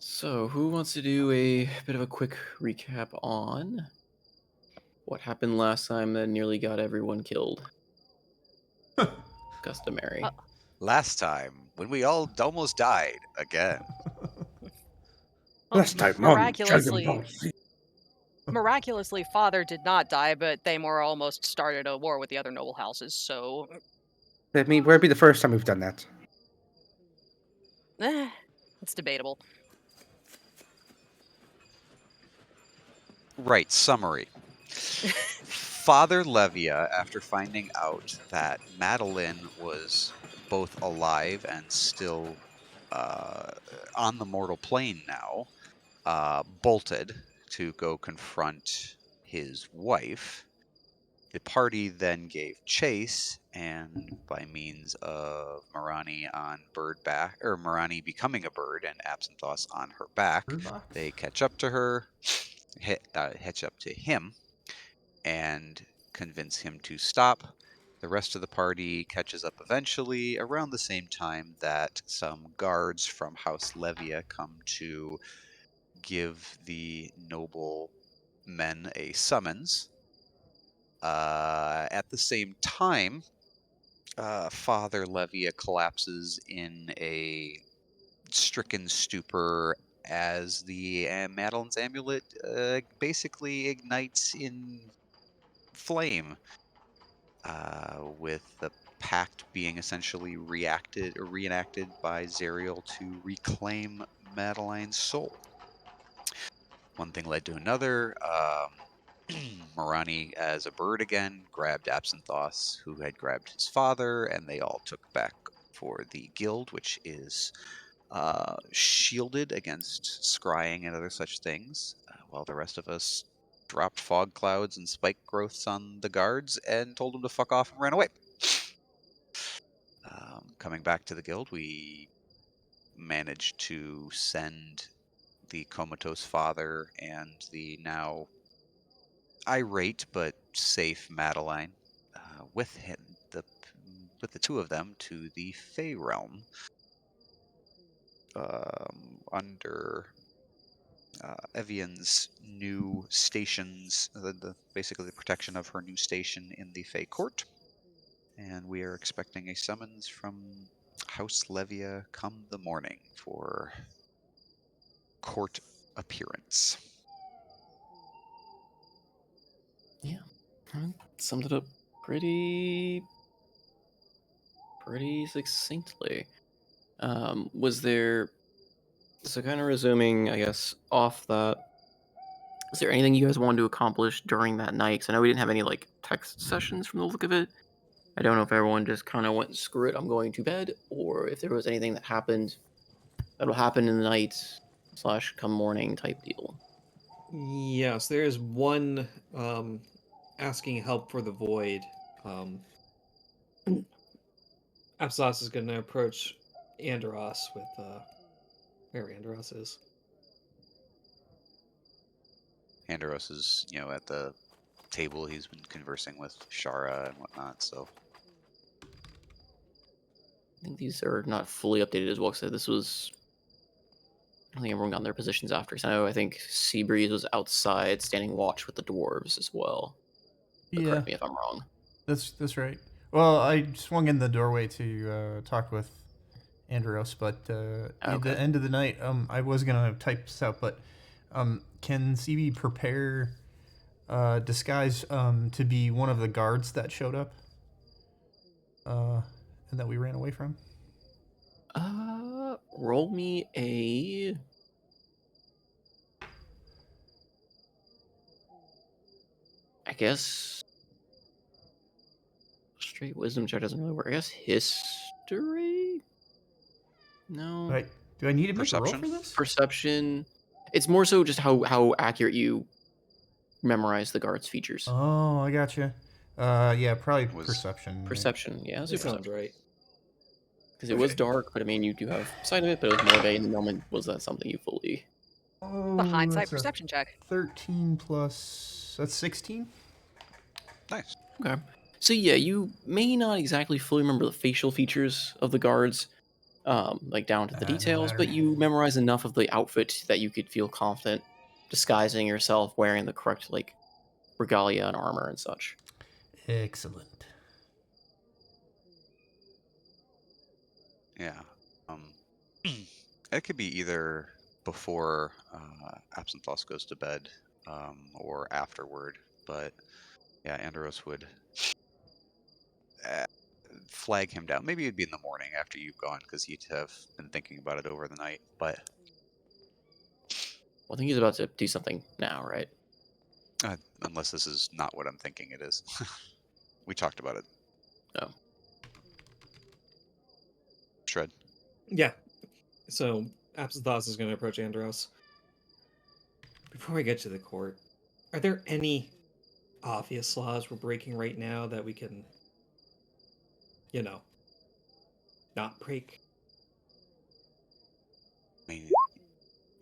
So, who wants to do a bit of a quick recap on what happened last time that nearly got everyone killed? Uh, Customary. Last time, when we all almost died again. well, Last time on Dragon miraculously, Ball Z. miraculously, father did not die, but they more almost started a war with the other noble houses. So, I mean, where'd be the first time we've done that? eh, it's debatable. Right, summary. Father Levia, after finding out that Madeline was both alive and still uh, on the mortal plane now, bolted to go confront his wife. The party then gave chase, and by means of Marani on birdback, or Marani becoming a bird and Absinthoss on her back, Bird box? they catch up to her, catch up to him, and convince him to stop. The rest of the party catches up eventually around the same time that some guards from House Levia come to give the noble men a summons. At the same time, Father Levia collapses in a stricken stupor as the Madeline's amulet basically ignites in flame, with the pact being essentially reacted or reenacted by Zerial to reclaim Madeline's soul. One thing led to another. Morani, as a bird again, grabbed Absinthoss, who had grabbed his father, and they all took back for the guild, which is shielded against scrying and other such things, while the rest of us dropped fog clouds and spike growths on the guards and told them to fuck off and ran away. Coming back to the guild, we managed to send the comatose father and the now irate but safe Madeline with him, with the two of them to the Fey realm, under Evian's new stations, basically the protection of her new station in the Fey court. And we are expecting a summons from House Levia come the morning for court appearance. Yeah. Summed it up pretty succinctly. Was there so kind of resuming, I guess, off that, is there anything you guys wanted to accomplish during that night? Because I know we didn't have any like text sessions from the look of it. I don't know if everyone just kind of went, screw it, I'm going to bed, or if there was anything that happened that'll happen in the night slash come morning type deal. Yes, there is one asking help for the void. Um, Absas is going to approach Andros with where Andros is. Andros is, at the table. He's been conversing with Shara and whatnot, so. I think these are not fully updated as well, because this was, I don't think everyone got in their positions after. So I think Seabreeze was outside standing watch with the dwarves as well. But Yeah, correct me if I'm wrong. that's right. Well, I swung in the doorway to talk with Andros, but at Okay. the end of the night, I was gonna type this out, but can CB prepare disguise to be one of the guards that showed up and that we ran away from? Roll me a. I guess straight wisdom check doesn't really work. I guess history. No. Right? Do I need to make a roll Perception? for this? Perception. It's more so just how accurate you memorize the guard's features. Oh, I gotcha. Yeah, probably Was- perception. Perception, yeah, That super sounds right. because it was dark, but I mean, you do have sight of it, but it was more vague in the moment. Was that something you fully? Oh, The hindsight that's a perception check. 13 plus. That's 16? Nice. Okay. So yeah, you may not exactly fully remember the facial features of the guards, like down to the No details, but matter. you memorize enough of the outfit that you could feel confident disguising yourself wearing the correct like regalia and armor and such. Excellent. Yeah. It could be either before Absinthoss goes to bed, or afterward. But yeah, Andros would uh, flag him down. Maybe it'd be in the morning after you've gone, because he'd have been thinking about it over the night. But Well, I think he's about to do something now, right? unless this is not what I'm thinking it is. We talked about it. Oh. Shred. Yeah. So Absinthoss is going to approach Andros. Before we get to the court, are there any obvious laws we're breaking right now that we can, you know, not break? I mean,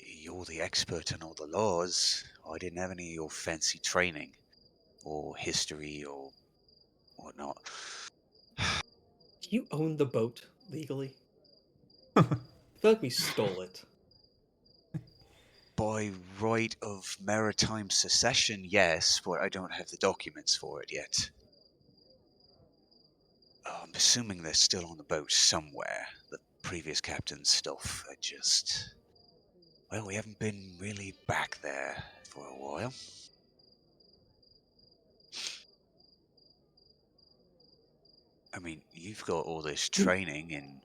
you're the expert in all the laws. I didn't have any of your fancy training or history or whatnot. Do you own the boat legally? I feel like we stole it. By right of maritime succession, yes, but I don't have the documents for it yet. I'm assuming they're still on the boat somewhere. The previous captain's stuff. Well, we haven't been really back there for a while. I mean, you've got all this training in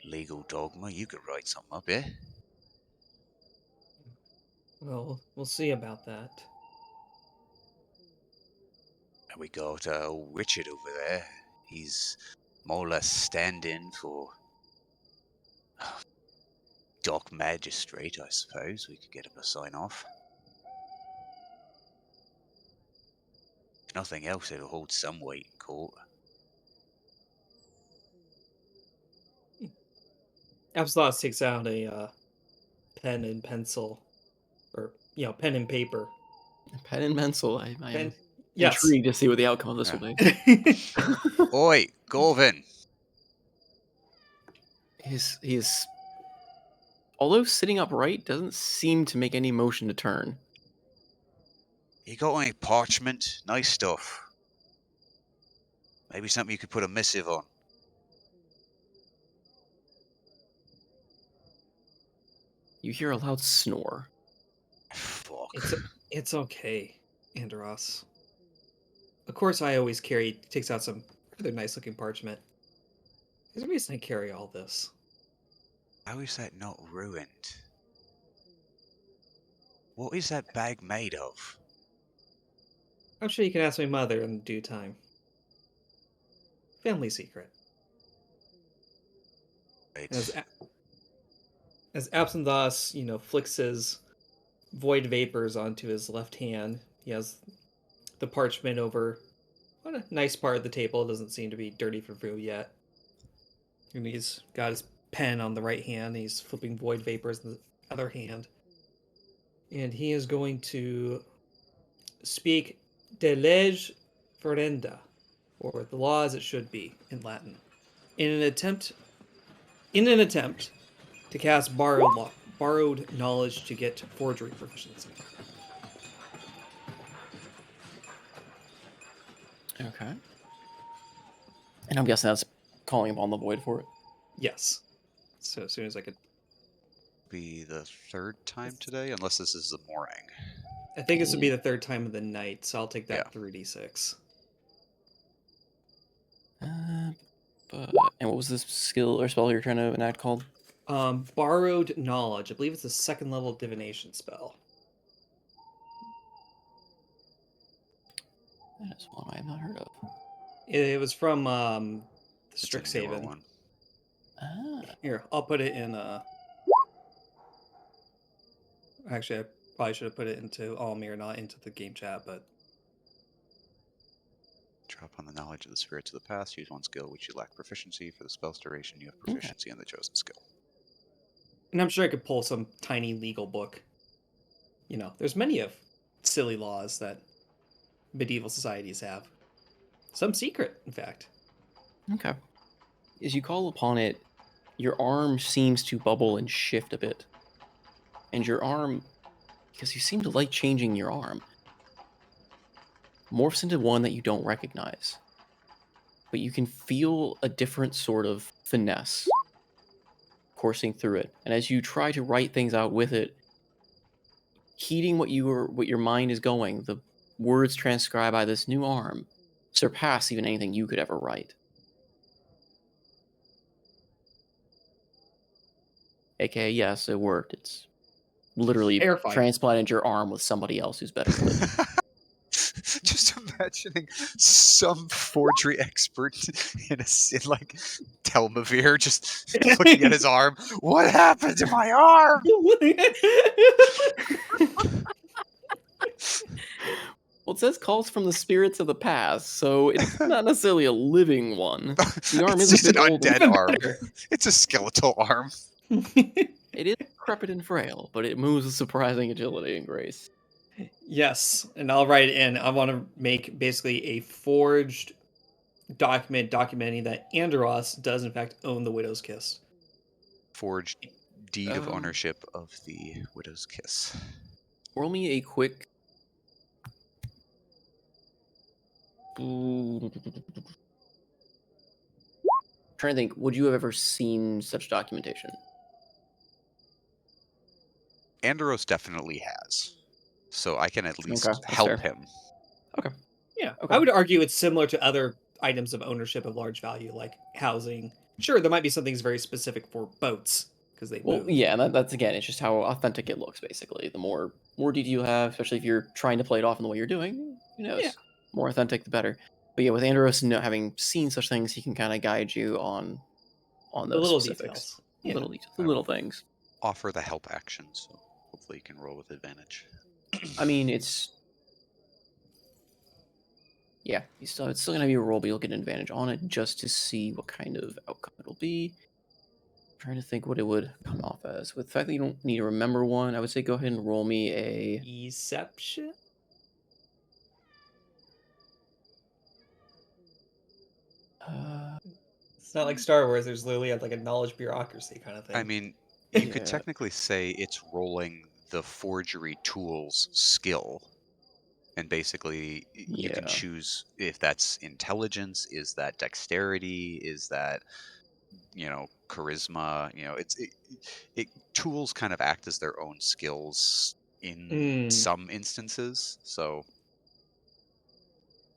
legal dogma. You could write something up, yeah? Well, we'll see about that. And we got old Richard over there. He's more or less stand-in for dock magistrate, I suppose. We could get him to sign off. If nothing else, it'll hold some weight in court. Absinthoss takes out a pen and pencil, or pen and paper. Pen and pencil. I am Pen. Yes. intrigued to see what the outcome of this will be. Oi, Gorvin! He's although sitting upright, doesn't seem to make any motion to turn. You got any parchment? Nice stuff. Maybe something you could put a missive on. You hear a loud snore. Fuck. It's okay, Andros. Of course, I always carry. Takes out some rather nice looking parchment. There's a reason I carry all this. How is that not ruined? What is that bag made of? I'm sure you can ask my mother in due time. Family secret. As It's as Absinthoss, flicks his void vapors onto his left hand, he has the parchment over on a nice part of the table. It doesn't seem to be dirty for Vu yet. And he's got his pen on the right hand. He's flipping void vapors in the other hand. And he is going to speak de lege ferenda, or the law as it should be in Latin, in an attempt to cast borrowed knowledge to get forgery proficiency. Okay. And I'm guessing that's calling upon the void for it. Yes. So as soon as I could, be the third time today, unless this is the morning. I think this would be the third time of the night, so I'll take that Yeah. 3d6. And what was this skill or spell you're trying to enact called? Borrowed knowledge. I believe it's a second level divination spell. That is one I have not heard of. It was from the It's a newer Strixhaven. one. Ah. Here, I'll put it in. Actually, I probably should have put it into Almir, not into the game chat. But Drop on the knowledge of the spirits of the past. Use one skill which you lack proficiency. For the spell's duration, you have proficiency in the chosen skill. and I'm sure I could pull some tiny legal book. There's many of silly laws that medieval societies have. Some secret, in fact. Okay. As you call upon it, your arm seems to bubble and shift a bit. And your arm, because you seem to like changing your arm, morphs into one that you don't recognize. But you can feel a different sort of finesse coursing through it. And as you try to write things out with it, heeding what your mind is going, the words transcribed by this new arm surpass even anything you could ever write. AKA, yes, it worked. It's literally Terrifying. transplanted your arm with somebody else who's better with it. Just imagining some forgery expert in like Telmavir just looking at his arm. What happened to my arm? Well, it says calls from the spirits of the past, so it's not necessarily a living one. The arm It's is just a an bit old. undead Even arm. better. It's a skeletal arm. It is decrepit and frail, but it moves with surprising agility and grace. Yes, and I'll write it in. I want to make basically a forged document documenting that Andros does in fact own the Widow's Kiss. Forged deed of Um, ownership of the Widow's Kiss. Roll me a quick. Trying to think, would you have ever seen such documentation? Andros definitely has. So I can at least Okay, that's help fair. him. Yeah, Okay. I would argue it's similar to other items of ownership of large value, like housing. Sure, there might be some things very specific for boats because they Well, move. yeah, that's again, it's just how authentic it looks. Basically, the more detail you have, especially if you're trying to play it off in the way you're doing, who knows? Yeah. More authentic, the better. But yeah, with Andros having seen such things, he can kind of guide you on The those little specifics, details. Yeah. little details, the little things. Offer the help action, so hopefully you can roll with advantage. I mean, it's it's still gonna be a roll, but you'll get an advantage on it just to see what kind of outcome it'll be. Trying to think what it would come off as. With the fact that you don't need to remember one, I would say go ahead and roll me a. Deception? It's not like Star Wars. There's literally like a knowledge bureaucracy kind of thing. I mean, you could Yeah. technically say it's rolling the forgery tools skill. And basically, you can Yeah. choose if that's intelligence, is that dexterity, is that, charisma. Tools kind of act as their own skills in some instances. So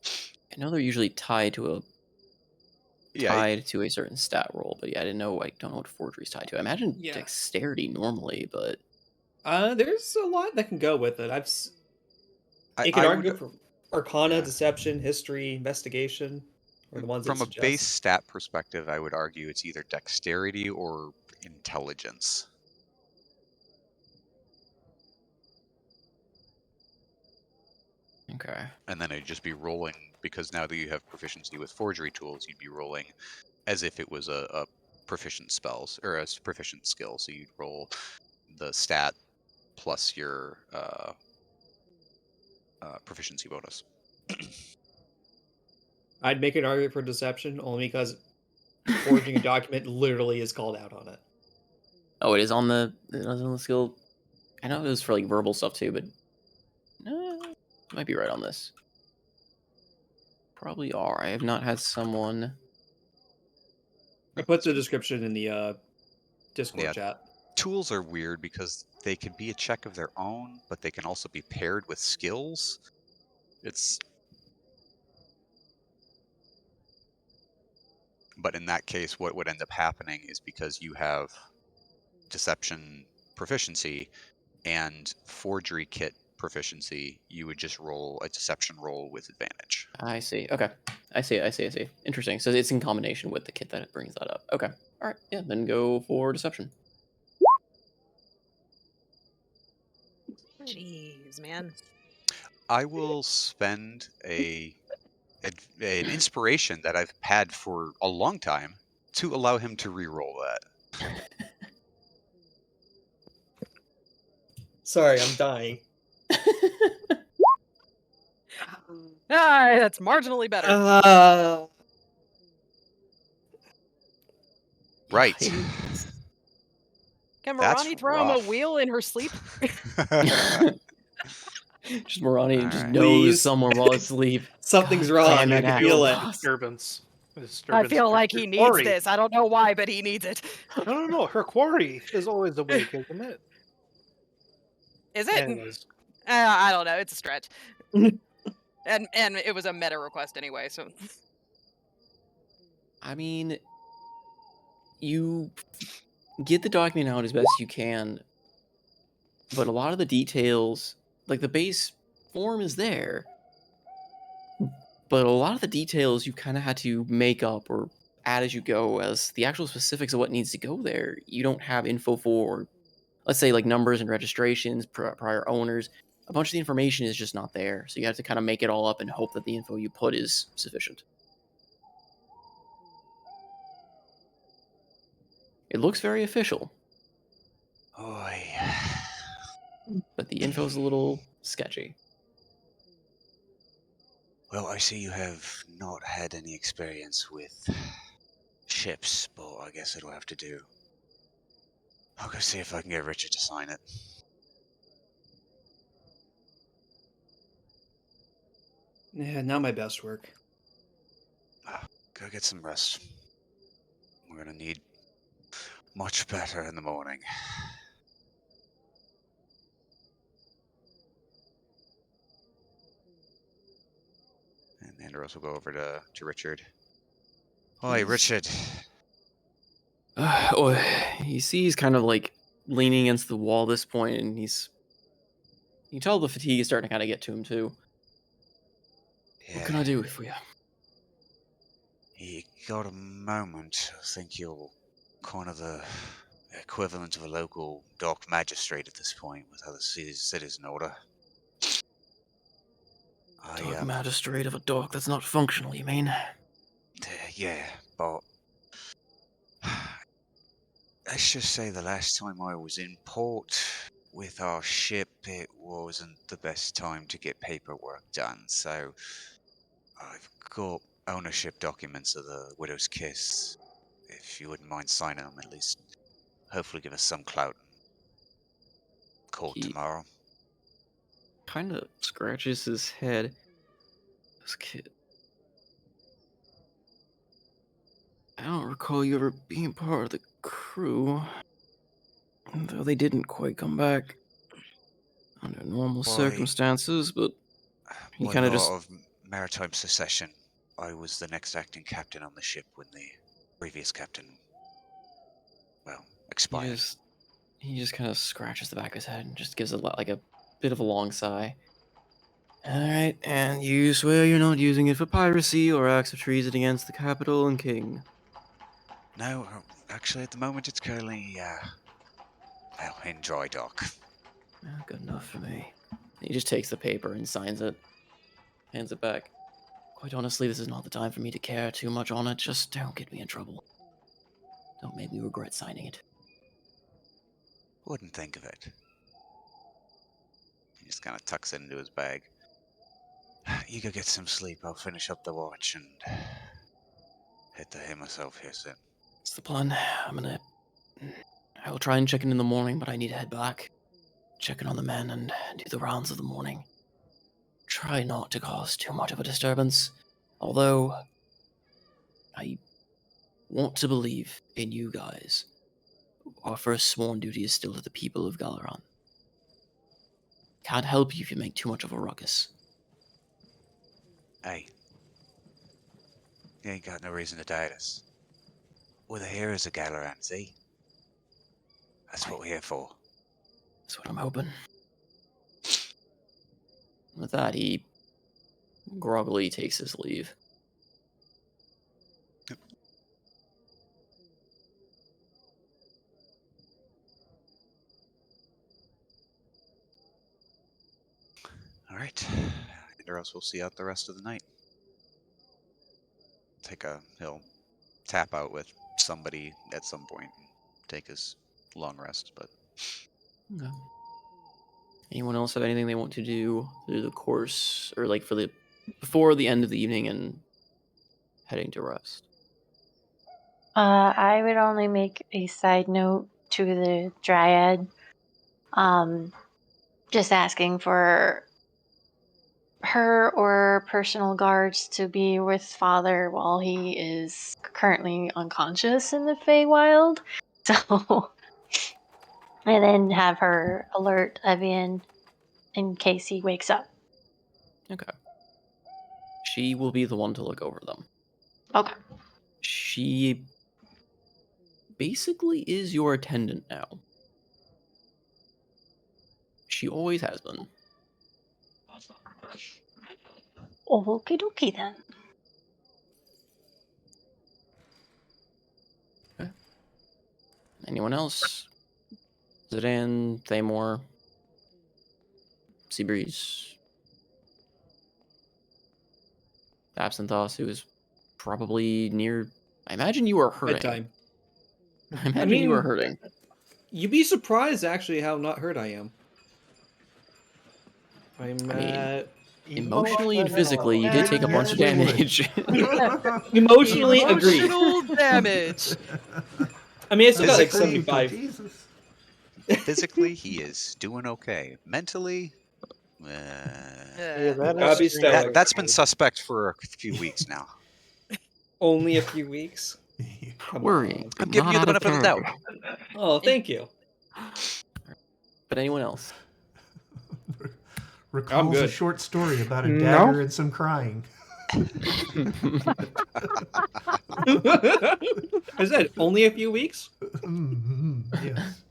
I know they're usually tied to a yeah, certain stat roll, but yeah, I don't know what forgery's tied to. I imagine Yeah. dexterity normally, but There's a lot that can go with it. It can I argue would, for Arcana, yeah. Deception, History, Investigation, or the ones From it a base suggests. stat perspective, I would argue it's either dexterity or intelligence. okay. And then it'd just be rolling, because now that you have proficiency with forgery tools, you'd be rolling as if it was a proficient spells or a proficient skill. So you'd roll the stat plus your proficiency bonus. I'd make an argument for Deception only because forging a document literally is called out on it. Oh, it is on the skill. I know it was for like verbal stuff too, but might be right on this. Probably are. I have not had someone. I put the description in the Discord Yeah. chat. Tools are weird because they can be a check of their own, but they can also be paired with skills. But in that case, what would end up happening is because you have deception proficiency and forgery kit proficiency, you would just roll a deception roll with advantage. I see. Okay. I see. Interesting. So it's in combination with the kit that it brings that up. Okay. All right. Yeah. Then go for deception. Jeez, man. I will spend an inspiration that I've had for a long time to allow him to re-roll that. Sorry, I'm dying. That's marginally better. Right. Can That's Marani throw him a rough. wheel in her sleep? Just Morani just Alright. knows Please. someone while asleep. Something's God wrong. damn I it, can Axel feel Boss. it. Disturbance. I feel like he needs Quarry. this. I don't know why, but he needs it. No. Her quarry is always awake, isn't it? Is it? Anyways. I don't know. It's a stretch. And it was a meta request anyway, so I mean, you get the document out as best you can, but a lot of the details, like the base form is there, but a lot of the details you kind of had to make up or add as you go, as the actual specifics of what needs to go there, you don't have info for. Let's say like numbers and registrations, prior owners. A bunch of the information is just not there, so you have to kind of make it all up and hope that the info you put is sufficient. It looks very official, Oy. but the info is a little sketchy. Well, I see you have not had any experience with ships, but I guess it'll have to do. I'll go see if I can get Richard to sign it. Yeah, not my best work. Go get some rest. We're gonna need much better in the morning. And Andros will go over to Richard. Oi, Richard. You see he's kind of like leaning against the wall at this point, and you can tell the fatigue is starting to kind of get to him too. What can I do for you? You got a moment? I think you're kind of the equivalent of a local dock magistrate at this point, with how the city's in order. Dog magistrate of a dock that's not functional, you mean? Yeah, but let's just say the last time I was in port with our ship, it wasn't the best time to get paperwork done, so I've got ownership documents of the Widow's Kiss. If you wouldn't mind signing them, at least hopefully give us some clout in court He- tomorrow. Kind of scratches his head. This kid. I don't recall you ever being part of the crew. Though they didn't quite come back under normal Why, circumstances, but he by kind of law just. of maritime succession, I was the next acting captain on the ship when the previous captain, well, expired. He just kind of scratches the back of his head and just gives like a bit of a long sigh. Alright, and you swear you're not using it for piracy or acts of treason against the capital and king? No, actually at the moment it's currently, well, in dry dock. Good enough for me. He just takes the paper and signs it. Hands it back. Quite honestly, this is not the time for me to care too much on it. Just don't get me in trouble. Don't make me regret signing it. Wouldn't think of it. He just kind of tucks it into his bag. You go get some sleep. I'll finish up the watch and head to hear myself here soon. That's the plan. I will try and check in the morning, but I need to head back. Check in on the men and do the rounds of the morning. Try not to cause too much of a disturbance. Although, I want to believe in you guys. Our first sworn duty is still to the people of Galaran. Can't help you if you make too much of a ruckus. Hey, you ain't got no reason to doubt us. We're the heroes of Galaran, see? That's what we're here for. That's what I'm hoping. With that, he groggily takes his leave. Alright. Or else we'll see out the rest of the night. He'll tap out with somebody at some point and take his long rest, but Okay. Anyone else have anything they want to do through the course, or like before the end of the evening and heading to rest? I would only make a side note to the Dryad. Just asking for her or personal guards to be with Father while he is currently unconscious in the Feywild. So, and then have her alert Evian in case he wakes up. Okay. She will be the one to look over them. Okay. She basically is your attendant now. She always has been. Okie dokie then. Okay. Anyone else? Zidane, Thamor, Seabreeze, Absinthoss, who is probably near. I imagine you are hurting. Bedtime. I imagine you are hurting. You'd be surprised actually how not hurt I am. I mean, You emotionally know and what? physically, you did take a bunch of Yes, we would. damage. Emotionally agreed. Emotional damage. I mean, I still got like Physically, 75. Jesus. Physically, he is doing okay. Mentally, Yeah, that Gotta be is stoic. that's been suspect for a few weeks now. Only a few weeks. Come Worrying. on. I'm but giving not you the out of benefit of the doubt. character. Oh, thank you. But anyone else? Recalls a good. short story about a No. dagger and some crying. I said only a few weeks. Yes.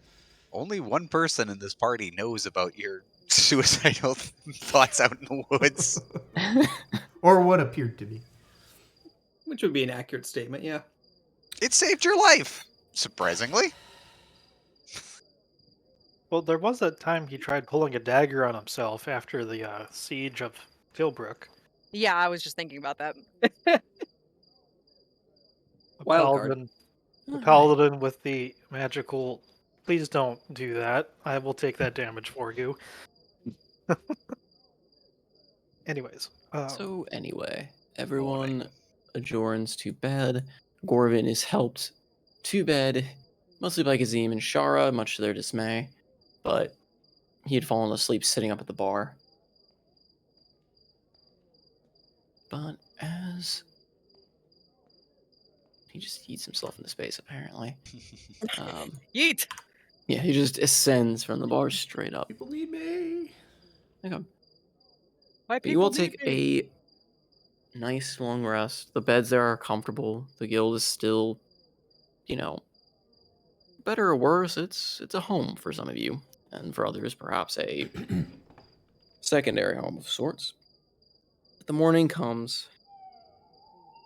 Only one person in this party knows about your suicidal thoughts out in the woods. Or what appeared to be. Which would be an accurate statement, yeah. It saved your life, surprisingly. Well, there was that time he tried pulling a dagger on himself after the siege of Philbrook. Yeah, I was just thinking about that. The Wild card. paladin, the paladin with the magical. Please don't do that. I will take that damage for you. Anyways, So anyway, everyone adjourns to bed. Gorvin is helped to bed, mostly by Kazim and Shara, much to their dismay, but he had fallen asleep sitting up at the bar. But as he just eats himself into space, apparently. Yeet. Yeah, he just ascends from the bar straight up. People need me. Okay. Why But you will people need take me? a nice long rest. The beds there are comfortable. The guild is still, better or worse, it's a home for some of you, and for others, perhaps a secondary home of sorts. But the morning comes.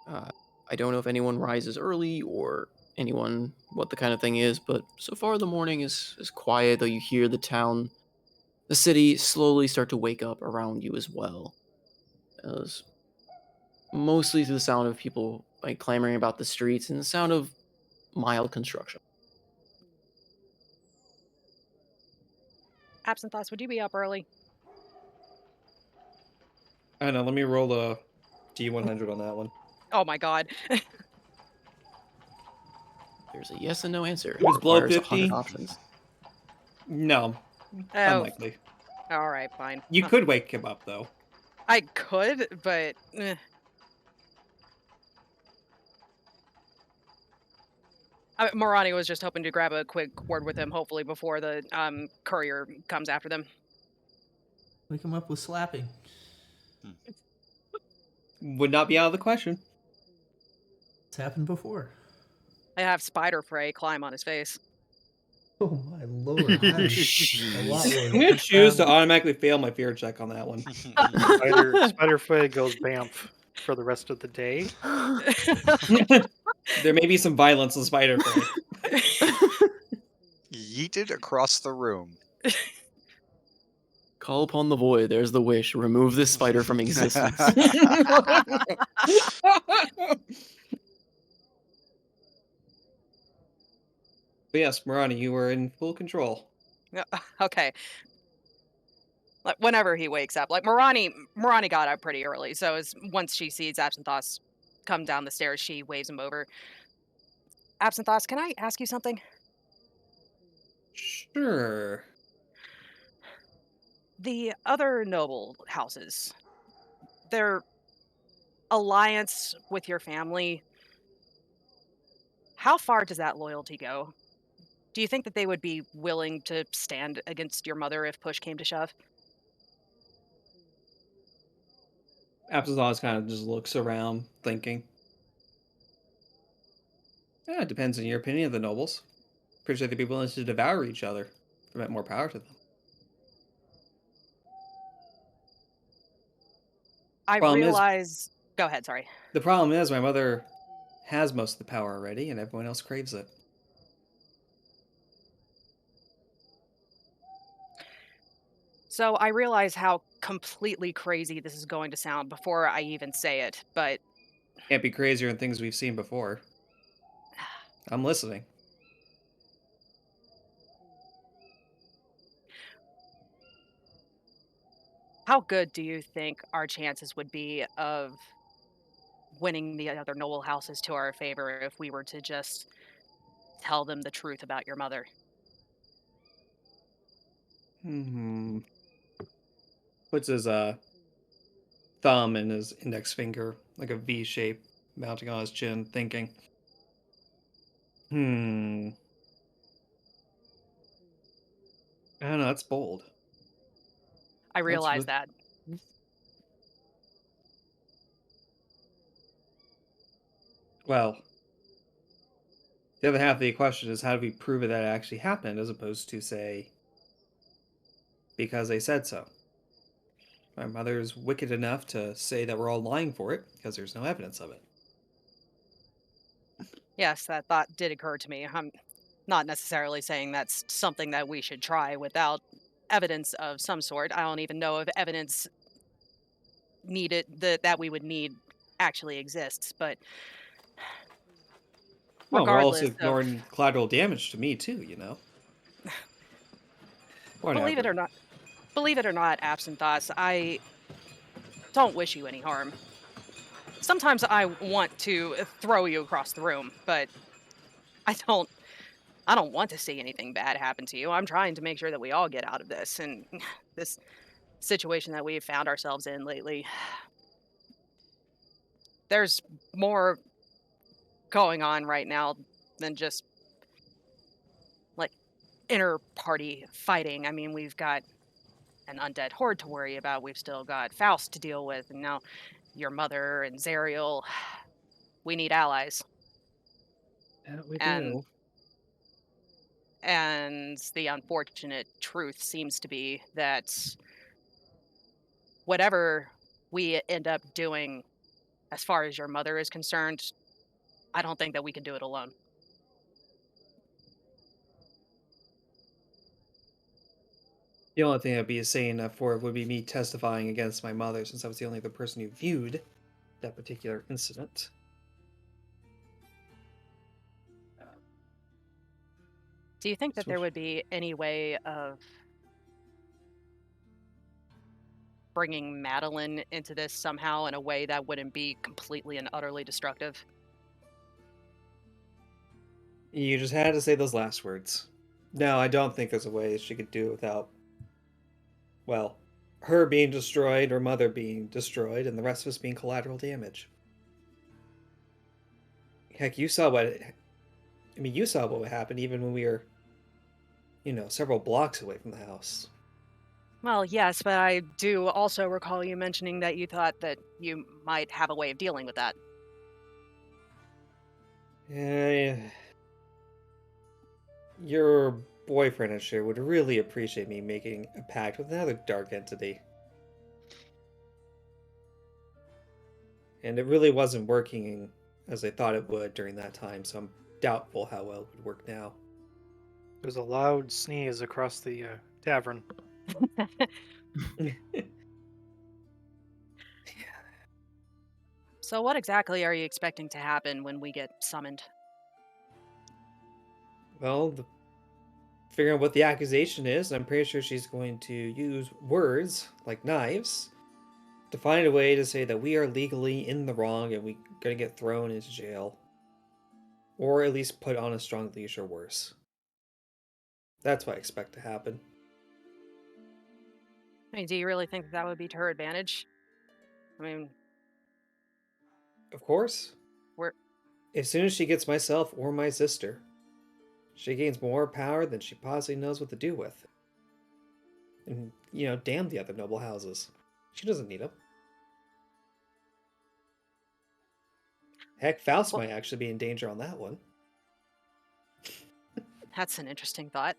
I don't know if anyone rises early or anyone what the kind of thing is, but so far the morning is quiet, though you hear the city slowly start to wake up around you as well. As mostly through the sound of people clamoring about the streets and the sound of mild construction. Absent thoughts, would you be up early? I don't know, let me roll a D100 on that one. Oh my god. There's a yes and no answer. It was below requires 50. 100 options. No, Oh, unlikely. alright, fine. You could wake him up, though. I could, but... Morani was just hoping to grab a quick word with him, hopefully before the courier comes after them. Wake him up with slapping. Would not be out of the question. It's happened before. I have Spider Prey climb on his face. Oh my lord. That's a lot I'm worse. gonna choose to automatically fail my fear check on that one. Spider Fay goes bamf for the rest of the day. There may be some violence in Spider Prey. Yeeted across the room. Call upon the void. There's the wish. Remove this spider from existence. But yes, Marani, you were in full control. Okay. Like whenever he wakes up, like Morani got up pretty early, so once she sees Absinthoss come down the stairs, she waves him over. Absinthoss, can I ask you something? Sure. The other noble houses, their alliance with your family, how far does that loyalty go? Do you think that they would be willing to stand against your mother if push came to shove? Absinthe kind of just looks around, thinking. Yeah, it depends on your opinion of the nobles. Pretty sure they'd be willing to devour each other. If it meant more power to them. I Problem is, realize. Go ahead, sorry. the problem is my mother has most of the power already, and everyone else craves it. So I realize how completely crazy this is going to sound before I even say it, but Can't be crazier than things we've seen before. I'm listening. how good do you think our chances would be of winning the other noble houses to our favor if we were to just tell them the truth about your mother? Hmm. Puts his thumb and his index finger like a V shape mounting on his chin, thinking. Hmm. I don't know. That's bold. I That's realize really that. well. The other half of the question is how do we prove that it actually happened, as opposed to say because they said so. My mother's wicked enough to say that we're all lying for it because there's no evidence of it. Yes, that thought did occur to me. I'm not necessarily saying that's something that we should try without evidence of some sort. I don't even know if evidence needed that we would need actually exists, but Well, we're also regardless of ignoring collateral damage to me too. believe it Whatever. or not, believe it or not, absent thoughts, I don't wish you any harm. Sometimes I want to throw you across the room, but I don't I don't want to see anything bad happen to you. I'm trying to make sure that we all get out of this, and this situation that we've found ourselves in lately, there's more going on right now than just like inner party fighting. I mean, we've got an undead horde to worry about. We've still got Faust to deal with, and now your mother and Zariel. We need allies, Yeah, we and do. the unfortunate truth seems to be that whatever we end up doing, as far as your mother is concerned, I don't think that we can do it alone. The only thing I'd be saying that for would be me testifying against my mother, since I was the only other person who viewed that particular incident. Do you think that there Which, would be any way of bringing Madeline into this somehow in a way that wouldn't be completely and utterly destructive? you just had to say those last words. No, I don't think there's a way she could do it without, well, her being destroyed, her mother being destroyed, and the rest of us being collateral damage. Heck, you saw what. I mean, you saw what happened even when we were, several blocks away from the house. Well, yes, but I do also recall you mentioning that you thought that you might have a way of dealing with that. Yeah, your boyfriend, I'm sure, would really appreciate me making a pact with another dark entity. And it really wasn't working as I thought it would during that time, so I'm doubtful how well it would work now. There's a loud sneeze across the tavern. So, what exactly are you expecting to happen when we get summoned? Well, figuring out what the accusation is, I'm pretty sure she's going to use words like knives to find a way to say that we are legally in the wrong and we're gonna get thrown into jail. or at least put on a strong leash or worse. That's what I expect to happen. I mean, do you really think that would be to her advantage? I mean, Of course. we're As soon as she gets myself or my sister, she gains more power than she possibly knows what to do with. And, damn the other noble houses. She doesn't need them. Heck, Faust well, might actually be in danger on that one. that's an interesting thought.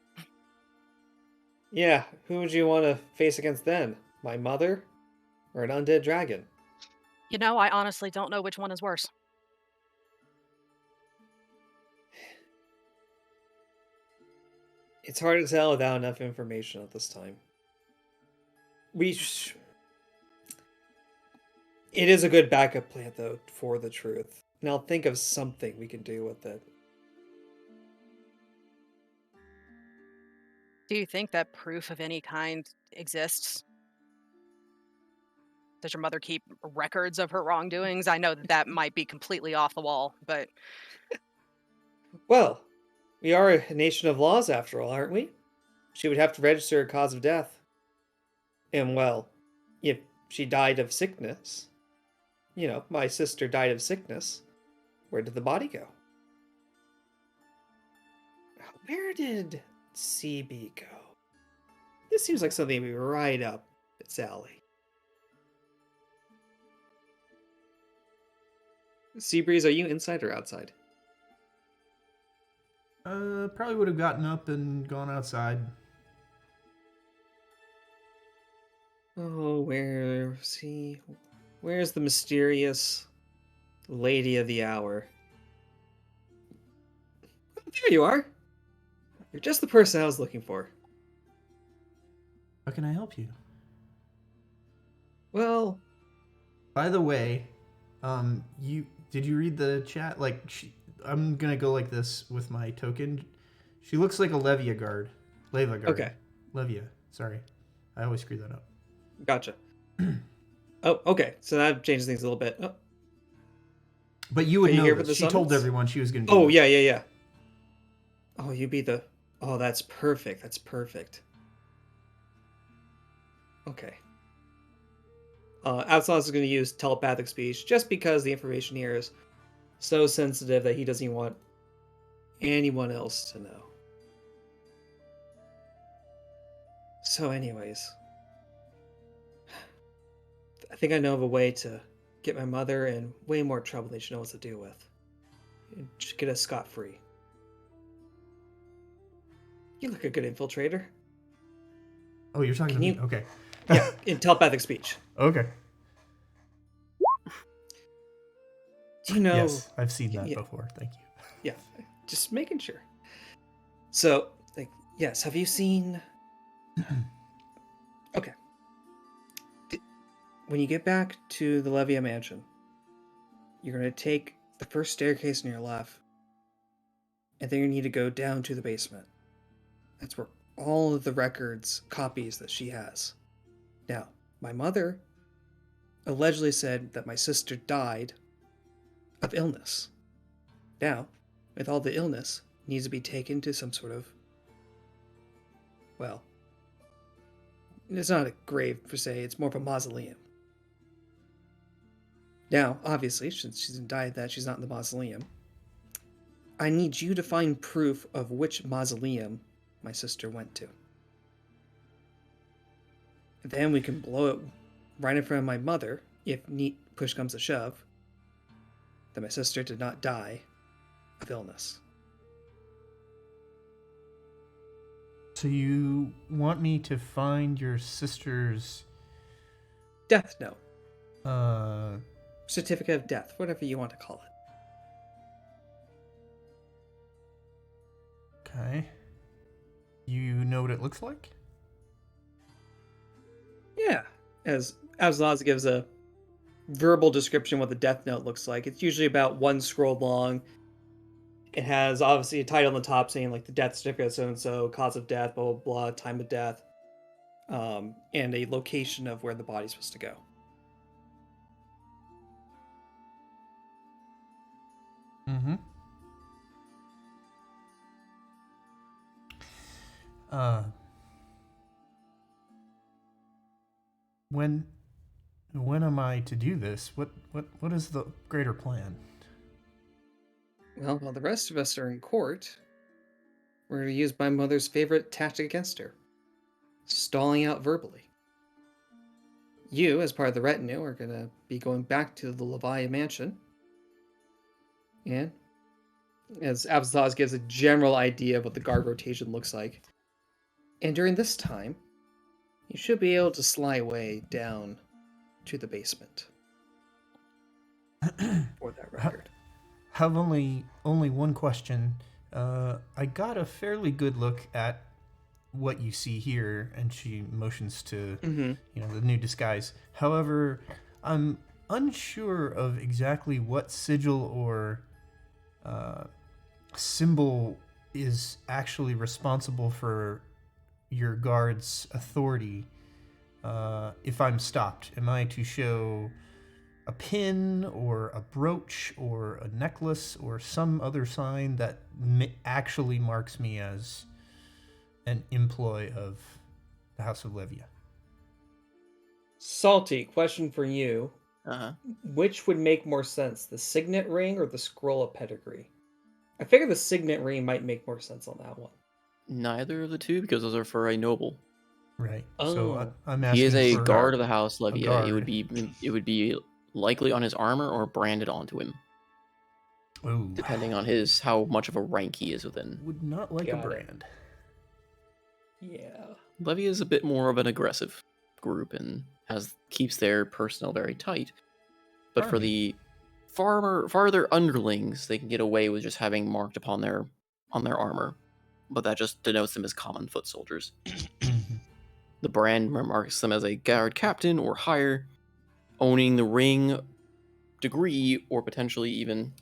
Yeah, who would you want to face against then? My mother? Or an undead dragon? You know, I honestly don't know which one is worse. It's hard to tell without enough information at this time. It is a good backup plan, though, for the truth. And I'll think of something we can do with it. Do you think that proof of any kind exists? Does your mother keep records of her wrongdoings? I know that might be completely off the wall, but Well, we are a nation of laws after all, aren't we? She would have to register a cause of death. And well, if she died of sickness, my sister died of sickness, where did the body go? Where did CB go? This seems like something to be right up its alley. Seabreeze, are you inside or outside? Probably would have gotten up and gone outside. Oh, where's the mysterious lady of the hour? Oh, there you are. You're just the person I was looking for. How can I help you? Well, By the way, did you read the chat? I'm gonna go like this with my token. She looks like a Levia guard. Leva guard. okay, Levia. Sorry, I always screw that up. gotcha. Oh, okay, so that changes things a little bit. Oh, But you would Are you know here for this. the She told summons? everyone she was gonna. oh yeah. Oh, you be the... Oh, that's perfect. That's perfect. Okay. Outlaws is going to use telepathic speech just because the information here is so sensitive that he doesn't even want anyone else to know. So anyways, I think I know of a way to get my mother in way more trouble than she knows what to do with. And just get us scot-free. You look a good infiltrator. Oh, you're talking Can to you- me. Okay. Yeah, in telepathic speech. Okay. Do you know... Yes, I've seen that Yeah. before. Thank you. Yeah, just making sure. So, yes, have you seen... Okay. When you get back to the Levia mansion, you're going to take the first staircase on your left, and then you need to go down to the basement. That's where all of the records, copies that she has. Now, my mother allegedly said that my sister died of illness. Now, with all the illness, needs to be taken to some sort of... Well, it's not a grave per se, it's more of a mausoleum. Now, obviously, since she's died that she's not in the mausoleum, I need you to find proof of which mausoleum my sister went to. Then we can blow it right in front of my mother, if push comes to shove, that my sister did not die of illness. So you want me to find your sister's Death note. uh Certificate of death, whatever you want to call it. Okay. You know what it looks like? Yeah. As Laz gives a verbal description of what the death note looks like. It's usually about one scroll long. It has obviously a title on the top saying like the death certificate so and so, cause of death, blah blah blah, time of death, and a location of where the body's supposed to go. Mm-hmm. Uh, when am I to do this? What is the greater plan? Well, while the rest of us are in court, we're going to use my mother's favorite tactic against her: stalling out verbally. You, as part of the retinue, are going to be going back to the Leviah mansion. And as Absthos gives a general idea of what the guard rotation looks like. And during this time, you should be able to slide away down to the basement. For that record. Have only one question. I got a fairly good look at what you see here, and she motions to the new disguise. However, I'm unsure of exactly what sigil or symbol is actually responsible for your guard's authority. If I'm stopped, am I to show a pin or a brooch or a necklace or some other sign that actually marks me as an employee of the House of Levia? Salty, question for you. Uh-huh. Which would make more sense, the signet ring or the scroll of pedigree? I figure the signet ring might make more sense on that one. Neither of the two, because those are for a noble. Right. Oh. So I'm If asking he is a for guard of the House Levia, guard. it would be likely on his armor or branded onto him, Ooh. depending on how much of a rank he is within. Would not like Got a it. brand. Yeah. Levia is a bit more of an aggressive group and keeps their personnel very tight. But for the farther underlings, they can get away with just having marked upon their armor, but that just denotes them as common foot soldiers. The brand marks them as a guard captain or higher, owning the ring degree or potentially even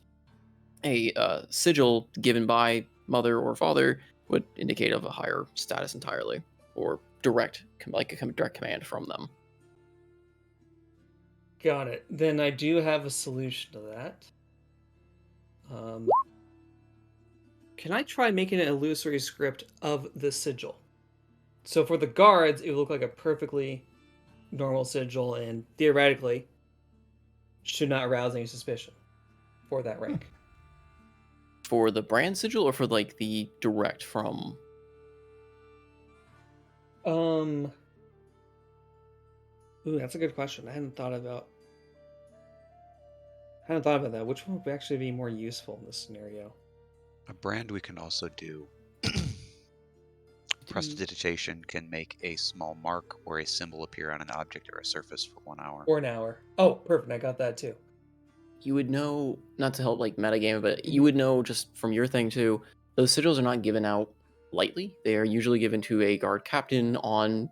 a sigil given by mother or father would indicate of a higher status entirely, or direct command from them. Got it. Then I do have a solution to that. Can I try making an illusory script of the sigil? So for the guards, it would look like a perfectly normal sigil and theoretically should not arouse any suspicion for that rank. For the brand sigil or for like the direct from? Ooh, that's a good question. I hadn't thought about that. Which one would actually be more useful in this scenario? A brand we can also do. Prestidigitation can make a small mark or a symbol appear on an object or a surface for 1 hour. Or an hour. Oh, perfect. I got that too. You would know, not to help like metagame, but you would know just from your thing too, those sigils are not given out lightly. They are usually given to a guard captain or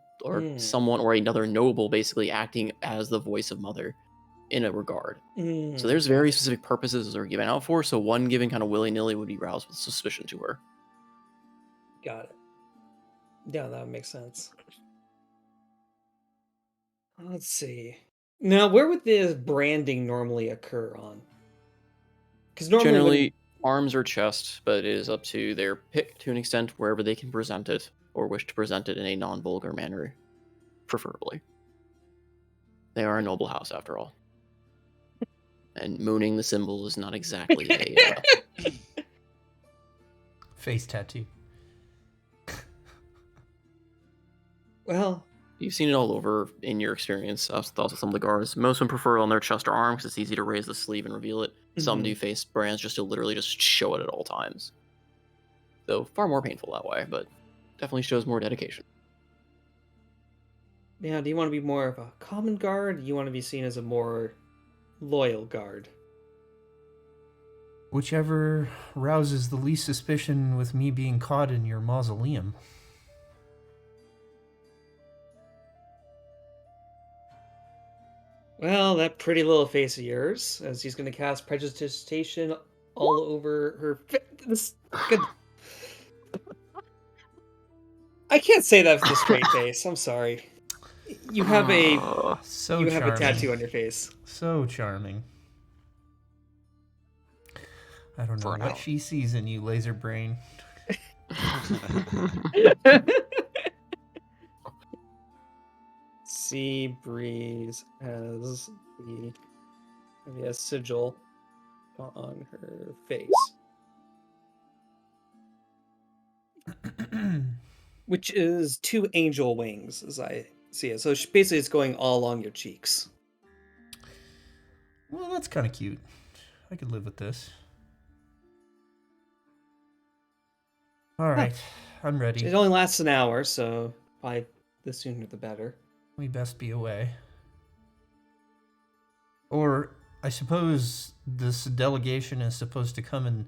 someone or another noble basically acting as the voice of mother in a regard. So there's very specific purposes they're given out for, so one given kind of willy-nilly would be roused with suspicion to her. Got it. Yeah, that would make sense. Let's see. Now, where would this branding normally occur on? Because normally Generally, arms or chest, but it is up to their pick to an extent wherever they can present it or wish to present it in a non-vulgar manner, preferably. They are a noble house, after all. And mooning the symbol is not exactly a... Face tattoo. Well, you've seen it all over in your experience. Also, some of the guards, most of them prefer it on their chest or arm because it's easy to raise the sleeve and reveal it. Some do face brands just to literally just show it at all times. Though far more painful that way, but definitely shows more dedication. Yeah, do you want to be more of a common guard? Or do you want to be seen as a more loyal guard? Whichever rouses the least suspicion with me being caught in your mausoleum. Well, that pretty little face of yours, as he's going to cast Prestidigitation all over her. I can't say that with a straight face. I'm sorry. You have a a tattoo on your face. So charming. I don't know what she sees in you, laser brain. Sea Breeze has a sigil on her face, which is 2 angel wings, as I see it. So basically, it's going all along your cheeks. Well, that's kind of cute. I could live with this. All right, I'm ready. It only lasts an hour, so probably the sooner the better. We best be away. Or, I suppose this delegation is supposed to come and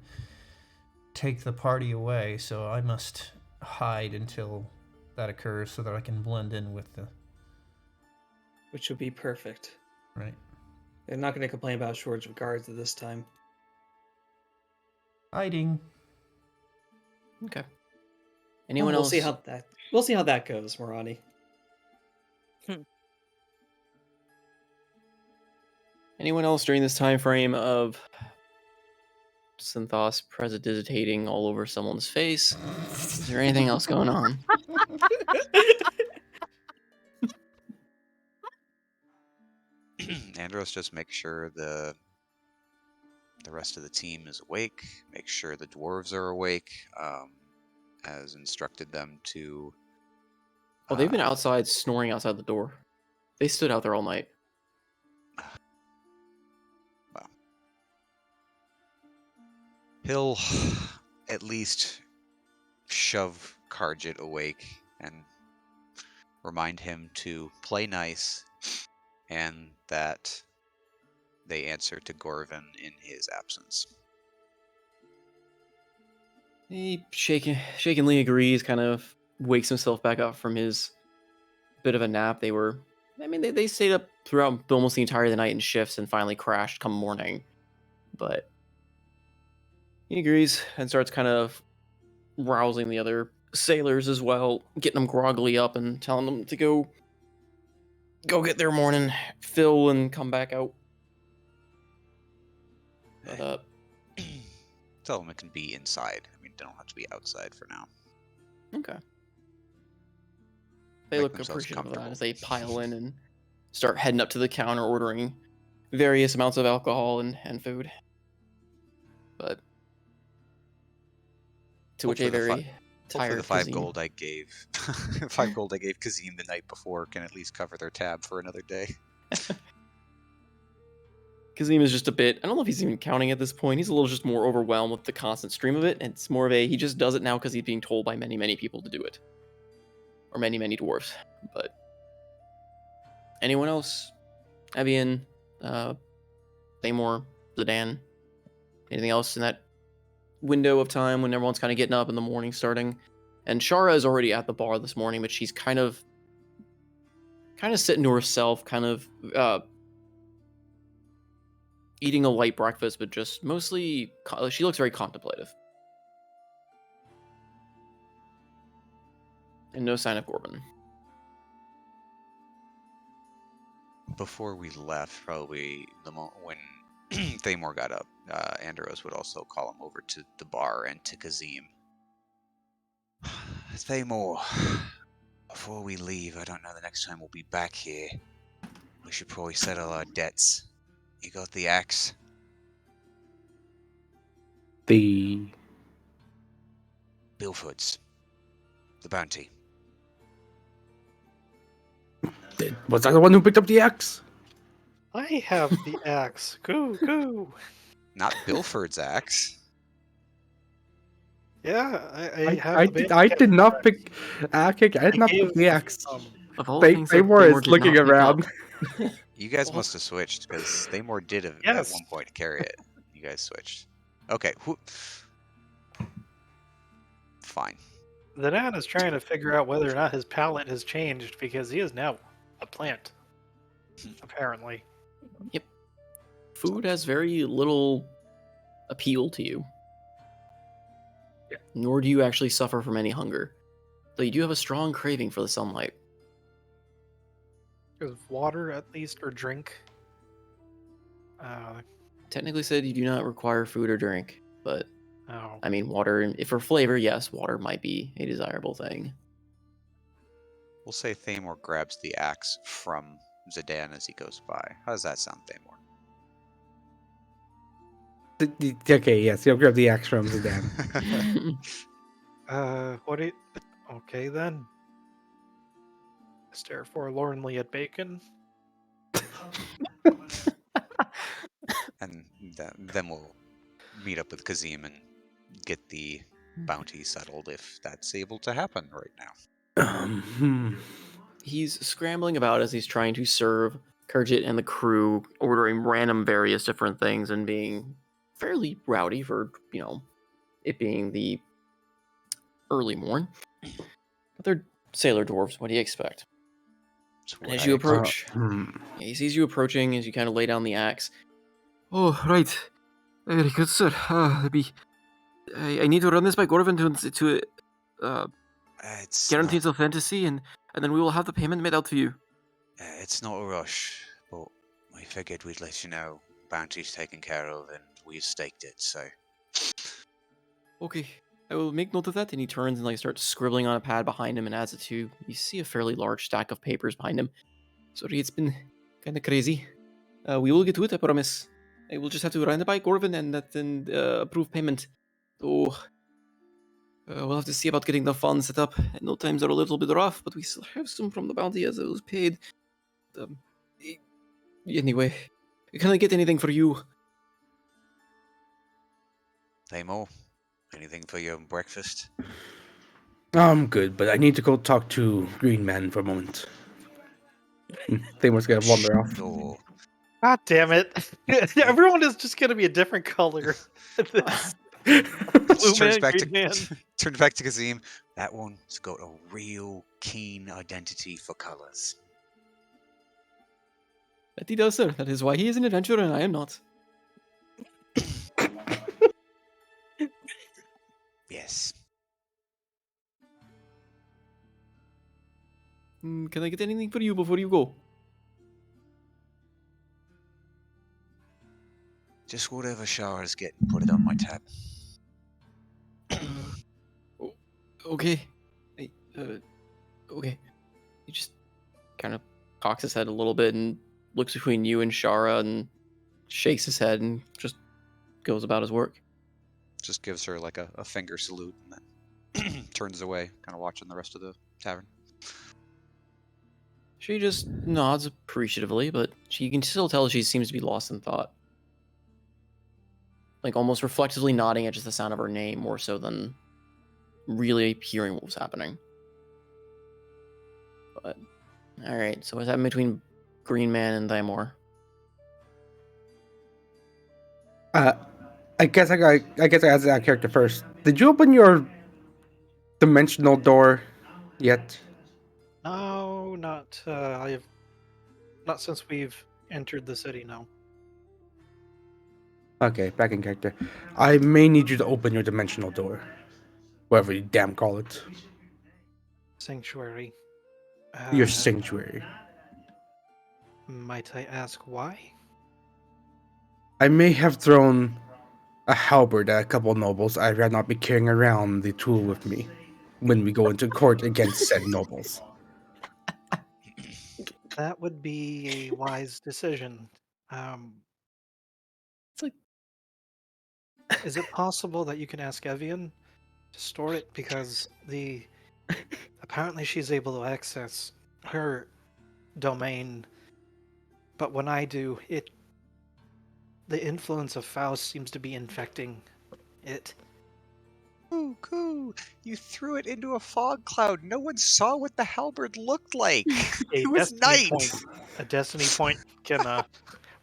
take the party away, so I must hide until that occurs so that I can blend in with the... Which would be perfect. Right. They're not going to complain about a shortage of guards at this time. Hiding. Okay. Anyone we'll else? We'll see how that goes, Morani. Anyone else during this time frame of Synthos prestidigitating all over someone's face? Is there anything else going on? Andros just makes sure the rest of the team is awake. Make sure the dwarves are awake, as instructed them to. Oh, they've been outside snoring outside the door. They stood out there all night. Well, he'll at least shove Karjit awake and remind him to play nice, and that they answer to Gorvin in his absence. He shakenly agrees, kind of wakes himself back up from his bit of a nap. They stayed up throughout almost the entire night in shifts and finally crashed come morning. But he agrees and starts kind of rousing the other sailors as well, getting them groggily up and telling them to go get their morning fill and come back out. But Tell them it can be inside. I mean, they don't have to be outside for now. okay. They Make look themselves appreciative of that comfortable. as they pile in and start heading up to the counter ordering various amounts of alcohol and food. But to which a Hopefully very Hopefully tired the 5 Kazim. gold I gave 5 gold I gave Kazim the night before can at least cover their tab for another day. Kazim is just a bit, I don't know if he's even counting at this point. He's a little just more overwhelmed with the constant stream of it. And it's more of he just does it now because he's being told by many, many people to do it. Or many, many dwarves. But anyone else? Evian, Thamor, Zidane, anything else in that window of time when everyone's kind of getting up in the morning starting? And Shara is already at the bar this morning, but she's kind of sitting to herself, kind of eating a light breakfast, but just mostly she looks very contemplative. And no sign of Gorban. Before we left, probably when Thamor got up, Andros would also call him over to the bar and to Kazim. Thamor, before we leave, I don't know the next time we'll be back here. We should probably settle our debts. You got the axe? The Bilford's. The bounty. was I the one who picked up the axe? I have the axe. Goo, goo. Not Bilford's axe. Yeah, I have the I did not axe. pick. I did not pick the axe. Of all They things that were Thamor did looking not pick around. up. You guys must have switched, because Thamor did at Yes. one point carry it. You guys switched. Okay. Fine. The Nan is trying to figure out whether or not his palate has changed because he is now a plant. Apparently. Yep. Food has very little appeal to you. Yeah. Nor do you actually suffer from any hunger. Though you do have a strong craving for the sunlight. Is water at least or drink? Technically said you do not require food or drink, but Oh. I mean, water, if for flavor, yes, water might be a desirable thing. We'll say Thamor grabs the axe from Zidane as he goes by. How does that sound, Thamor? Okay, yes, you'll grab the axe from Zidane. What do you... Okay, then. Stare forlornly at bacon. And then we'll meet up with Kazim and get the bounty settled if that's able to happen right now. He's scrambling about as he's trying to serve Kurjit and the crew, ordering random various different things and being fairly rowdy for, it being the early morn. But they're sailor dwarves. What do you expect? As you approach, he sees you approaching as you kind of lay down the axe. Oh, right. Very good, sir. I need to run this by Gorvin to It's guarantee not, its authenticity, and then we will have the payment made out to you. it's not a rush, but we figured we'd let you know. Bounty's taken care of, and we staked it. So Okay, I will make note of that. And he turns and starts scribbling on a pad behind him and adds it to. You see a fairly large stack of papers behind him. Sorry, it's been kind of crazy. We will get to it, I promise. I will just have to run it by Gorvin and then approve payment. Oh, we'll have to see about getting the fund set up. I know times are a little bit rough, but we still have some from the bounty as it was paid. Anyway, can I get anything for you? Thamor, anything for your breakfast? I'm good, but I need to go talk to Green Man for a moment. Thamor's gonna wander off. Sure. God damn it. Everyone is just going to be a different color. This blue man, green man. Turns back to Kazim. That one's got a real keen identity for colors. That he does, sir. That is why he is an adventurer and I am not. Yes. Can I get anything for you before you go? Just whatever showers get, put it on my tab. Okay. Okay. He just kind of cocks his head a little bit and looks between you and Shara and shakes his head and just goes about his work. Just gives her like a finger salute and then turns away, kind of watching the rest of the tavern. She just nods appreciatively, but you can still tell she seems to be lost in thought. Almost reflectively nodding at just the sound of her name more so than really hearing what was happening. But, alright, so what's happening between Green Man and Thamor? I guess I asked that character first. Did you open your dimensional door yet? No, not since we've entered the city, no. Okay, back in character. I may need you to open your dimensional door. Whatever you damn call it. Sanctuary. Your sanctuary. Might I ask why? I may have thrown a halberd at a couple nobles. I'd rather not be carrying around the tool with me when we go into court against said nobles. That would be a wise decision. It's like... Is it possible that you can ask Evian to store it? Because apparently she's able to access her domain, but when I do, the influence of Faust seems to be infecting it. Ooh, cool. You threw it into a fog cloud. No one saw what the halberd looked like. It was night. A destiny point can.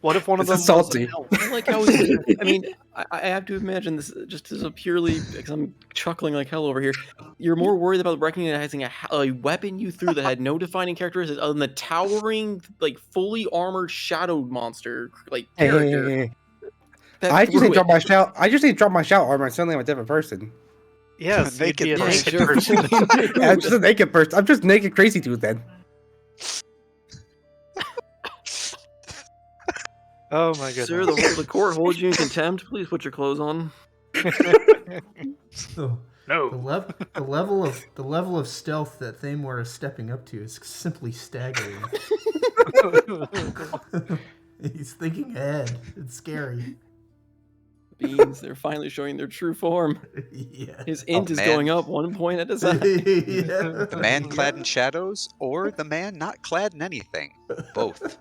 What if one of them This is salty. was an elf? I like how I mean, I have to imagine this just as a purely, because I'm chuckling like hell over here. You're more worried about recognizing a weapon you threw that had no defining characteristics other than the towering, fully armored shadow monster, character. Hey. I just need to drop my shout. I just need to drop my shout armor and suddenly I'm a different person. Yes, you'd be a naked naked person. Yeah, I'm just a naked person. I'm just naked crazy dude then. Oh my goodness. Sir, the court holds you in contempt. Please put your clothes on. Oh, No. the level of stealth that Thamor is stepping up to is simply staggering. He's thinking ahead. It's scary. Beans, they're finally showing their true form. Yeah. His int is man. going up 1 point at a time. Yeah. The man clad in shadows or the man not clad in anything. Both.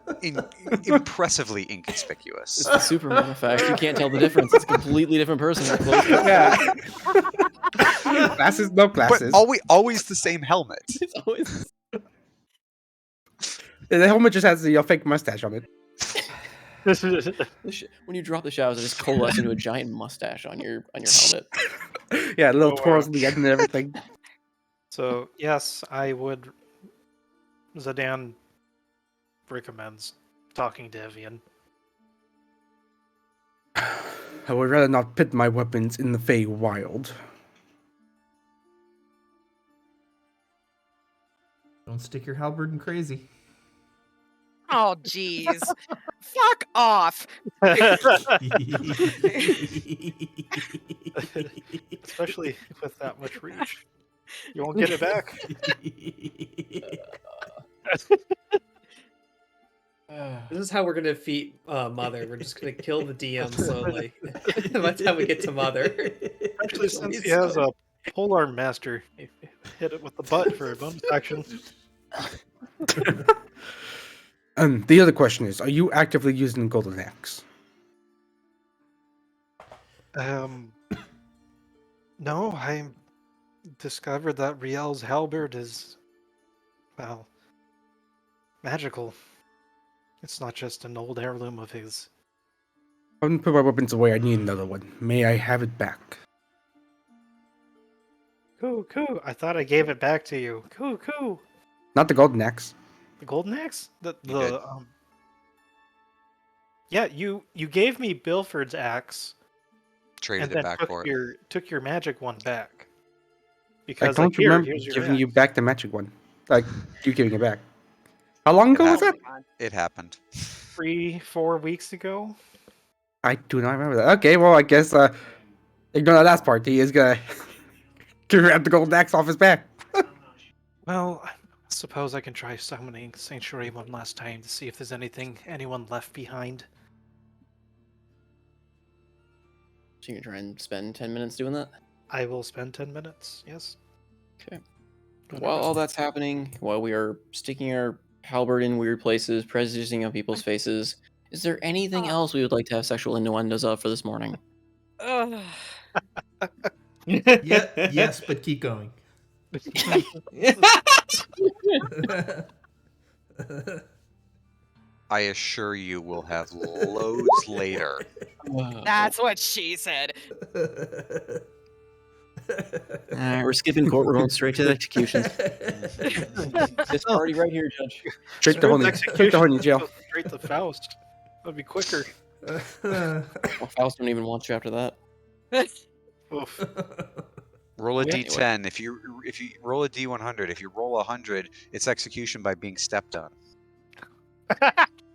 Impressively It's inconspicuous. the Superman effect. You can't tell the difference. It's a completely different person. With clothes. Yeah. Glasses, no But glasses. always the same helmet. It's always The helmet just has the fake mustache on it. when you drop the shadows, it just coalesce into a giant mustache on your helmet. Yeah, little Oh, twirls wow. in the end and everything. So yes, I would. Zadan recommends talking to Evian. I would rather not pit my weapons in the Fey Wild. Don't stick your halberd in crazy. Oh, jeez. Fuck off. Especially with that much reach. You won't get it back. This is how we're gonna defeat Mother. We're just gonna kill the DM slowly. By the time we get to Mother. Actually, since he has a polearm master, hit it with the butt for a bonus action. The other question is, are you actively using Golden Axe? No, I discovered that Riel's halberd is, well, magical. It's not just an old heirloom of his. I wouldn't put my weapons away. I need another one. May I have it back? Coo. I thought I gave it back to you. Coo. Not the Golden Axe. The golden axe? You did. Yeah, you gave me Bilford's axe and Traded it then back for it. took your magic one back. I Because don't like, here, remember here's your giving you axe. back the magic one. Like, you giving it back. How long ago was that? It happened. 3-4 weeks ago. I do not remember that. Okay, well, I guess, ignore that last part. He is gonna grab the Golden Axe off his back. Well, I suppose I can try summoning Sanctuary one last time to see if there's anyone left behind. So you can try and spend 10 minutes doing that? I will spend 10 minutes, yes. Okay. While all that's happening, while we are sticking our halberd in weird places, prejudicing on people's faces, is there anything else we would like to have sexual innuendos of for this morning? Ugh. Yeah, yes, but keep going. I assure you we'll have loads later. That's what she said. Alright, we're skipping court. We're going straight to the executions. This party right here, Judge. Straight to Honey jail. Straight to Faust. That'd be quicker. Well, Faust don't even want you after that. Oof. Roll a Yeah. d10. If you roll a d100, if you roll 100, it's execution by being stepped on.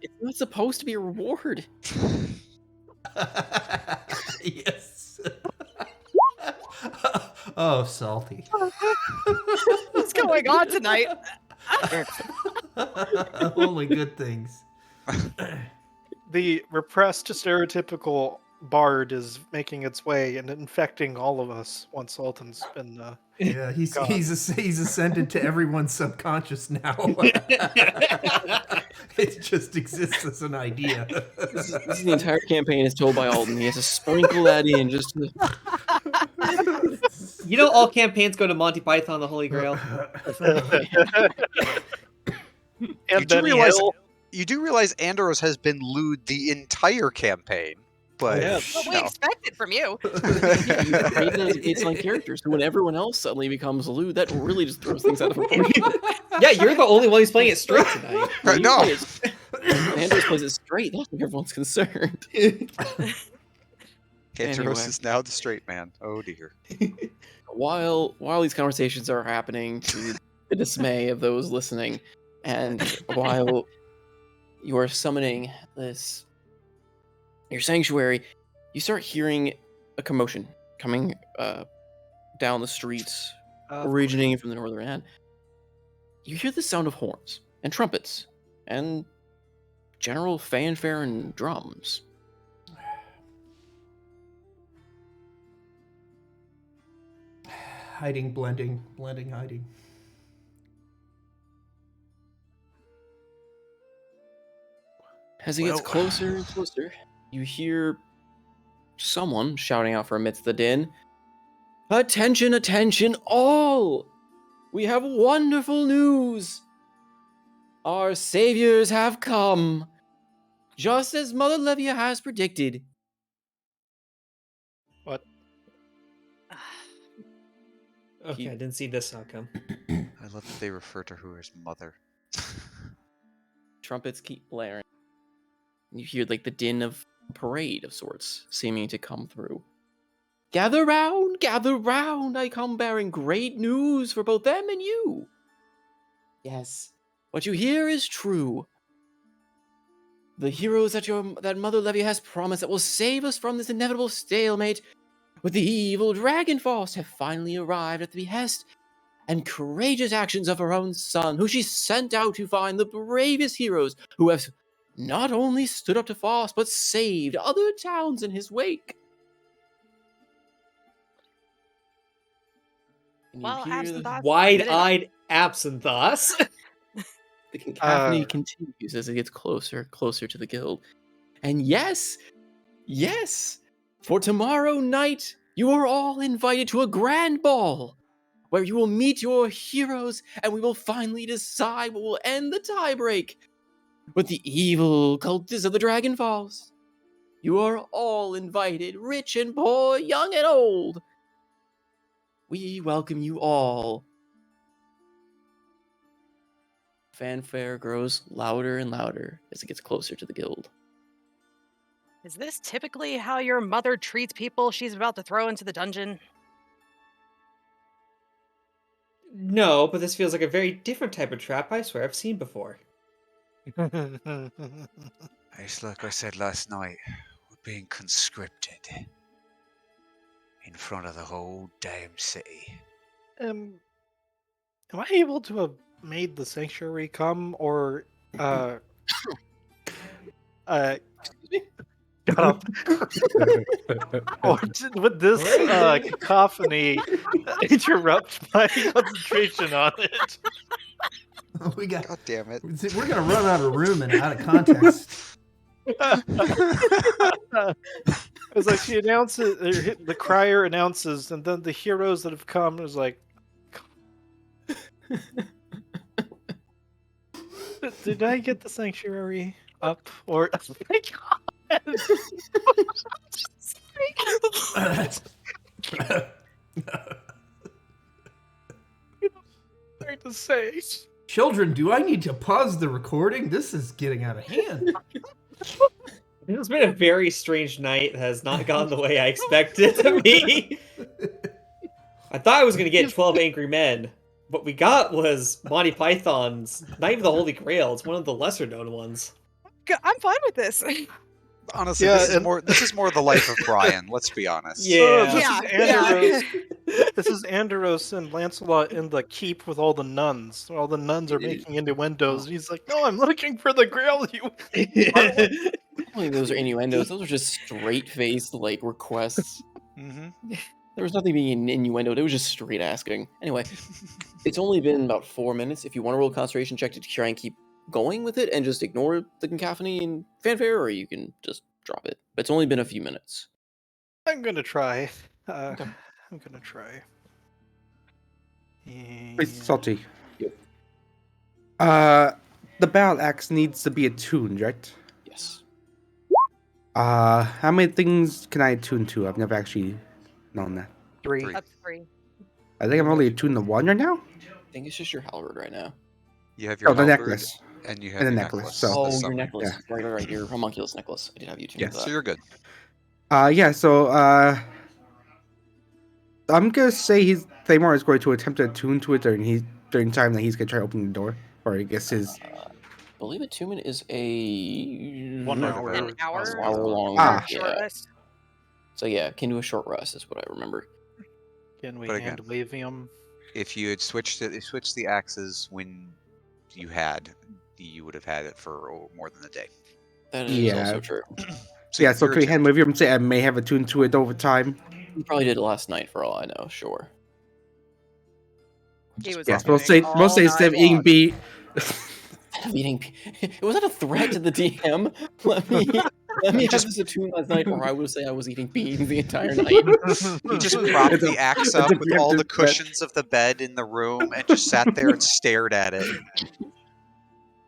It's not supposed to be a reward. Yes. Oh, salty. What's going on tonight? Only good things. The repressed stereotypical bard is making its way and infecting all of us once Sultan's been Yeah, he's ascended to everyone's subconscious now. It just exists as an idea. This is the entire campaign is told by Alden. He has to sprinkle that in just to... You know, all campaigns go to Monty Python, the Holy Grail. and Benny Hill. You do realize Andros has been lewd the entire campaign, but Yeah. What we expected from you. It's like characters. So when everyone else suddenly becomes lewd, that really just throws things out of proportion. Yeah, you're the only one who's playing it straight tonight. When you No. play Andros plays it straight. That's when everyone's concerned. Andros Anyway. is now the straight man. Oh dear. While these conversations are happening, to the dismay of those listening, and while you are summoning your sanctuary, you start hearing a commotion coming down the streets, Of originating from the northern end, you hear the sound of horns and trumpets and general fanfare and drums. Hiding, blending, hiding. As it gets closer and closer, you hear someone shouting out from amidst the din, "Attention, attention, all! We have wonderful news! Our saviors have come, just as Mother Levia has predicted." What? Okay, I didn't see this outcome. I love that they refer to her as mother. Trumpets keep blaring. You hear like the din of a parade of sorts seeming to come through. Gather round, I come bearing great news for both them and you. Yes, what you hear is true. The heroes that Mother Levia has promised that will save us from this inevitable stalemate with the evil Dragon Faust have finally arrived at the behest and courageous actions of her own son, who she sent out to find the bravest heroes who have not only stood up to Faust, but saved other towns in his wake. And you Well, hear the Absinthoth, Wide-eyed Absinthoth. cacophony continues as it gets closer to the guild. And yes, for tomorrow night, you are all invited to a grand ball, where you will meet your heroes, and we will finally decide what will end the tiebreak with the evil cultists of the Dragon Falls. You are all invited, rich and poor, young and old. We welcome you all. Fanfare grows louder and louder as it gets closer to the guild. Is this typically how your mother treats people she's about to throw into the dungeon? No, but this feels like a very different type of trap I swear I've seen before. It's like I said last night, we're being conscripted in front of the whole damn city. Am I able to have made the sanctuary come, or got up? Or would this cacophony interrupt my concentration on it? We got. God damn it. We're gonna run out of room and out of context. It's like she announces, the crier announces, and then the heroes that have come is like, did I get the sanctuary up? Or oh my God. Hard to say. Children, do I need to pause the recording? This is getting out of hand. It's been a very strange night that has not gone the way I expected it to be. I thought I was going to get 12 Angry Men. What we got was Monty Python's, not even the Holy Grail, it's one of the lesser known ones. I'm fine with this. Honestly, Yeah, this is more the life of Brian, let's be honest. Yeah. This is Andros and Lancelot in the keep with all the nuns. All the nuns are making innuendos, and he's like, "No, I'm looking for the Grail." You. I don't think those are innuendos. Those are just straight-faced like requests. There was nothing being innuendoed. It was just straight asking. Anyway, it's only been about 4 minutes. If you want to roll a concentration check to try and keep going with it and just ignore the cacophony and fanfare, or you can just drop it. But it's only been a few minutes. I'm gonna try. Okay. I'm gonna try. Wait, Salty. Yep. The battle axe needs to be attuned, right? Yes. How many things can I attune to? I've never actually known that. 3. Up to 3. I think I'm only attuned to 1 right now. I think it's just your halberd right now. You have your Oh, the halberd, necklace. and you have And the your necklace, necklace. so- the Oh, your summon. necklace. Yeah. Right. Your homunculus necklace. I did have you tuned Yeah, to so that. you're good. Yeah, so, I'm gonna say Thamor is going to attempt to attune to it during time that he's gonna try opening the door. Or I guess his... I believe attunement is a 1 hour. An hour? hour long. Ah. Short Yeah. rest. So yeah, can do a short rest is what I remember. Can we But again, hand wave him? if you had switched the axes when you would have had it for more than a day. That is Yeah. also true. So Yeah, so you're can we hand attuned. wave him? Say I may have attuned to it over time. You probably did it last night for all I know. Sure. He was Yes, listening most all say night instead of eating long. beet. Eating. Was that a threat to the DM? Let me have this attuned last night, or I would say I was eating beans the entire night. He just propped It's a- the axe it's up a with all the preemptive threat. cushions of the bed in the room and just sat there and stared at it.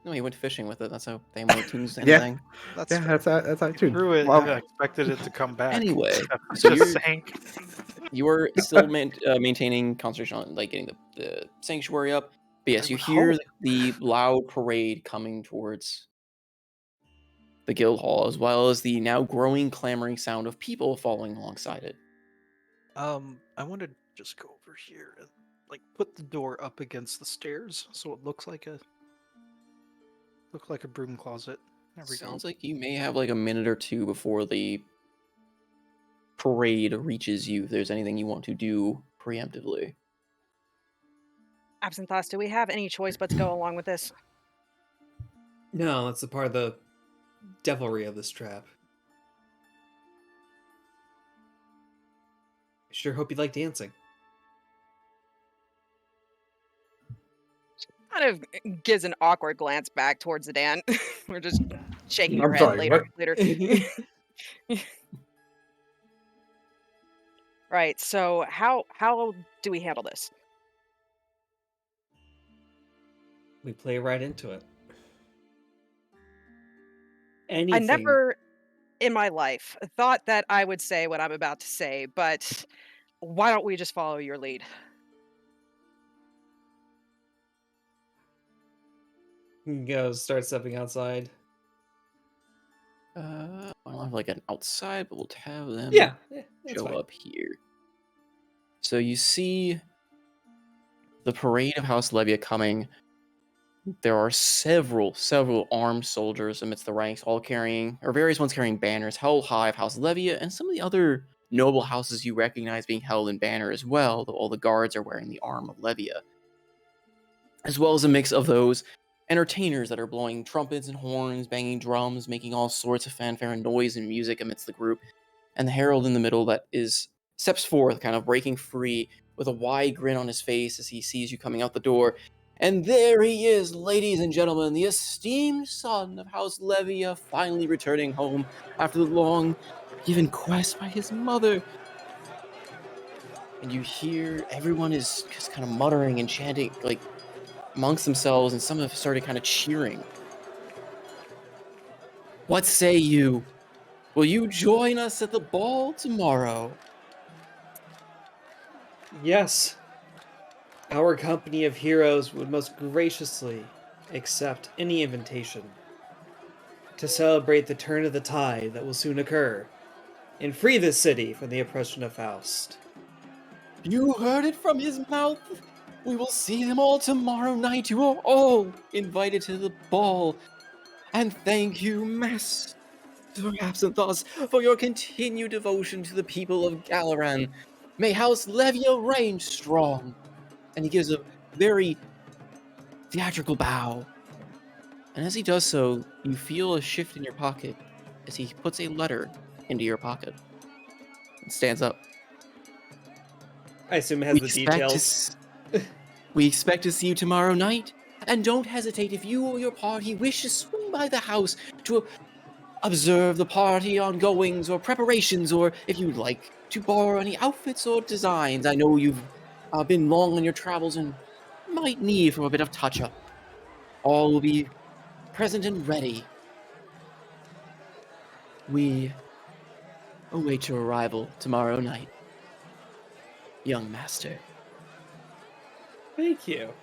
No, he went fishing with it. That's how family attunes to Yeah. anything. That's Yeah, fair. that's how I tuned. Threw it Well, and expected it to come back. Anyway, It so just sank. you are still maintaining concentration on like getting the sanctuary up. But yes, I you would hear hope. the loud parade coming towards the guild hall, as well as the now growing clamoring sound of people following alongside it. I want to just go over here and like put the door up against the stairs so it looks like a broom closet. There we Sounds go. like you may have like a minute or two before the parade reaches you. If there's anything you want to do preemptively. Absinthe, do we have any choice but to go along with this? No, that's a part of the devilry of this trap. I sure hope you like dancing. Kind of gives an awkward glance back towards the Dan. We're just shaking her I'm head sorry, later. what? Right. So how do we handle this? We play right into it. I Anything. never in my life thought that I would say what I'm about to say, but why don't we just follow your lead? You can go start stepping outside. I don't have like an outside, but we'll have them Yeah, that's show fine. up here. So you see the parade of House Levia coming. There are several armed soldiers amidst the ranks, all carrying, or various ones carrying banners held high of House Levia, and some of the other noble houses you recognize being held in banner as well, though all the guards are wearing the arm of Levia. As well as a mix of those entertainers that are blowing trumpets and horns, banging drums, making all sorts of fanfare and noise and music amidst the group, and the herald in the middle that steps forth, kind of breaking free with a wide grin on his face as he sees you coming out the door. And there he is, ladies and gentlemen, the esteemed son of House Levia, finally returning home after the long given quest by his mother. And you hear everyone is just kind of muttering and chanting, like, amongst themselves, and some have started kind of cheering. What say you? Will you join us at the ball tomorrow? Yes. Our company of heroes would most graciously accept any invitation to celebrate the turn of the tide that will soon occur and free this city from the oppression of Faust. You heard it from his mouth. We will see them all tomorrow night. You are all invited to the ball. And thank you, Master Absinthe, for your continued devotion to the people of Galaran. May House Levia reign strong. And he gives a very theatrical bow. And as he does so, you feel a shift in your pocket as he puts a letter into your pocket and stands up. I assume it has the details. We expect to see you tomorrow night, and don't hesitate if you or your party wish to swing by the house to observe the party ongoings or preparations, or if you'd like to borrow any outfits or designs. I know you've been long on your travels and might need for a bit of touch-up. All will be present and ready. We await your arrival tomorrow night, young master. Thank you.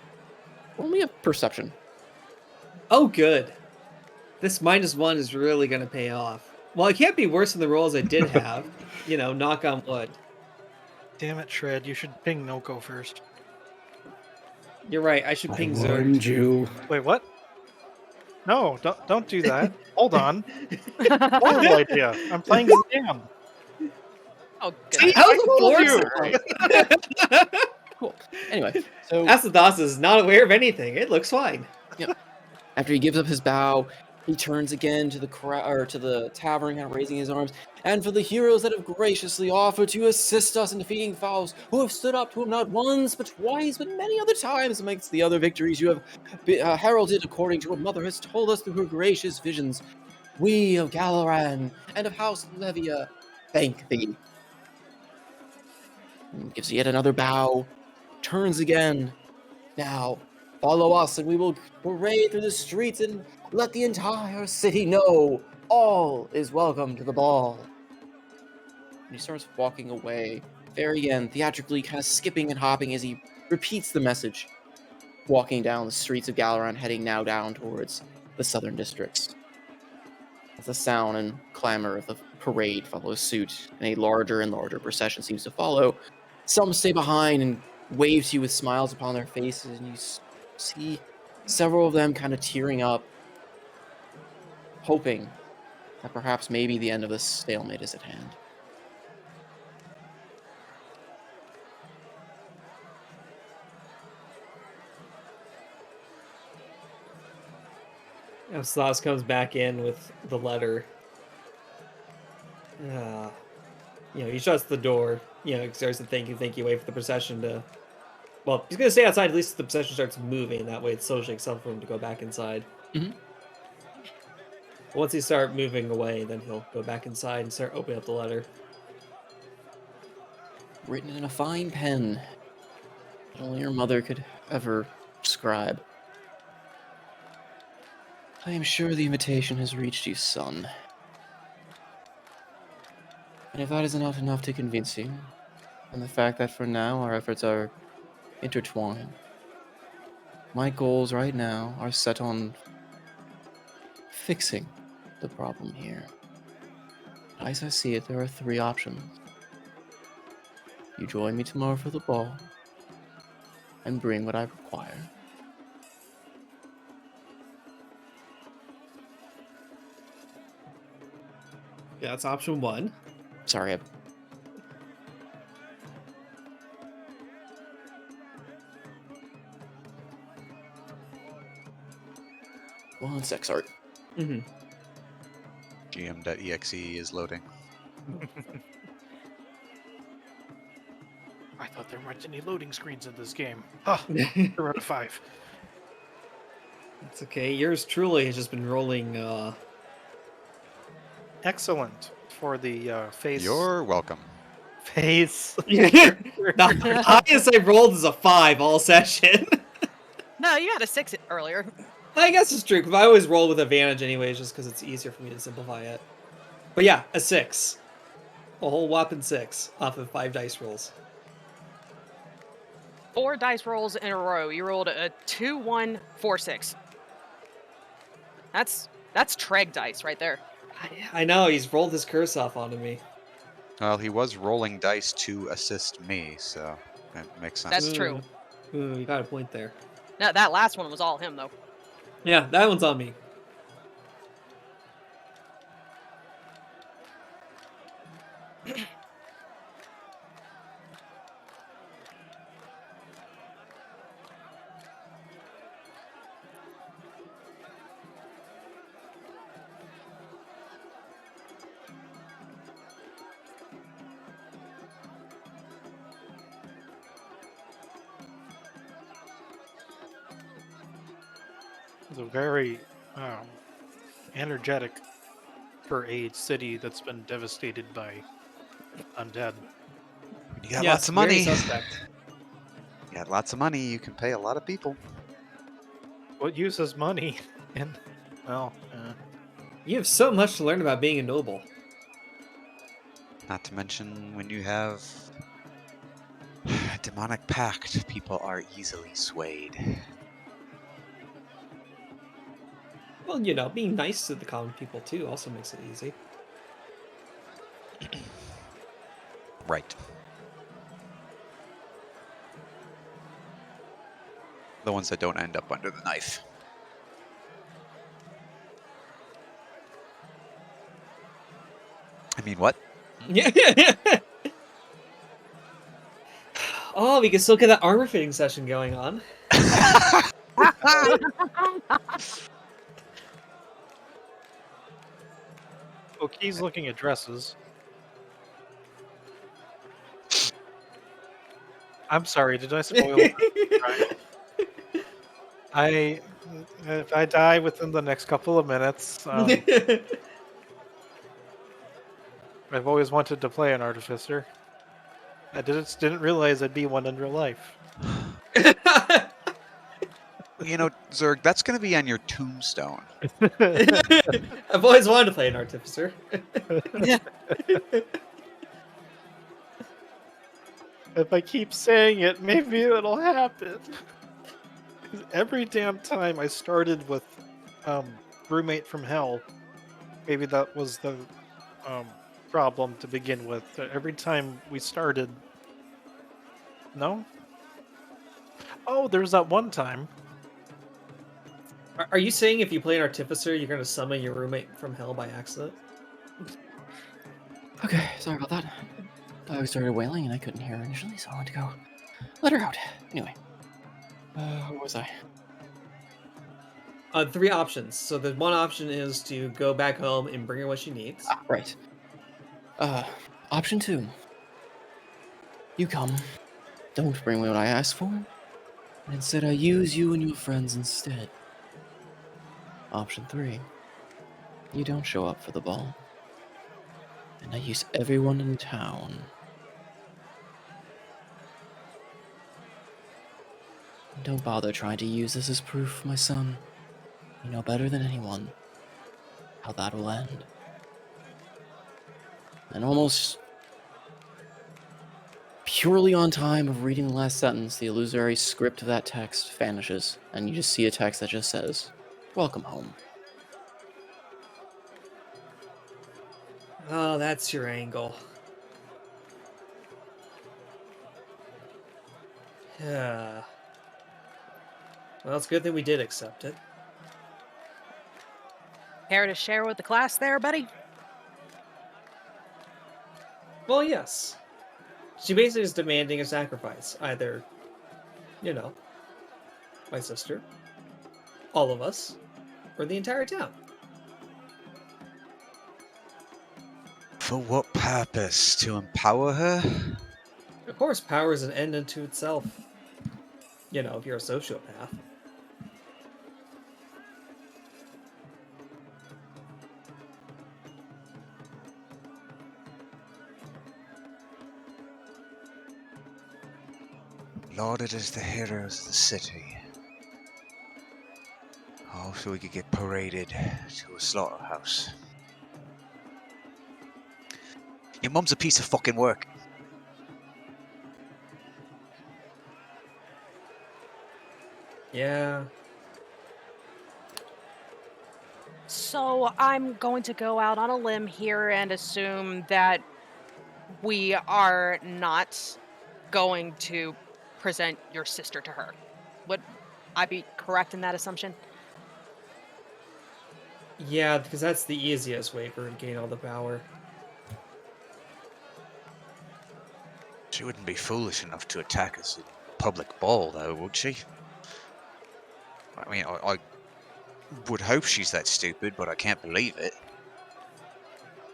Only a perception. Oh, good. This -1 is really going to pay off. Well, it can't be worse than the rolls I did have. Knock on wood. Damn it, Shred! You should ping Noko first. You're right. I should I ping Zerg. warned you. Wait, what? No, don't do that. Hold on. Horrible idea. I'm playing as Dan. goodness. How is told Ford you! so- Cool. Anyway, so Acidos is not aware of anything. It looks fine. after he gives up his bow, he turns again to the crowd or to the tavern, kind of raising his arms. And for the heroes that have graciously offered to assist us in defeating foes, who have stood up to him not once but twice, but many other times amongst the other victories you have heralded according to what Mother has told us through her gracious visions, we of Galaran and of House Levia thank thee. And gives yet another bow, turns again. Now, follow us, and we will parade through the streets and let the entire city know all is welcome to the ball. And he starts walking away, very again, theatrically kind of skipping and hopping as he repeats the message, walking down the streets of Galaran, heading now down towards the southern districts. As the sound and clamor of the parade follows suit, and a larger and larger procession seems to follow, some stay behind and wave to you with smiles upon their faces, and you see several of them kind of tearing up, hoping that perhaps maybe the end of this stalemate is at hand. Acidos comes back in with the letter. He shuts the door. Starts to thank you, wait for the procession to. Well, he's gonna stay outside at least if the procession starts moving. That way, it's socially acceptable for him to go back inside. Mhm. Once he start moving away, then he'll go back inside and start opening up the letter. Written in a fine pen that only your mother could ever scribe. I am sure the invitation has reached you, son. And if that is not enough to convince you, and the fact that for now our efforts are intertwined, my goals right now are set on fixing the problem here. As I see it, there are three options. You join me tomorrow for the ball, and bring what I require. Yeah, that's option one. Sorry, one sec, sorry. Mm-hmm. GM.exe is loading. I thought there weren't any loading screens in this game. Huh, 4 out of 5. It's okay. Yours truly has just been rolling. Excellent for the face. You're welcome. Face. The highest I rolled is a 5 all session. No, you had a 6 earlier. I guess it's true, because I always roll with advantage anyways, just because it's easier for me to simplify it. But yeah, a 6. A whole whopping 6 off of 5 dice rolls. 4 dice rolls in a row. You rolled a 2, 1, 4, 6. That's Treg dice right there. I know, he's rolled his curse off onto me. Well, he was rolling dice to assist me, so it makes sense. That's true. Ooh, you got a point there. No, that last one was all him, though. Yeah, that one's on me. It's a very energetic for a city that's been devastated by undead. You got Yeah, lots of very money. suspect. You got lots of money. You can pay a lot of people. What uses money? And well, You have so much to learn about being a noble. Not to mention when you have a demonic pact, people are easily swayed. Well, being nice to the common people too also makes it easy. Right. The ones that don't end up under the knife. I mean, what? Yeah. Oh, we can still get that armor fitting session going on. Oh, Key's looking at dresses. I'm sorry, did I spoil the surprise? If I die within the next couple of minutes, I've always wanted to play an artificer. I didn't realize I'd be one in real life. You know, Zerg, that's going to be on your tombstone. I've always wanted to play an artificer. If I keep saying it, maybe it'll happen. 'Cause every damn time I started with roommate from hell, maybe that was the um, problem to begin with. Every time we started, no. Oh, there's that one time. Are you saying if you play an artificer, you're going to summon your roommate from hell by accident? Okay, sorry about that. Dog started wailing and I couldn't hear her initially, so I went to go let her out. Anyway, where was I? 3 options. So the one option is to go back home and bring her what she needs. Ah, right. Option 2. You come. Don't bring me what I asked for. And instead I use you and your friends instead. Option 3. You don't show up for the ball. And I use everyone in town. Don't bother trying to use this as proof, my son. You know better than anyone how that will end. And almost purely on time of reading the last sentence, the illusory script of that text vanishes, and you just see a text that just says, "Welcome home." Oh, that's your angle. Yeah. Well, it's good that we did accept it. Care to share with the class there, buddy? Well, yes. She basically is demanding a sacrifice. Either, my sister, all of us, or the entire town. For what purpose? To empower her? Of course, power is an end unto itself. If you're a sociopath. Lauded as the heroes of the city. Oh, so we could get paraded to a slaughterhouse. Your mum's a piece of fucking work. Yeah. So I'm going to go out on a limb here and assume that we are not going to present your sister to her. Would I be correct in that assumption? Yeah, because that's the easiest way for her to gain all the power. She wouldn't be foolish enough to attack us in public ball, though, would she? I mean, I would hope she's that stupid, but I can't believe it.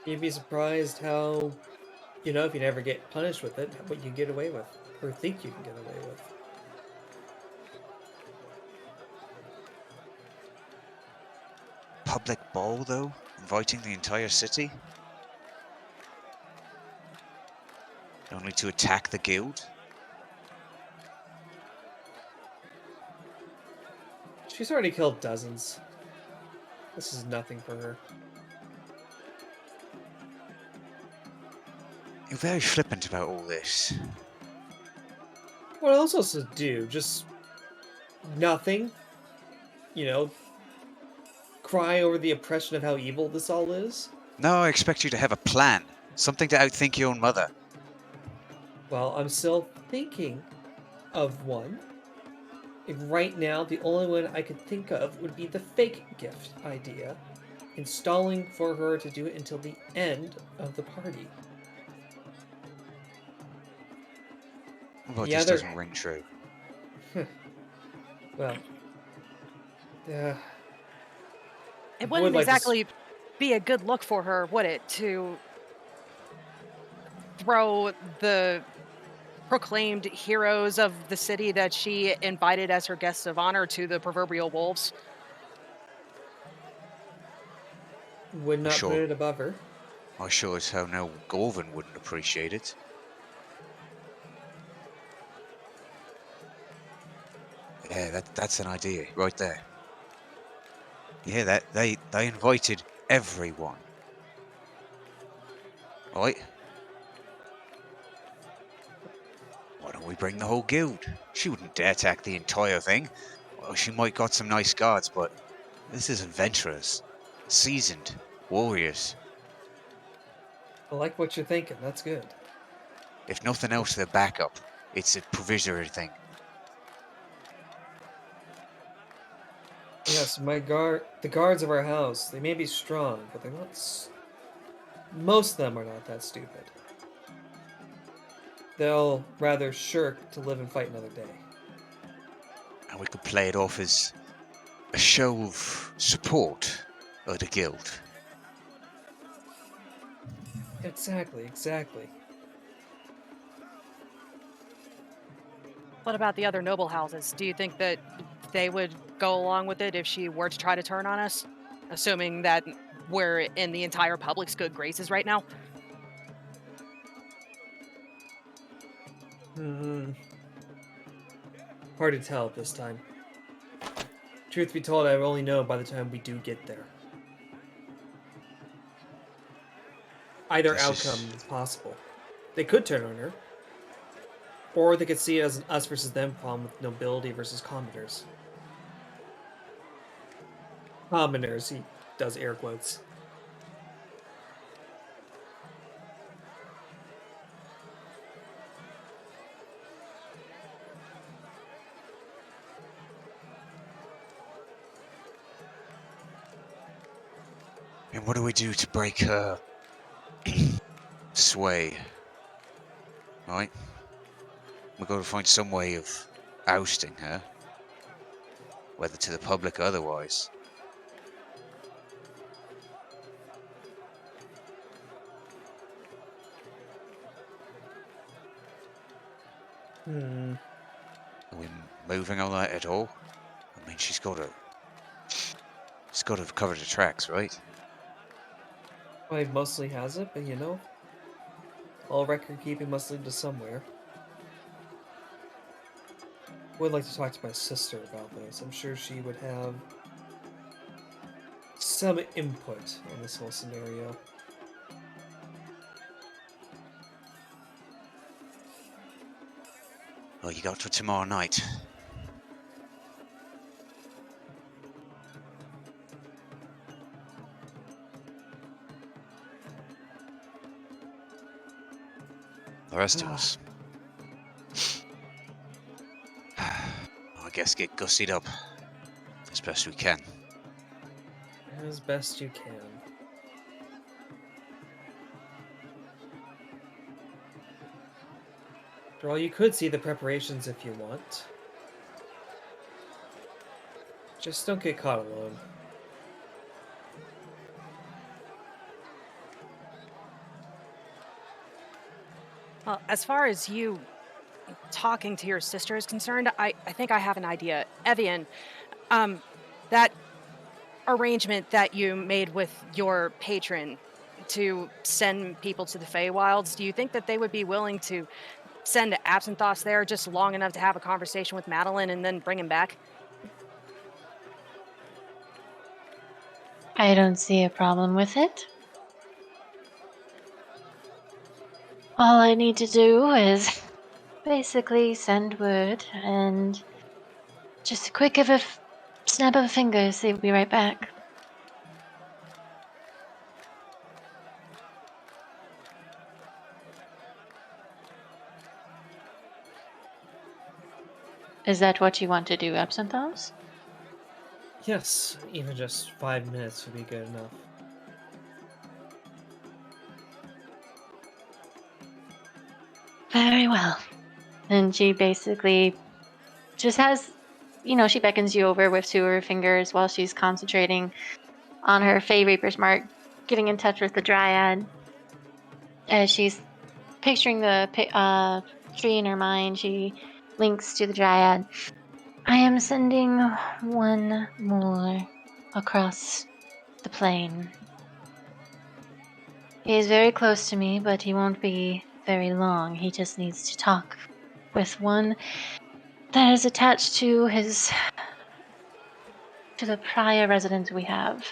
You'd be surprised how, if you never get punished with it, what you get away with. Or think you can get away with. Public ball, though? Inviting the entire city? Only to attack the guild? She's already killed dozens. This is nothing for her. You're very flippant about all this. What else was to do? Just nothing? Cry over the oppression of how evil this all is? No, I expect you to have a plan. Something to outthink your own mother. Well, I'm still thinking of one. Right now, the only one I could think of would be the fake gift idea. Installing for her to do it until the end of the party. Well, Yeah, this they're doesn't ring true. well. Yeah, I It would wouldn't like to. exactly be a good look for her, would it, to throw the proclaimed heroes of the city that she invited as her guests of honor to the proverbial wolves? Would I not put sure, it above her. I sure as hell know Gorvin wouldn't appreciate it. Yeah, that's an idea right there. Yeah, that they invited everyone. Right? Why don't we bring the whole guild? She wouldn't dare attack the entire thing. Well, she might got some nice guards, but this is adventurers, seasoned warriors. I like what you're thinking. That's good. If nothing else, their backup. It's a provisionary thing. Yes, the guards of our house, they may be strong, but they're not. Most of them are not that stupid. They'll rather shirk to live and fight another day. And we could play it off as a show of support of the guild. Exactly, exactly. What about the other noble houses? Do you think that they would go along with it if she were to try to turn on us? Assuming that we're in the entire public's good graces right now? Hmm. Hard to tell at this time. Truth be told, I will only know by the time we do get there. Either This outcome is is possible. They could turn on her, or they could see it as an us versus them problem with nobility versus commoners. Commoners, he does air quotes. And what do we do to break her sway? Right? We've got to find some way of ousting her, whether to the public or otherwise. Hmm. Are we moving on that at all? I mean, she's got to have covered the tracks, right? Well, mostly has it, but all record keeping must lead to somewhere. Would like to talk to my sister about this. I'm sure she would have some input on this whole scenario. Well, you got to tomorrow night. The rest of us, I guess, get gussied up as best we can. As best you can. After all, you could see the preparations if you want. Just don't get caught alone. Well, as far as you talking to your sister is concerned, I think I have an idea. Evian, um, that arrangement that you made with your patron to send people to the Feywilds, do you think that they would be willing to send Absinthoss there just long enough to have a conversation with Madeline and then bring him back? I don't see a problem with it. All I need to do is basically send word and just a quick of a snap of a finger, they will be right back. Is that what you want to do, Absinthoss? Yes, even just 5 minutes would be good enough. Very well. And she basically just has, she beckons you over with two of her fingers while she's concentrating on her Fey Reaper's Mark, getting in touch with the Dryad. As she's picturing the tree in her mind, she links to the Dryad. I am sending one more across the plain. He is very close to me, but he won't be very long. He just needs to talk with one that is attached to the prior residence we have.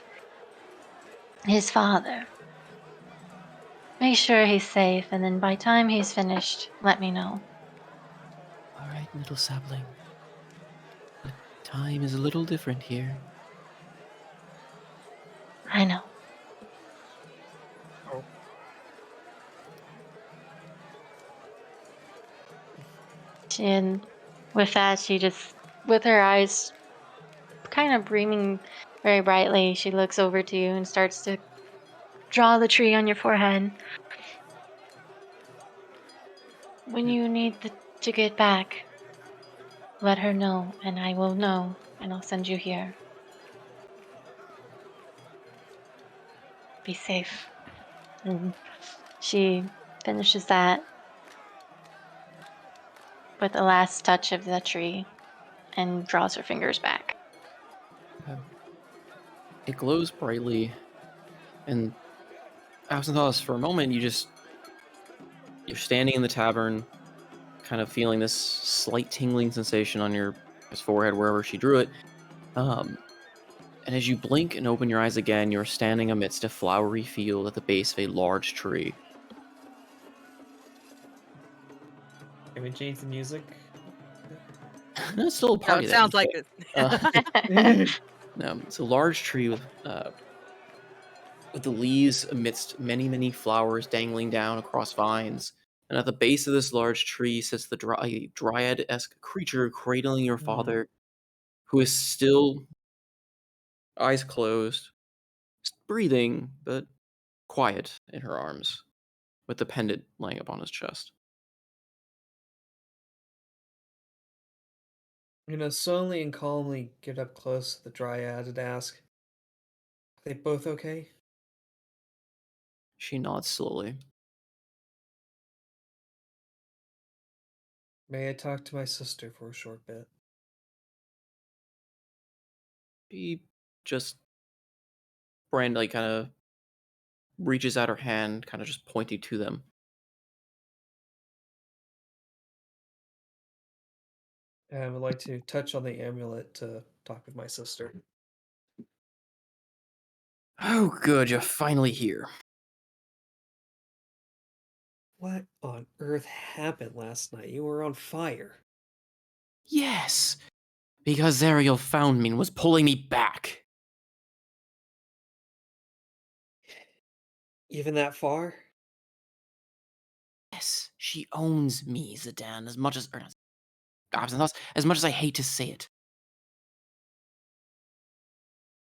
His father. Make sure he's safe, and then by time he's finished, let me know. All right, little sapling. But time is a little different here. I know. Oh. And with that, she just, with her eyes kind of beaming very brightly, she looks over to you and starts to draw the tree on your forehead. When you need to get back, let her know, and I will know, and I'll send you here. Be safe. And she finishes that with the last touch of the tree and draws her fingers back. It glows brightly, and Absinthalis, for a moment, you're standing in the tavern, kind of feeling this slight tingling sensation on your forehead wherever she drew it. And as you blink and open your eyes again, you're standing amidst a flowery field at the base of a large tree. Can we change the music? It's still a No, party it that you sounds like picked. it. No, it's a large tree with the leaves amidst many, many flowers dangling down across vines. And at the base of this large tree sits the dryad-esque creature cradling your father, who is still eyes closed, breathing, but quiet in her arms, with the pendant lying upon his chest. Slowly and calmly get up close to the Dryad and ask, are they both okay? She nods slowly. May I talk to my sister for a short bit? She just Brand like kind of reaches out her hand, kind of just pointing to them. And I would like to touch on the amulet to talk with my sister. Oh, good, you're finally here. What on earth happened last night? You were on fire. Yes, because Zariel found me and was pulling me back. Even that far? Yes, she owns me, Zidane, as much as, or not, Absinthe, as much as I hate to say it.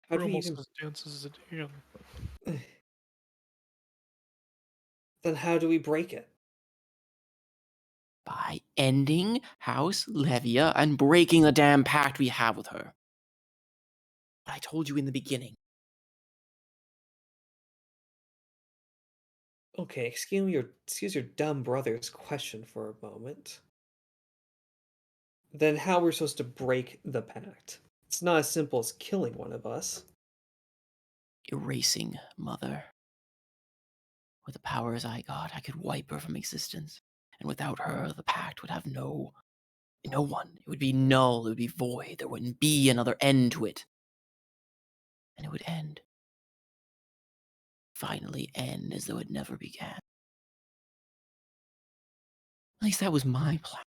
How do we Almost even... as dense as it is. Then how do we break it? By ending House Levia and breaking the damn pact we have with her. I told you in the beginning. Okay, excuse your dumb brother's question for a moment. Then how we're supposed to break the pact? It's not as simple as killing one of us. Erasing Mother. With the powers I got, I could wipe her from existence. And without her, the pact would have no one. It would be null, it would be void. There wouldn't be another end to it. And it would end. Finally end as though it never began. At least that was my plan.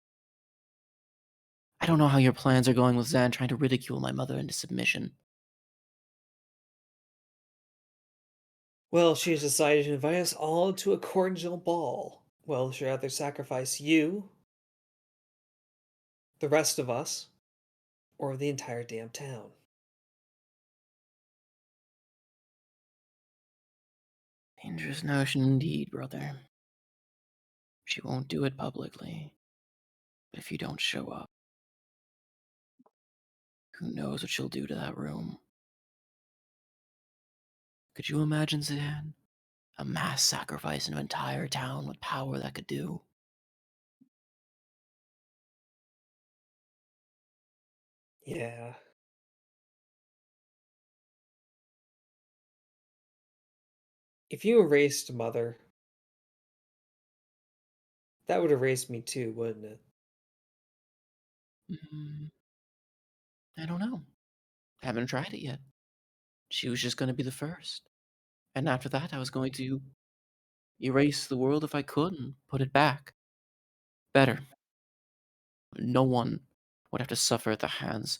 I don't know how your plans are going with Zan trying to ridicule my mother into submission. Well, she has decided to invite us all to a cordial ball. Well, she'd rather sacrifice you, the rest of us, or the entire damn town. Dangerous notion indeed, brother. She won't do it publicly. If you don't show up, who knows what she'll do to that room? Could you imagine, Zan? A mass sacrifice in an entire town with power that could do? Yeah. If you erased Mother, that would erase me too, wouldn't it? Mm, I don't know. Haven't tried it yet. She was just going to be the first. And after that, I was going to erase the world if I could and put it back. Better. No one would have to suffer at the hands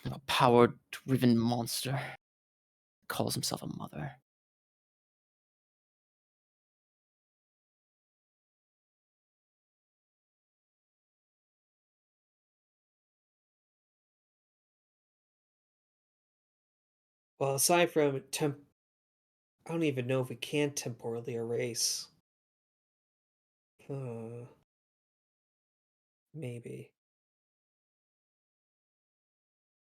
of a power-driven monster that calls himself a mother. Well, aside from I don't even know if we can temporally erase. Uh, maybe.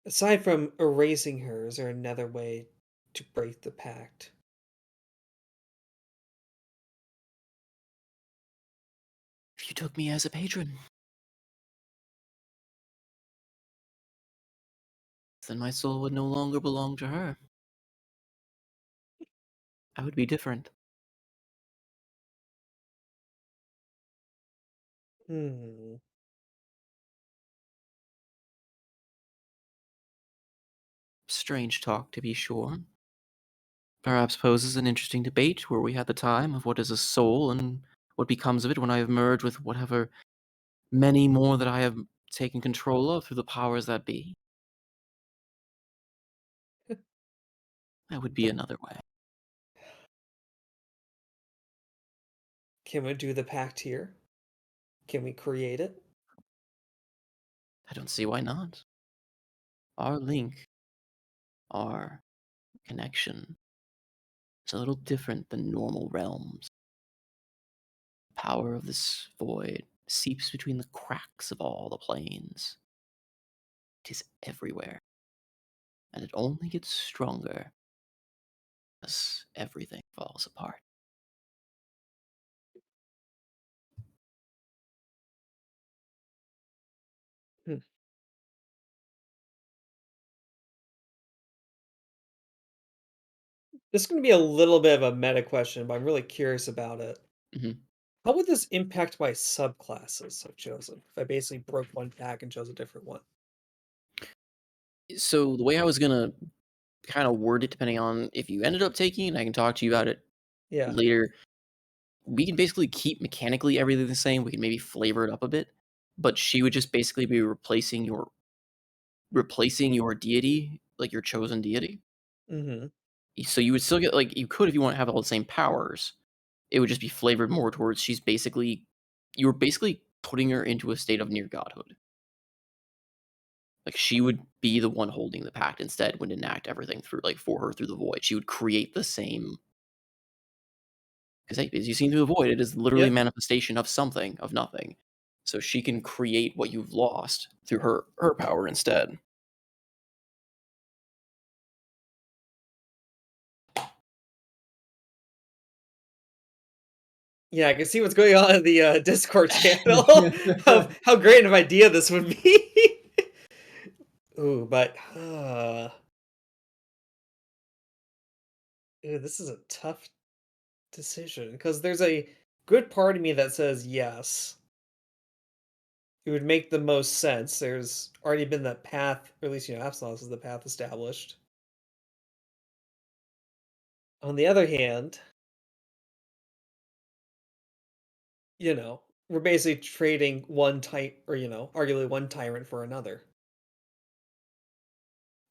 Aside from erasing her, is there another way to break the pact? If you took me as a patron, then my soul would no longer belong to her. I would be different. Hmm. Strange talk, to be sure. Perhaps poses an interesting debate were we had the time of what is a soul and what becomes of it when I have merged with whatever many more that I have taken control of through the powers that be. That would be another way. Can we do the pact here? Can we create it? I don't see why not. Our link, our connection, is a little different than normal realms. The power of this void seeps between the cracks of all the planes. It is everywhere, and it only gets stronger as everything falls apart. Hmm. This is going to be a little bit of a meta question, but I'm really curious about it. Mhm. How would this impact my subclasses I've chosen if I basically broke one pack and chose a different one? So the way I was gonna kind of word it, depending on if you ended up taking, and I can talk to you about it Yeah. later. We can basically keep mechanically everything the same. We can maybe flavor it up a bit, but she would just basically be replacing your deity, like your chosen deity. Mm-hmm. So you would still get like you could if you want to have all the same powers. It would just be flavored more towards she's basically you were basically putting her into a state of near godhood. Like she would be the one holding the pact instead would enact everything through like for her through the void. She would create the same because hey, as you seen through the void, it is literally a Yep. manifestation of something, of nothing. So she can create what you've lost through her power instead. Yeah, I can see what's going on in the Discord channel of how great of an idea this would be. Ooh, but this is a tough decision because there's a good part of me that says yes. It would make the most sense. There's already been that path, or at least Absalom is the path established. On the other hand, we're basically trading one type, or arguably one tyrant for another.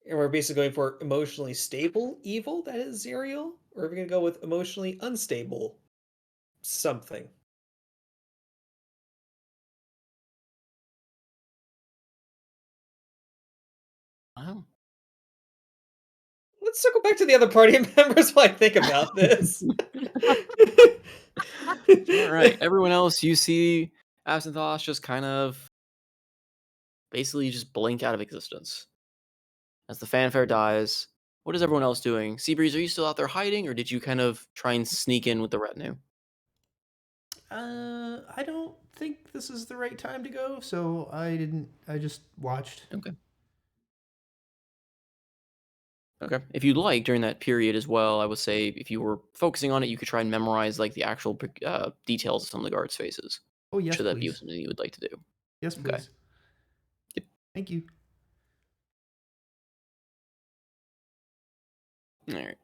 And we're basically going for emotionally stable evil that is Zerial, or are we gonna go with emotionally unstable something? Wow. Let's circle back to the other party members while I think about this. All right, everyone else, you see Absinthosh just kind of basically just blink out of existence. As the fanfare dies, what is everyone else doing? Seabreeze, are you still out there hiding, or did you kind of try and sneak in with the retinue? I don't think this is the right time to go, so I didn't. I just watched. Okay. Okay. If you'd like, during that period as well, I would say if you were focusing on it, you could try and memorize like the actual details of some of the guards' faces. Oh yes, Should that be please. something you would like to do? Yes, Okay. please. Yep. Thank you. All right.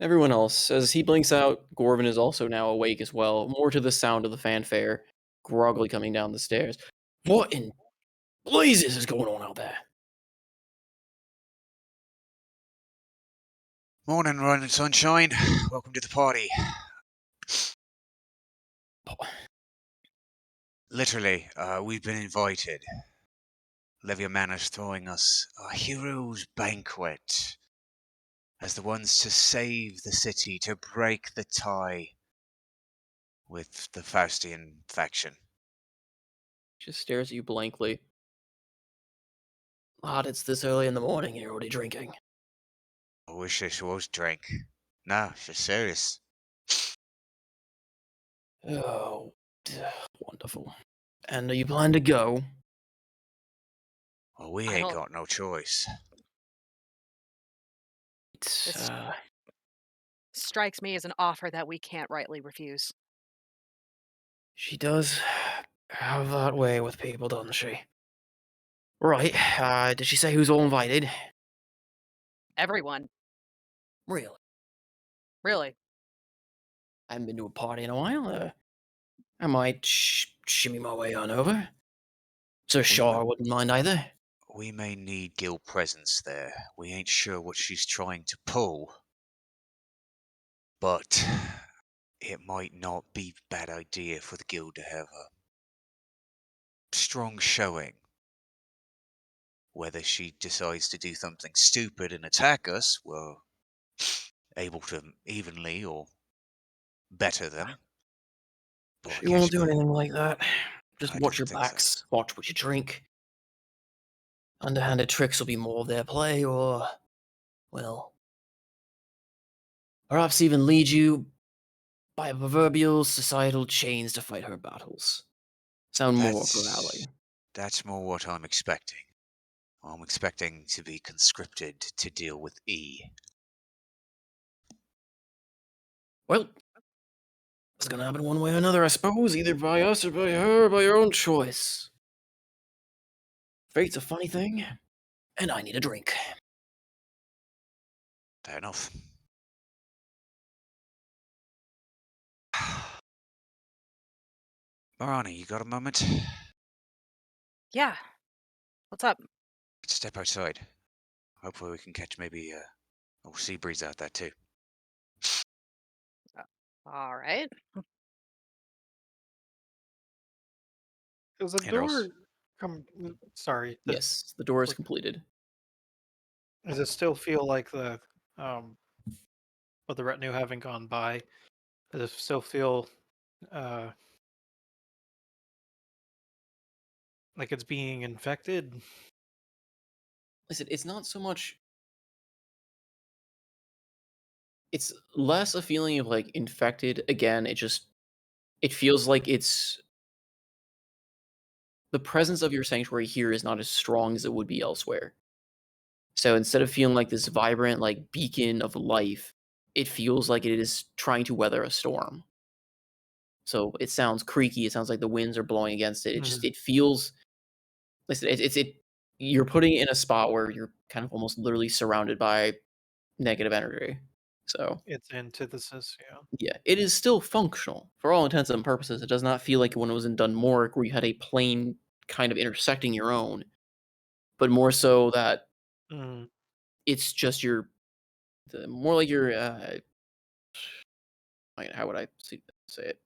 Everyone else, as he blinks out, Gorvin is also now awake as well, more to the sound of the fanfare, groggily coming down the stairs. What in blazes is going on out there? Morning, Run Sunshine. Welcome to the party. Literally, we've been invited. Levia Manor's throwing us a hero's banquet as the ones to save the city, to break the tie with the Faustian faction. Just stares at you blankly. Lad, it's this early in the morning and you're already drinking. I wish this was drink. Nah, she's serious. Oh, wonderful. And are you planning to go? Well, we I ain't don't. got no choice. It's, This strikes me as an offer that we can't rightly refuse. she does have that way with people, doesn't she? Right, did she say who's all invited? Everyone, Really? really. I haven't been to a party in a while. I might shimmy my way on over. Sir We Shaw may, wouldn't mind either. we may need guild presence there. We ain't sure what she's trying to pull, but it might not be a bad idea for the guild to have a strong showing. Whether she decides to do something stupid and attack us, we're able to evenly or better them. But I She won't guess do we, anything like that. Just I watch don't your think so. backs. Watch what you drink. Underhanded tricks will be more of their play, or, well, perhaps even lead you by proverbial societal chains to fight her battles. Sound more up her alley. That's more what I'm expecting. I'm expecting to be conscripted to deal with E. Well, it's gonna happen one way or another, I suppose, either by us or by her, by your own choice. Fate's a funny thing, and I need a drink. Fair enough. Marani, you got a moment? Yeah. What's up? Let's step outside. Hopefully we can catch maybe a little sea breeze out there too. All right. Is the And also, door sorry, Yes, the door is quick- completed. does it still feel like with the retinue having gone by? Does it still feel uh like it's being infected? Listen, it's not so much. It's less a feeling of like infected. Again, it feels like it's the presence of your sanctuary here is not as strong as it would be elsewhere. So instead of feeling like this vibrant like beacon of life, it feels like it is trying to weather a storm. So it sounds creaky. It sounds like the winds are blowing against it. Mhm. It feels. Listen, it. You're putting it in a spot where you're kind of almost literally surrounded by negative energy. So It's antithesis, yeah. yeah, it is still functional for all intents and purposes. It does not feel like when it was in Dunmoric where you had a plane kind of intersecting your own, but more so that Mm. it's just more like your how would I say it?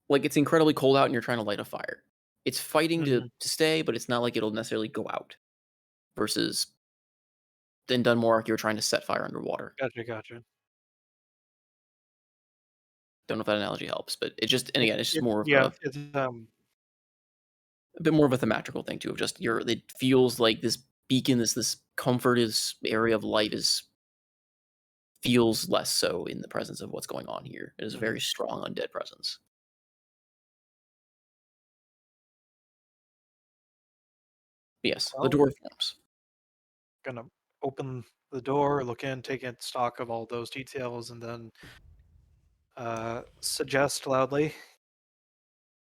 Like it's incredibly cold out and you're trying to light a fire. It's fighting to Mhm. stay, but it's not like it'll necessarily go out. Versus in Dunmoric, you're trying to set fire underwater. Gotcha, gotcha. Don't know if that analogy helps, but it just and again, it's just more of Yeah, a it's a bit more of a thematical thing too, of just your it feels like this beacon, this comfort is area of light is feels less so in the presence of what's going on here. It is a mhm. very strong undead presence. Yes, the Well, door forms. gonna open the door, look in, take in stock of all those details, and then suggest loudly.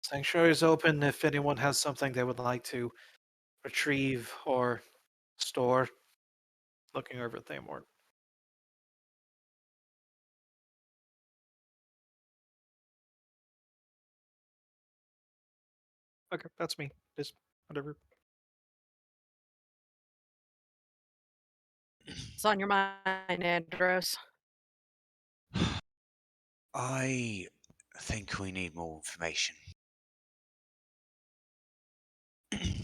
Sanctuary is open if anyone has something they would like to retrieve or store. Looking over at Thamor. Okay, that's me. Just whatever. What's on your mind, Andros? I think we need more information.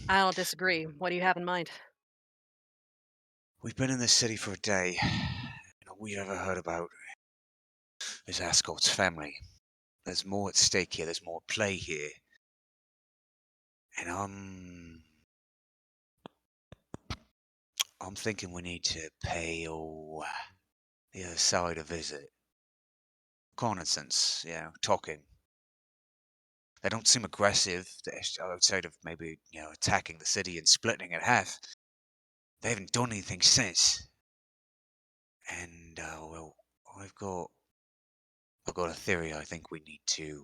I don't disagree. What do you have in mind? We've been in this city for a day, and all we ever heard about is Ascot's family. There's more at stake here, there's more at play here. And I'm thinking we need to pay the other side a visit. Reconnaissance, talking. They don't seem aggressive, outside of maybe, attacking the city and splitting it in half. They haven't done anything since. And, well, I've got a theory I think we need to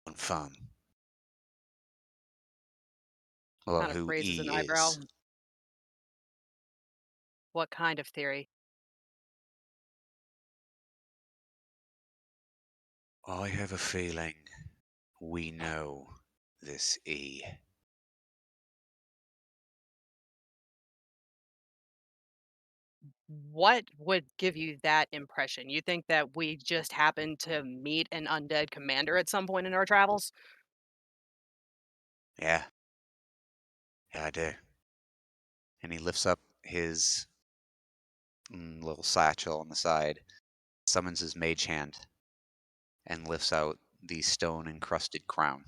confirm. Well, Kind of who raises an E eyebrow. is. What kind of theory? I have a feeling we know this E. What would give you that impression? You think that we just happened to meet an undead commander at some point in our travels? Yeah, yeah, I do. And he lifts up his little satchel on the side, summons his mage hand, and lifts out the stone encrusted crown.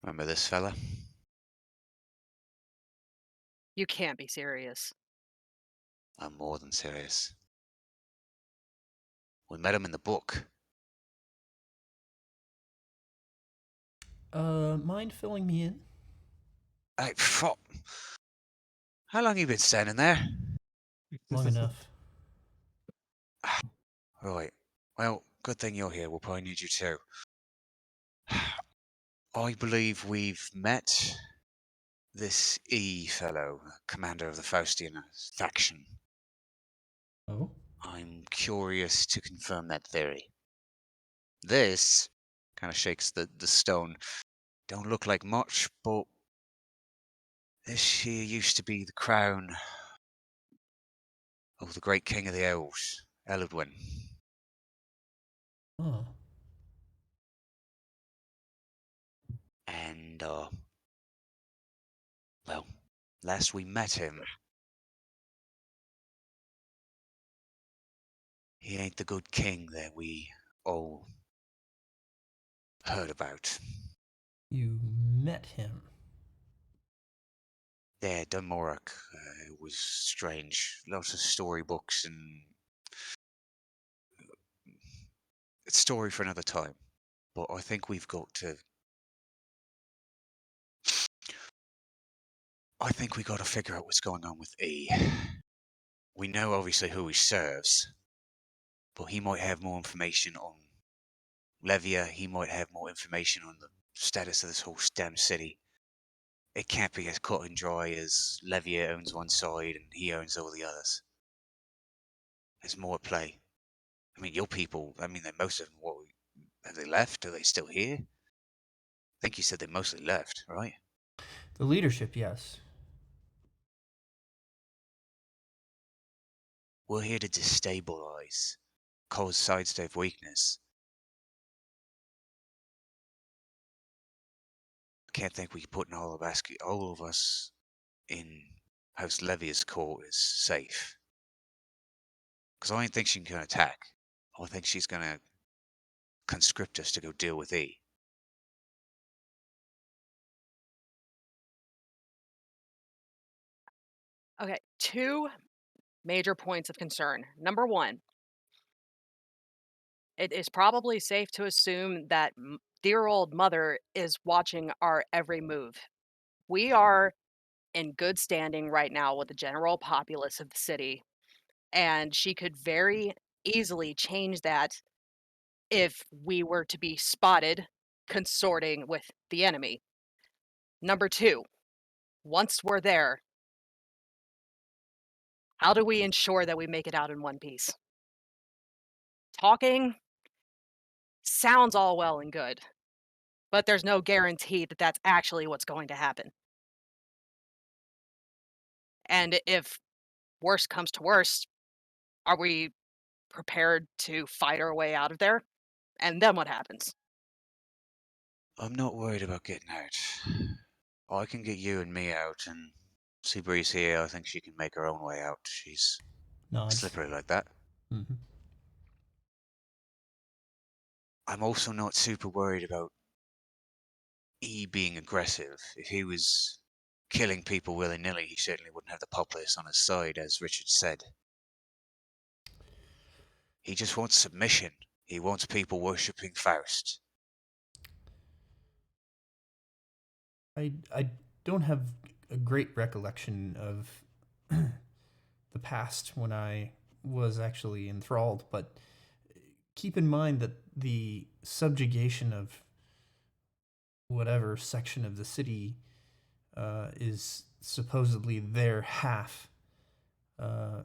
Remember this fella? You can't be serious. I'm more than serious. We met him in the book. Mind filling me in? Hey, fuck. How long you been standing there? Long enough. Right. Well, good thing you're here. We'll probably need you too. I believe we've met this E fellow, commander of the Faustian faction. Oh? I'm curious to confirm that theory. This kind of shakes the stone. Don't look like much, but this here used to be the crown of the great king of the elves, Elodwin. Oh. And, well, last we met him, he ain't the good king that we all heard about. You met him. Yeah, Dunmorok. It was strange. Lots of storybooks and it's a story for another time. But I think we've got to. I think we got to figure out what's going on with E. We know obviously who he serves, but he might have more information on Levia. He might have more information on the status of this whole STEM city. It can't be as cut and dry as Levia owns one side and he owns all the others. There's more at play. I mean, your people. I mean, most of them. What have they left? Are they still here? I think you said they mostly left, right? The leadership, yes. We're here to destabilize, cause sidestep weakness. I can't think we putting all of us in House Levia's court is safe. Because I don't think she can attack. I think she's going to conscript us to go deal with E. Okay, two major points of concern. Number one, it is probably safe to assume that dear old mother is watching our every move. We are in good standing right now with the general populace of the city, and she could very easily change that if we were to be spotted consorting with the enemy. Number two, once we're there, how do we ensure that we make it out in one piece? Talking sounds all well and good, but there's no guarantee that that's actually what's going to happen. And if worst comes to worst, are we prepared to fight our way out of there? And then what happens? I'm not worried about getting out. I can get you and me out, and Seabreeze here, I think she can make her own way out. She's Nods. slippery like that. Mm-hmm. I'm also not super worried about E being aggressive. If he was killing people willy-nilly, he certainly wouldn't have the populace on his side, as Richard said. He just wants submission. He wants people worshipping Faust. I don't have a great recollection of the past when I was actually enthralled, but keep in mind that the subjugation of whatever section of the city is supposedly their half. Uh,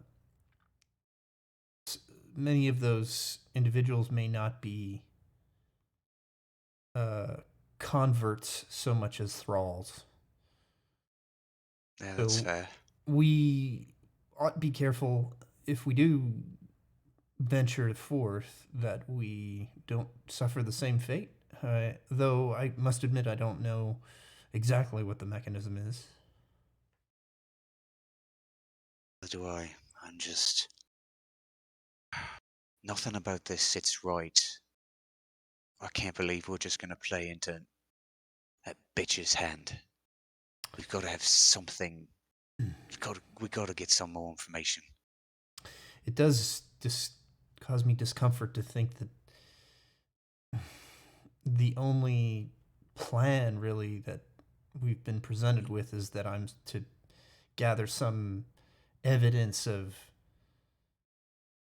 Many of those individuals may not be uh, converts so much as thralls. Yeah, that's So fair. we ought to be careful if we do venture forth that we don't suffer the same fate. Though I must admit I don't know exactly what the mechanism is. Neither do I. I'm just... Nothing about this sits right. I can't believe we're just going to play into that bitch's hand. We've got to have something. We got to get some more information. It does cause me discomfort to think that the only plan really that we've been presented with is that I'm to gather some evidence of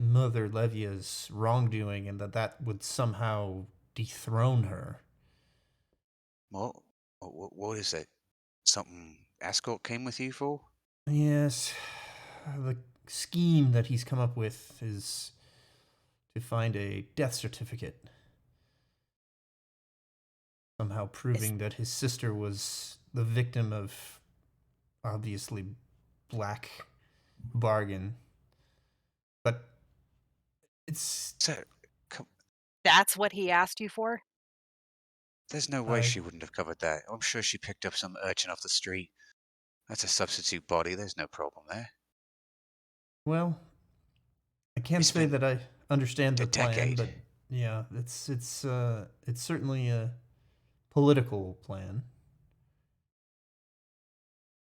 Mother Levia's wrongdoing and that would somehow dethrone her. What? What is it? Something Ascot came with you for? Yes, the scheme that he's come up with is to find a death certificate, somehow Is proving that his sister was the victim of obviously black bargain. But it's So, come, that's what he asked you for? there's no way I she wouldn't have covered that. I'm sure she picked up some urchin off the street. That's a substitute body. There's no problem there. well, I We can't say spent that I understand a the plan, decade. but yeah, it's certainly a political plan.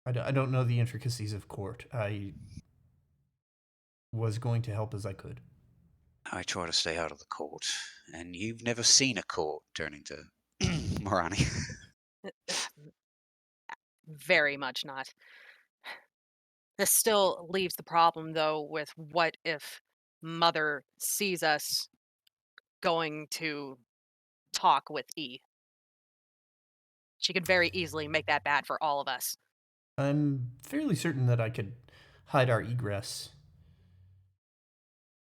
I don't know the intricacies of court. I was going to help as I could. I try to stay out of the court, and you've never seen a court, turning to Morani. Very much not. This still leaves the problem, though, with what if Mother sees us going to talk with E? She could very easily make that bad for all of us. I'm fairly certain that I could hide our egress.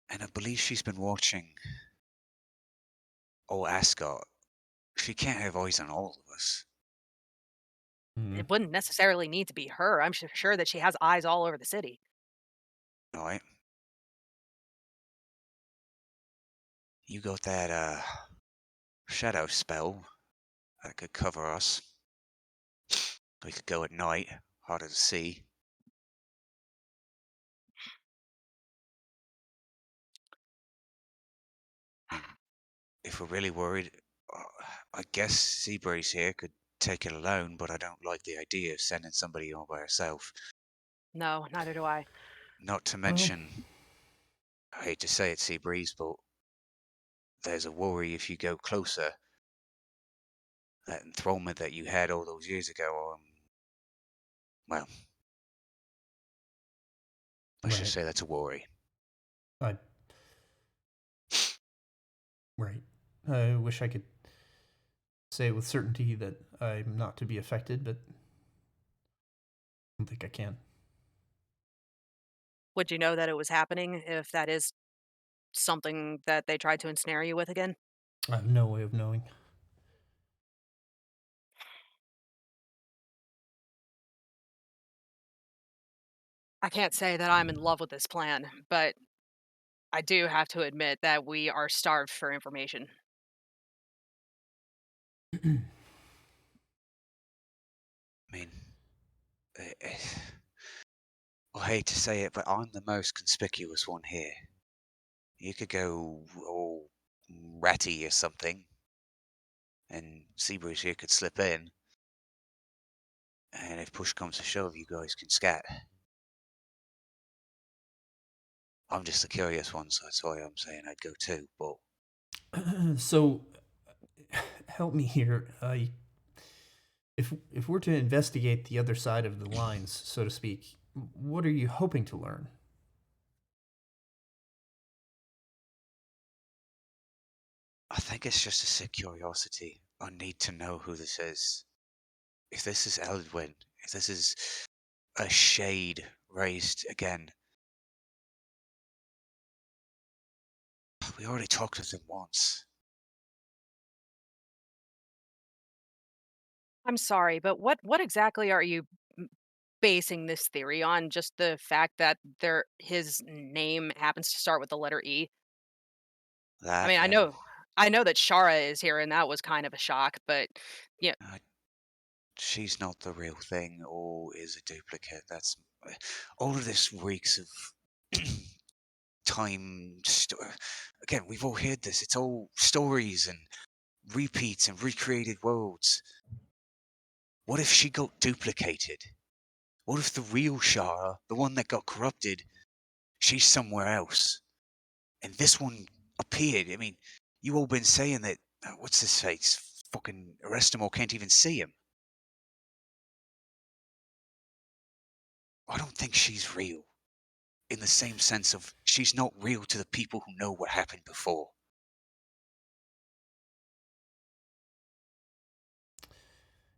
And I believe she's been watching old Ascot. She can't have eyes on all of us. Hmm. It wouldn't necessarily need to be her. I'm sure that she has eyes all over the city. Right? You got that, shadow spell that could cover us. We could go at night, harder to see. if we're really worried, I guess Seabreeze here could take it alone, but I don't like the idea of sending somebody all by herself. No, neither do I. Not to Well, mention, I hate to say it, Seabreeze, but there's a worry if you go closer. That enthrallment that you had all those years ago, well, let's just right. say that's a worry. I right. I wish I could say with certainty that I'm not to be affected, but I don't think I can. Would you know that it was happening if that is something that they tried to ensnare you with again? I have no way of knowing. I can't say that I'm in love with this plan, but I do have to admit that we are starved for information. I mean, eh, I hate to say it, but I'm the most conspicuous one here. You could go all ratty or something, and Seabreeze here could slip in, and if push comes to shove, you guys can scat. I'm just the curious one, so that's why I'm saying I'd go too, but So, help me here. If we're to investigate the other side of the lines, so to speak, what are you hoping to learn? I think it's just a sick curiosity. I need to know who this is. If this is Eldwin, if this is a shade raised again. We already talked with him once. I'm sorry, but what exactly are you basing this theory on? Just the fact that his name happens to start with the letter E? I That mean, and I know that Shara is here, and that was kind of a shock, but yeah, uh, she's not the real thing or is a duplicate. That's all of this reeks of time. Again, we've all heard this. It's all stories and repeats and recreated worlds. What if she got duplicated? What if the real Shara, the one that got corrupted, she's somewhere else? And this one appeared. I mean, you all been saying that. What's his face? Fucking Arrestimo can't even see him. I don't think she's real. In the same sense of she's not real to the people who know what happened before.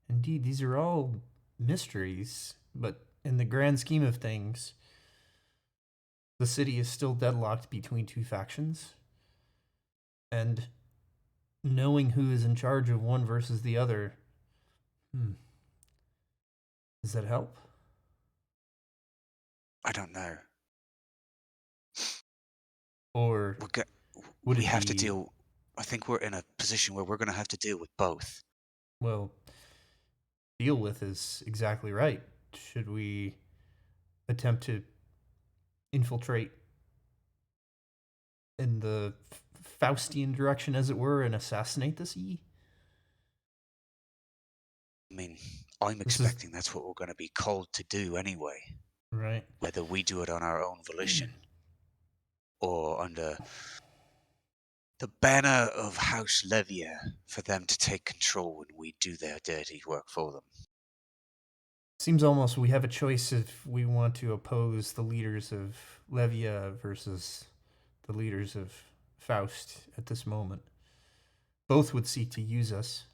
Indeed, these are all mysteries, but in the grand scheme of things, the city is still deadlocked between two factions, and knowing who is in charge of one versus the other, does that help? I don't know. Or We're would we it have to be, deal. I think we're in a position where we're going to have to deal with both. well, deal with is exactly right. Should we attempt to infiltrate in the Faustian direction, as it were, and assassinate this E? I mean, I'm This is expecting that's what we're going to be called to do anyway. right. Whether we do it on our own volition or under the banner of House Levia for them to take control and we do their dirty work for them. Seems almost we have a choice if we want to oppose the leaders of Levia versus the leaders of Faust at this moment. Both would seek to use us.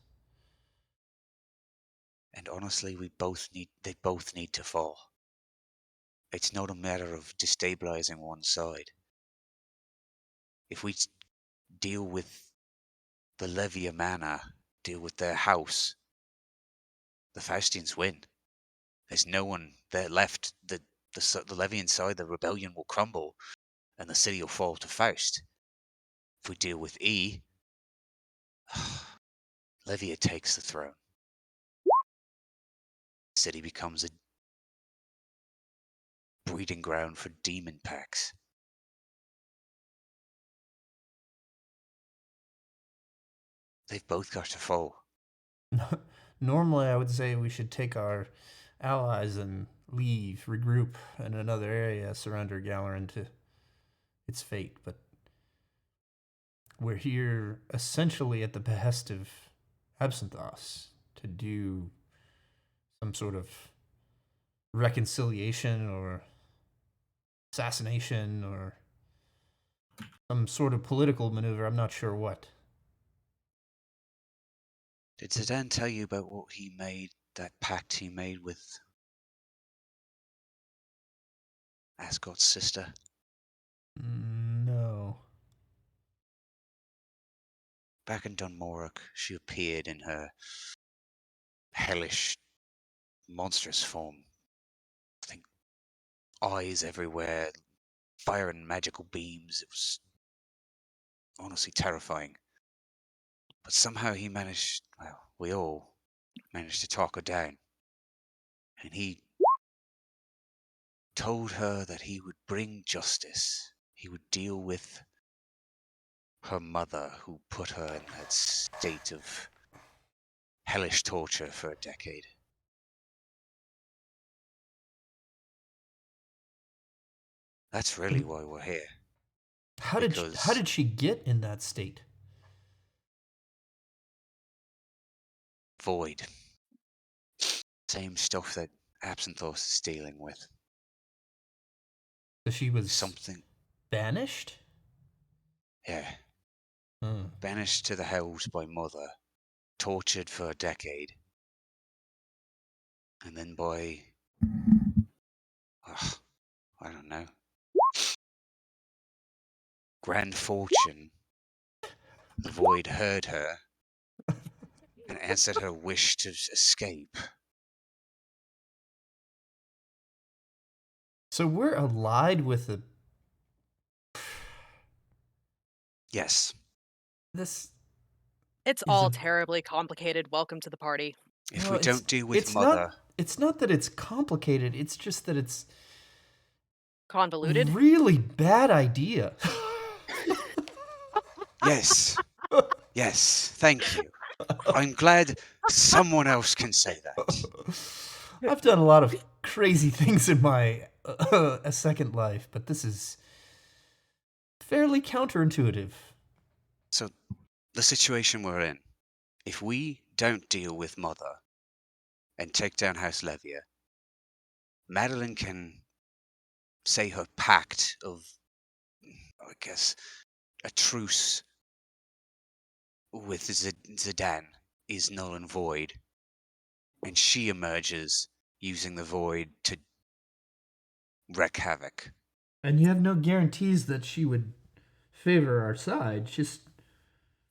And honestly, they both need to fall. It's not a matter of destabilizing one side. If we deal with the Levia Manor, deal with their house, the Faustians win. There's no one there left. The Levian side, the rebellion will crumble, and the city will fall to Faust. If we deal with E, Levia takes the throne. The city becomes a breeding ground for demon packs. They've both got to fall. Normally, I would say we should take our allies and leave, regroup in another area, surrender Galerin to its fate, but we're here essentially at the behest of Absinthos to do some sort of reconciliation or assassination or some sort of political maneuver. I'm not sure what. Did Zidane tell you about what he made, that pact he made with Ascot's sister? No. Back in Dunmorok, she appeared in her hellish, monstrous form. I think eyes everywhere, fire and magical beams. It was honestly terrifying. But somehow he managed, well, we all managed to talk her down. And he told her that he would bring justice. He would deal with her mother, who put her in that state of hellish torture for a decade. That's really why we're here. How Because did she get in that state? void. Same stuff that Absinthos is dealing with. So she was Something, banished? yeah. Hmm. Banished to the hells by mother, tortured for a decade, and then by, I don't know, Grand Fortune, the void heard her and answered her wish to escape. So we're allied with the Yes, this. It's Is all a- terribly complicated. Welcome to the party. if Well, we don't deal with it's mother, not. It's not that it's complicated. It's just that it's Convoluted. really bad idea. yes, yes, thank you. I'm glad someone else can say that. I've done a lot of crazy things in my a second life, but this is fairly counterintuitive. So, the situation we're in, if we don't deal with mother and take down House Levia, Madeline can say her pact of, I guess, a truce with Zidane is null and void, and she emerges using the void to wreak havoc. And you have no guarantees that she would favor our side. Just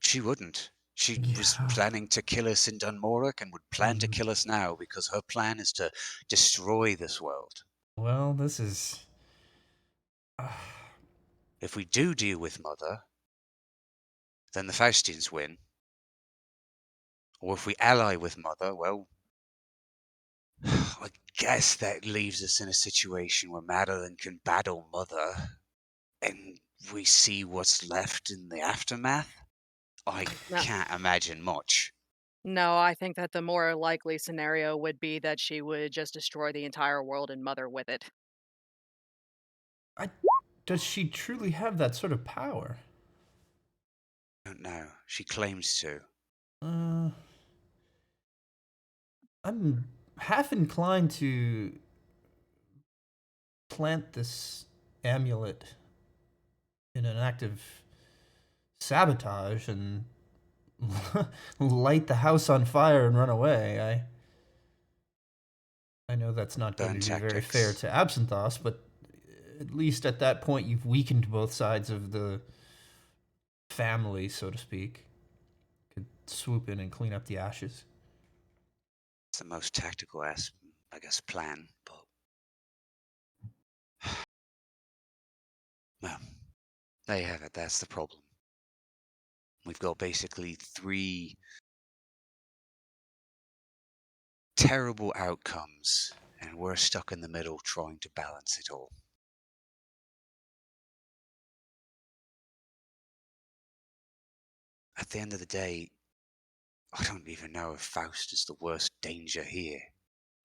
She wouldn't. She was yeah. planning to kill us in Dunmorok and would plan to kill us now because her plan is to destroy this world. Well, this is. If we do deal with Mother, then the Faustians win. Or if we ally with Mother, well, I guess that leaves us in a situation where Madeline can battle Mother and we see what's left in the aftermath. I No, can't imagine much. no, I think that the more likely scenario would be that she would just destroy the entire world and mother with it. Does she truly have that sort of power? I don't know. She claims to. Uh, I'm half inclined to plant this amulet in an act of sabotage and light the house on fire and run away. I know that's not going Burn to be very fair tactics. to Absinthos, but at least at that point you've weakened both sides of the family, so to speak. Could swoop in and clean up the ashes. It's the most tactical I guess, plan, but well, there you have it. That's the problem. We've got basically three terrible outcomes, and we're stuck in the middle trying to balance it all. At the end of the day, I don't even know if Faust is the worst danger here.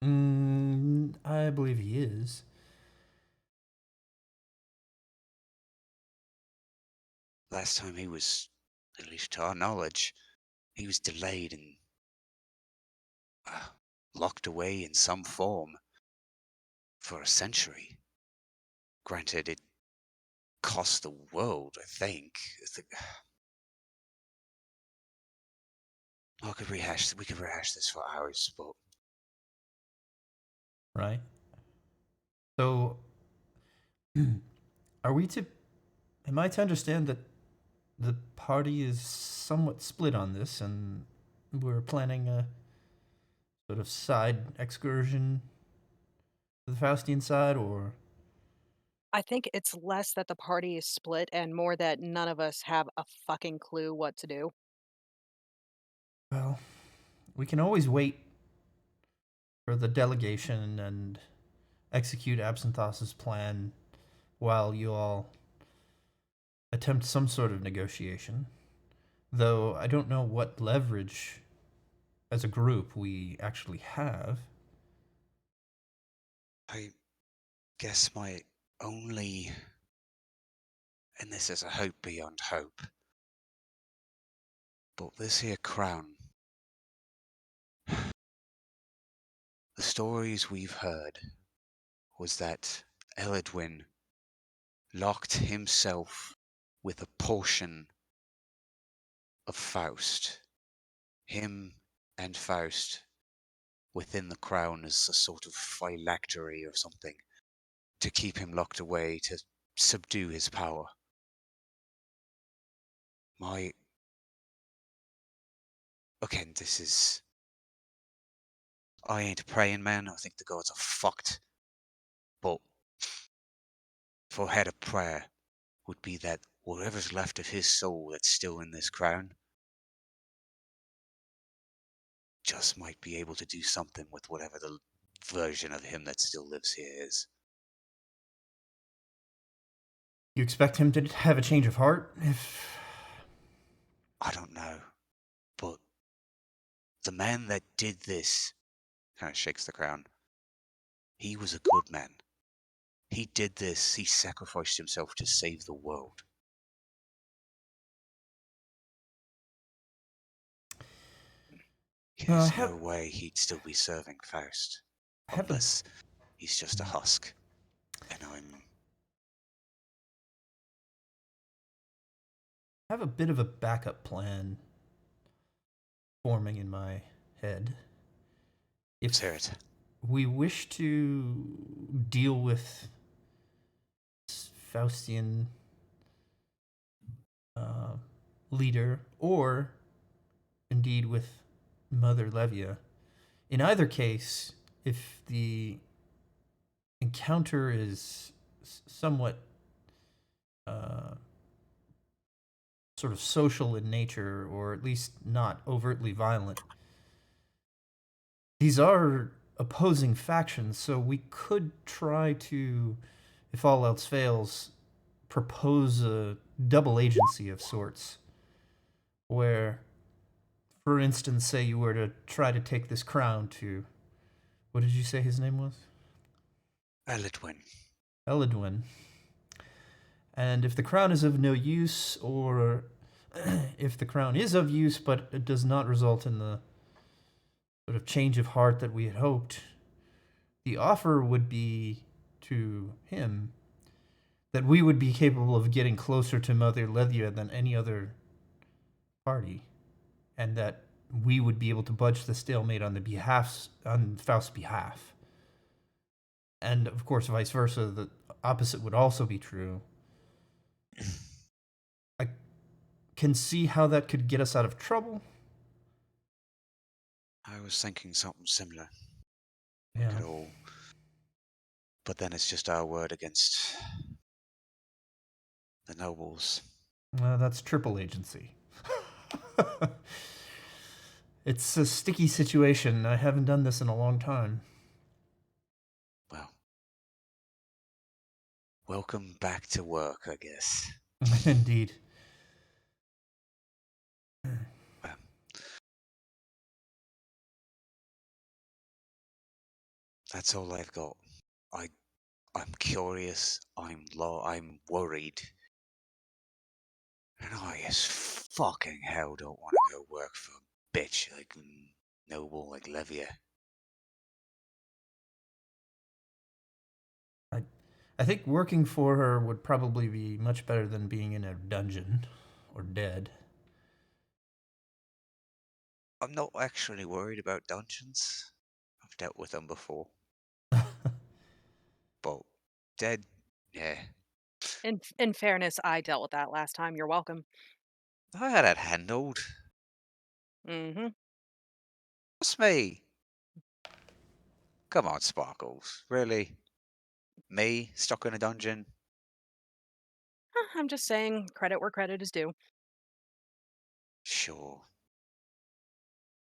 I believe he is. Last time he was, at least to our knowledge, he was delayed and locked away in some form for a century. Granted, it cost the world, I think. We could rehash this for hours, but Right. So, are we to? Am I to understand that the party is somewhat split on this, and we're planning a sort of side excursion to the Faustian side, or? I think it's less that the party is split and more that none of us have a fucking clue what to do. Well, we can always wait for the delegation and execute Absinthos's plan while you all attempt some sort of negotiation. Though I don't know what leverage as a group we actually have. I guess my only, and this is a hope beyond hope, but this here crown, the stories we've heard was that Eladwin locked himself with a portion of Faust, him and Faust, within the crown as a sort of phylactery or something, to keep him locked away, to subdue his power. Again, this is... I ain't a praying man, I think the gods are fucked, but if I had a prayer, would be that whatever's left of his soul that's still in this crown just might be able to do something with whatever the version of him that still lives here is. You expect him to have a change of heart if. I don't know, but the man that did this, kind of shakes the crown, he was a good man. He did this, he sacrificed himself to save the world. There's no way he'd still be serving Faust, unless he's just a husk. And I have a bit of a backup plan forming in my head. Let's hear it. We wish to deal with Faustian leader, or indeed with Mother Levia. In either case, if the encounter is somewhat sort of social in nature, or at least not overtly violent, these are opposing factions, so we could try to, if all else fails, propose a double agency of sorts, where, for instance, say you were to try to take this crown to, what did you say his name was? Eladwin. Eladwin. And if the crown is of no use, or if the crown is of use but it does not result in the sort of change of heart that we had hoped, the offer would be to him that we would be capable of getting closer to Mother Lethia than any other party, and that we would be able to budge the stalemate on Faust's behalf. And of course, vice versa, the opposite would also be true. I can see how that could get us out of trouble. I was thinking something similar. Yeah. But then it's just our word against the nobles. That's triple agency. It's a sticky situation. I haven't done this in a long time. Well, welcome back to work, I guess. Indeed. Well, That's all I've got. I I'm curious. I'm worried. And I as fucking hell don't want to go work for a bitch like noble like Levia. I think working for her would probably be much better than being in a dungeon or dead. I'm not actually worried about dungeons. I've dealt with them before. But dead, yeah. In fairness, I dealt with that last time. You're welcome. I had it handled. Mm-hmm. What's me? Come on, Sparkles. Really? Me stuck in a dungeon? I'm just saying, credit where credit is due. Sure.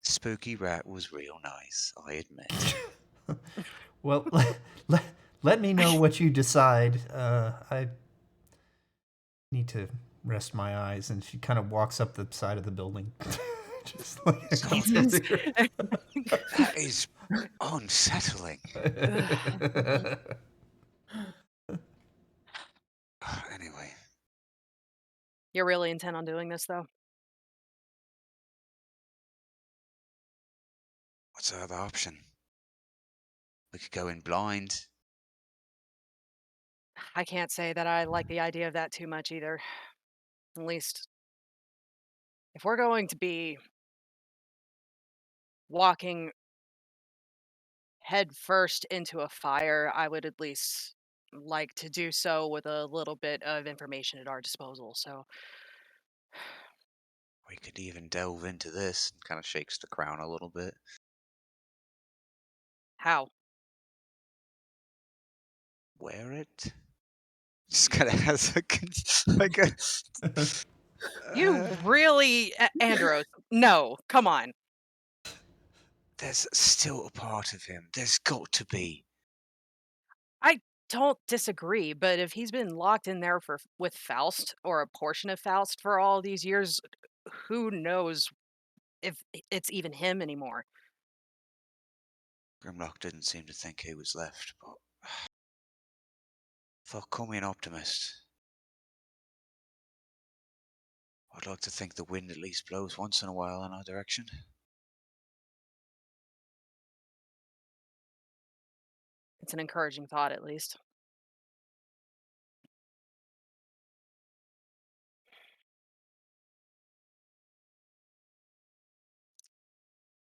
Spooky Rat was real nice, I admit. Well, let me know what you decide. I need to rest my eyes. And she kind of walks up the side of the building. Just like Jesus. That is unsettling. Anyway, You're really intent on doing this, though? what's the other option? We could go in blind. I can't say that I like the idea of that too much either. At least, if we're going to be walking head first into a fire, I would at least like to do so with a little bit of information at our disposal. So, We could even delve into this and kind of shakes the crown a little bit. how? Wear it? Just kind of has like a You uh, really, Andros? No, come on. there's still a part of him. There's got to be. I don't disagree, but if he's been locked in there for with Faust or a portion of Faust for all these years, who knows if it's even him anymore? Grimlock didn't seem to think he was left, but fuck, call me an optimist. I'd like to think the wind at least blows once in a while in our direction. It's an encouraging thought, at least.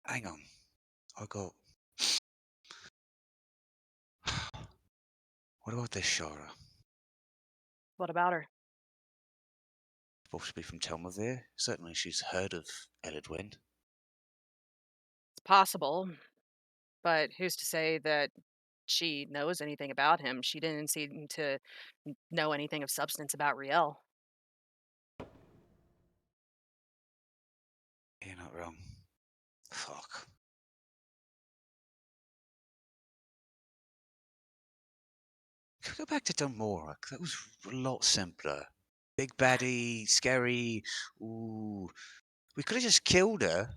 Hang on, I got. What about this Shara? What about her? Supposed to be from Telmavir? Certainly she's heard of Elidwin. It's possible, but who's to say that she knows anything about him? She didn't seem to know anything of substance about Riel. You're not wrong. Fuck. Could we go back to Dunmorak? That was a lot simpler. Big baddie, scary. Ooh. We could have just killed her.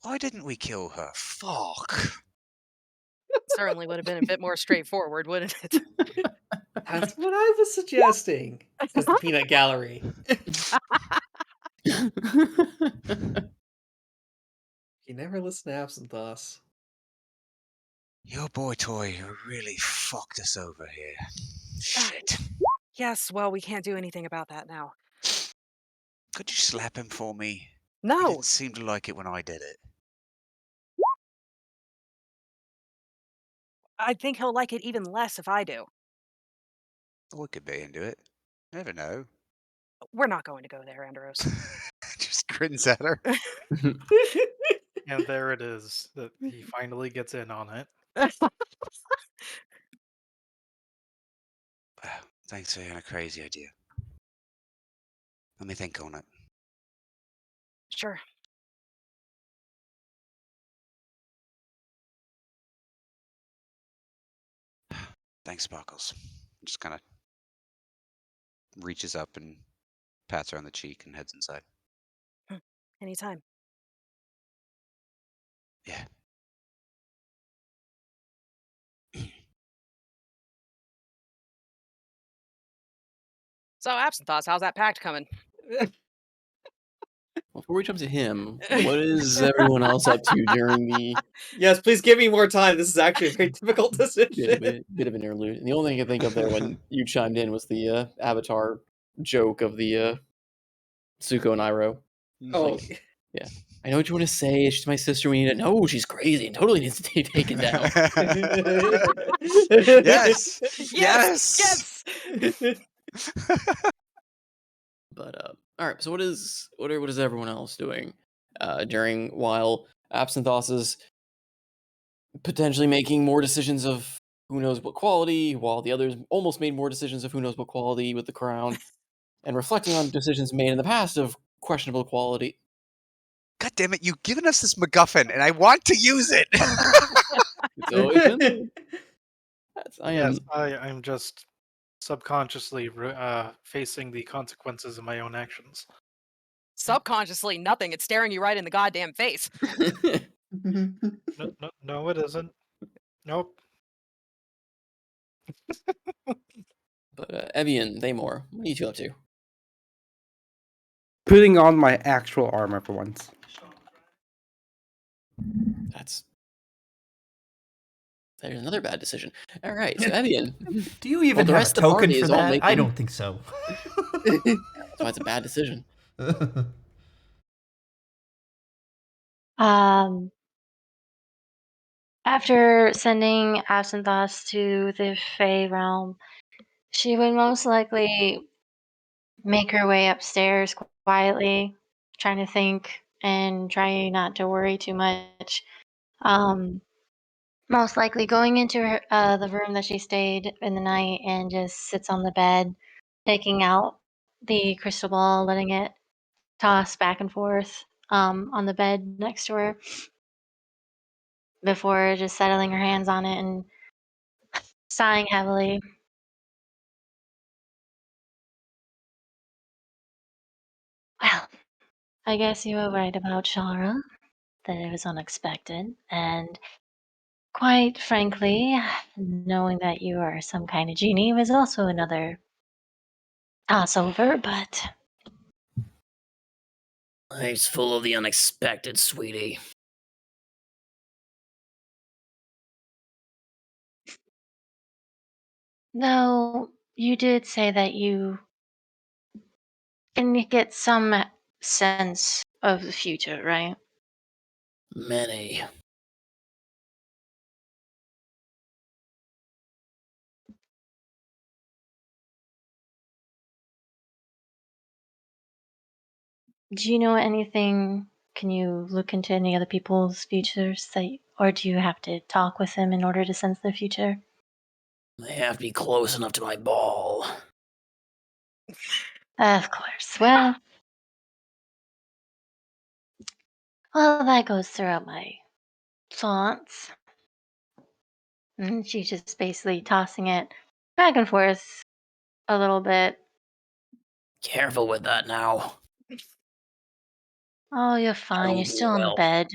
Why didn't we kill her? Fuck. Certainly would have been a bit more straightforward, wouldn't it? That's what I was suggesting as the peanut gallery. You never listen to Absinthoss. Your boy toy really fucked us over here. Shit. Yes, well, we can't do anything about that now. Could you slap him for me? He No, didn't seem to like it when I did it. I think he'll like it even less if I do. We could be into it. Never know. We're not going to go there, Andros. Just grins at her. And there it is. That he finally gets in on it. Wow, thanks for having a crazy idea. Let me think on it. Sure. Thanks, Sparkles. Just kind of reaches up and pats her on the cheek and heads inside. Anytime. Yeah. So, absent thoughts, how's that pact coming? Before we jump to him, what is everyone else up to during the Yes, please give me more time. This is actually a very difficult decision. bit of an interlude? And the only thing I could think of there when you chimed in was the Avatar joke of the Zuko and Iroh. Oh, Like, yeah, I know what you want to say. She's my sister. We need to know she's crazy and totally needs to be taken down. Yes. Yes! Yes. Yes! But all right. So what is everyone else doing during while Absinthoss is potentially making more decisions of who knows what quality, while the others almost made more decisions of who knows what quality with the crown, and reflecting on decisions made in the past of questionable quality. God damn it! You've given us this MacGuffin, and I want to use it. It's always been there. I Yes, am. I'm just subconsciously facing the consequences of my own actions. Subconsciously, nothing. It's staring you right in the goddamn face. No, no, no, it isn't. Nope. But Evian, Thaymore, what are you two up to? Putting on my actual armor for once. There's another bad decision. All right, so Evian. Do you even the have a rest of the token party for is all that? I making- don't think so. That's why it's a bad decision. After sending Absinthoss to the Fey realm, she would most likely make her way upstairs quietly, trying to think and trying not to worry too much. Most likely going into the room that she stayed in the night and just sits on the bed, taking out the crystal ball, letting it toss back and forth on the bed next to her before just settling her hands on it and sighing heavily. Well, I guess you were right about Shara, that it was unexpected, and quite frankly, knowing that you are some kind of genie was also another toss over, but Life's full of the unexpected, sweetie. though you did say that you can get some sense of the future, right? Many. Do you know anything? Can you look into any other people's futures, or do you have to talk with them in order to sense their future? They have to be close enough to my ball. Of course. Well, that goes throughout my thoughts. And she's just basically tossing it back and forth a little bit. Careful with that now. Oh, you're I fine. You're don't do still on the well. bed.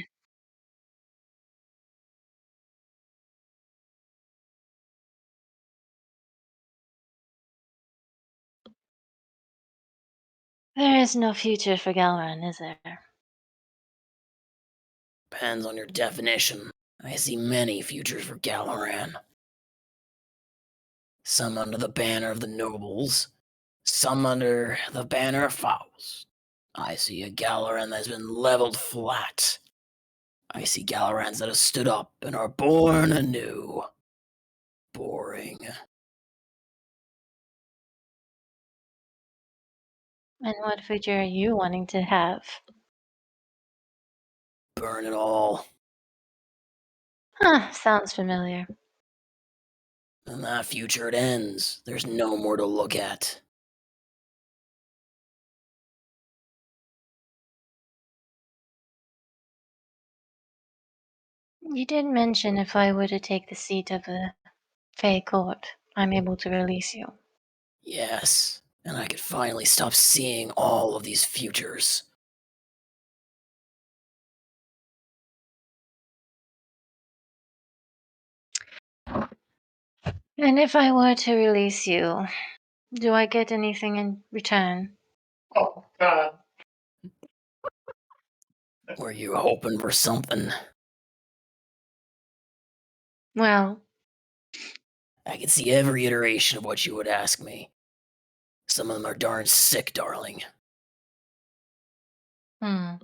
There is no future for Galran, is there? Depends on your definition. I see many futures for Galaran. Some under the banner of the nobles, some under the banner of Faust. I see a Galaran that's been leveled flat. I see Galarans that have stood up and are born anew. Boring. And what future are you wanting to have? Burn it all. Huh, sounds familiar. In that future it ends. There's no more to look at. You did mention if I were to take the seat of the Fey court, I'm able to release you. Yes, and I could finally stop seeing all of these futures. And if I were to release you, Do I get anything in return? Oh God. Were you hoping for something? Well, I can see every iteration of what you would ask me. Some of them are darn sick, darling. hmm.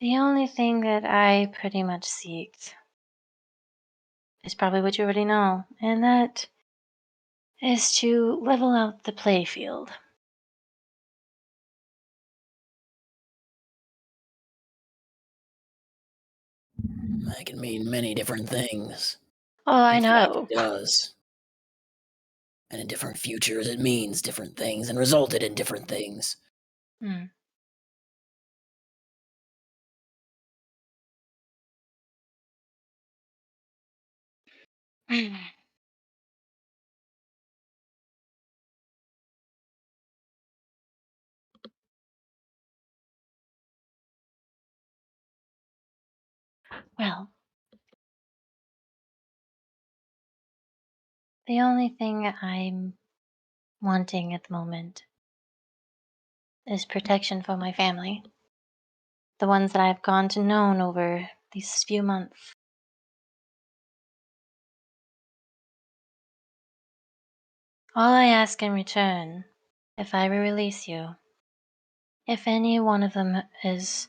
The only thing that I pretty much seeked is probably what you already know, and that is to level out the playfield. That can mean many different things. Oh, I In fact, know. it does. And in different futures, it means different things and resulted in different things. Hmm. Well, the only thing I'm wanting at the moment is protection for my family. The ones that I've gone to known over these few months. All I ask in return, if I release you, if any one of them is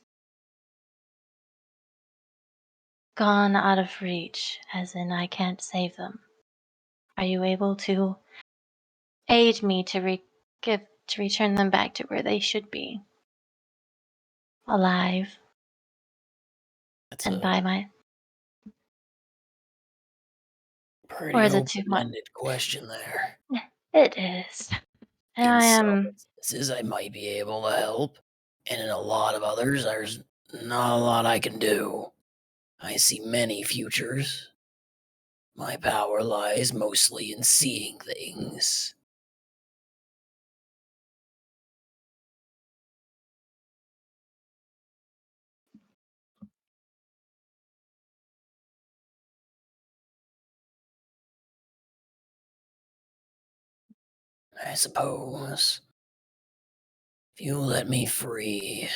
gone out of reach, as in I can't save them, are you able to aid me to return them back to where they should be? Alive That's and a by my or pretty is it too much? open-ended question there. It is. And In I some am instances, I might be able to help, and in a lot of others, there's not a lot I can do. I see many futures. My power lies mostly in seeing things. I suppose if you let me free,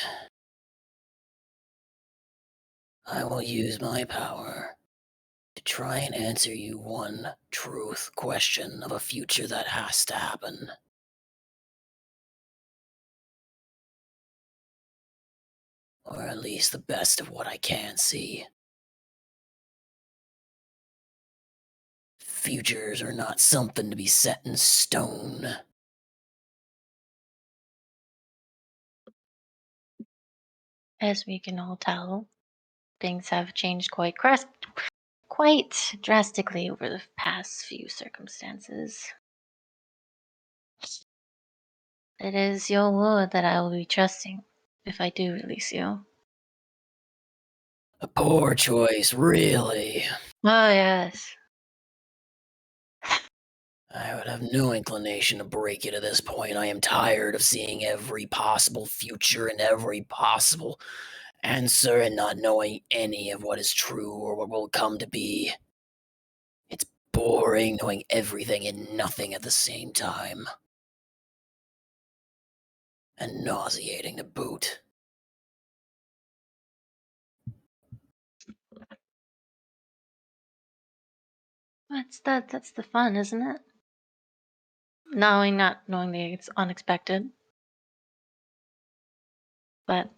I will use my power to try and answer you one truth question of a future that has to happen. Or at least the best of what I can see. Futures are not something to be set in stone. as we can all tell, things have changed quite drastically over the past few circumstances. It is your word that I will be trusting if I do release you. A poor choice, really. Oh, yes. I would have no inclination to break it at this point. I am tired of seeing every possible future and every possible answer and not knowing any of what is true or what will come to be. It's boring knowing everything and nothing at the same time. And nauseating to boot. That's the fun, isn't it? Not knowing that it's unexpected. But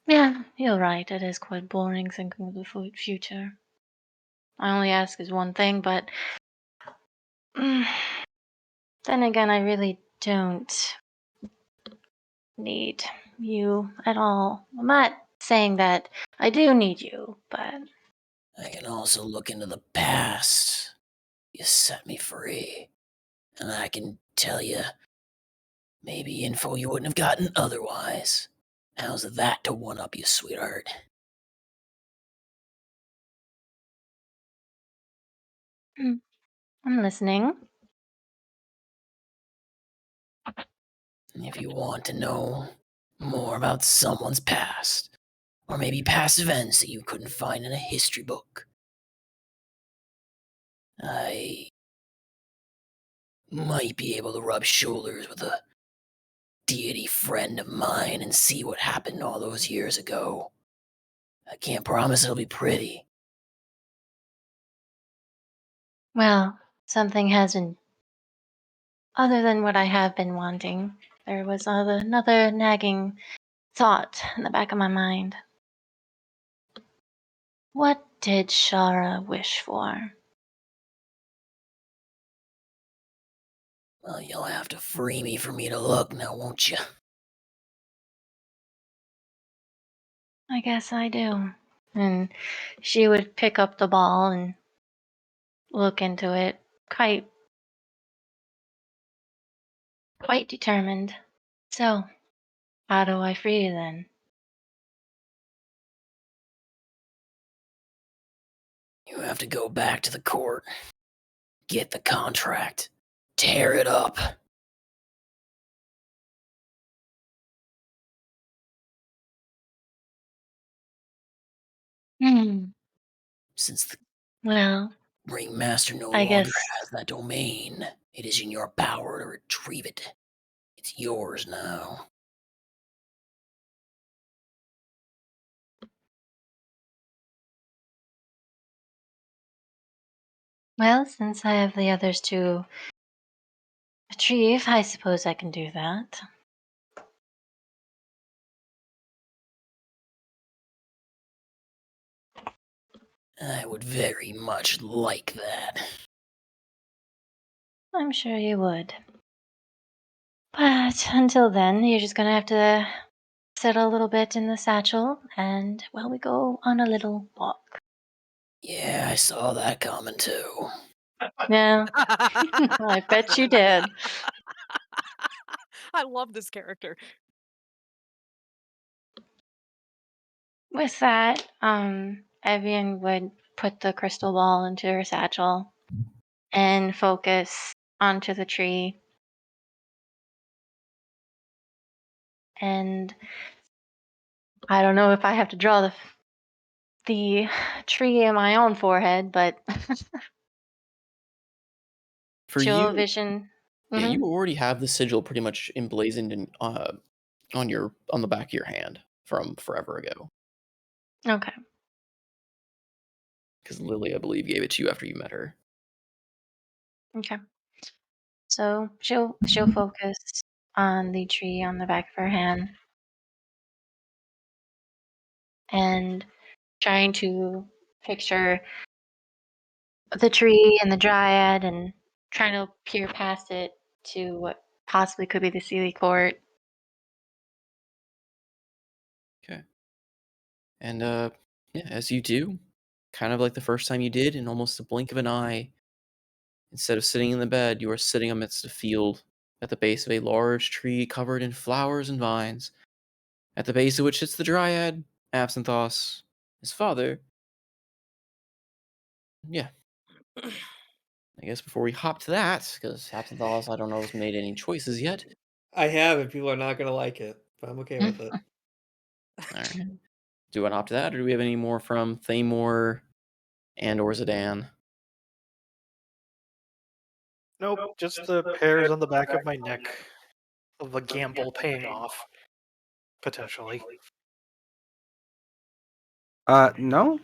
yeah, you're right. It is quite boring thinking of the future. I only ask is one thing, but then again, I really don't need you at all. I'm not saying that I do need you, but I can also look into the past. You set me free. And I can tell you maybe info you wouldn't have gotten otherwise. How's that to one up you, sweetheart? I'm listening. If you want to know more about someone's past, or maybe past events that you couldn't find in a history book, I might be able to rub shoulders with a deity friend of mine and see what happened all those years ago. I can't promise it'll be pretty. Well, something hasn't, other than what I have been wanting. There was another nagging thought in the back of my mind. What did Shara wish for? Well, you'll have to free me for me to look now, won't you? I guess I do. And she would pick up the ball and look into it, quite determined. So, how do I free you then? You have to go back to the court, get the contract, tear it up. Hmm. Since the Well, Ringmaster no I longer guess. has that domain, it is in your power to retrieve it. It's yours now. Well, since I have the others to retrieve, I suppose I can do that. I would very much like that. I'm sure you would. But until then, you're just gonna have to sit a little bit in the satchel, and well, we go on a little walk. Yeah, I saw that coming too. Yeah, I bet you did. I love this character. With that, Evian would put the crystal ball into her satchel and focus onto the tree. And I don't know if I have to draw the tree in my own forehead, but For she'll you, vision. yeah, Hmm. you already have the sigil pretty much emblazoned on the back of your hand from forever ago. Okay. Because Lily, I believe, gave it to you after you met her. Okay. So she'll focus on the tree on the back of her hand and trying to picture the tree and the dryad and trying to peer past it to what possibly could be the Sealy Court. Okay. And yeah, as you do, kind of like the first time you did, in almost a blink of an eye, instead of sitting in the bed, you are sitting amidst a field at the base of a large tree covered in flowers and vines, at the base of which sits the dryad, Absinthoss, his father. Yeah, I guess before we hop to that, because Absinthoss, I don't know, has made any choices yet. I have, and people are not gonna like it, but I'm okay with it. All right. Do you want to hop to that, or do we have any more from Thamor and or Zidane? Nope, just the hairs on the back of my neck of a gamble paying off, potentially. No.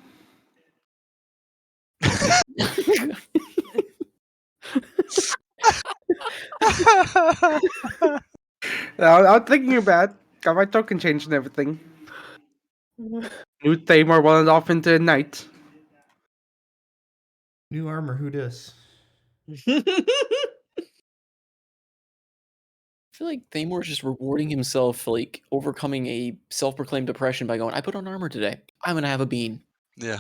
I'm thinking about it. Got my token changed and everything. New Thamor wanted off into the night. New armor, who dis? I feel like Thamor's just rewarding himself for like overcoming a self-proclaimed depression by going, I put on armor today. I'm gonna have a bean. Yeah.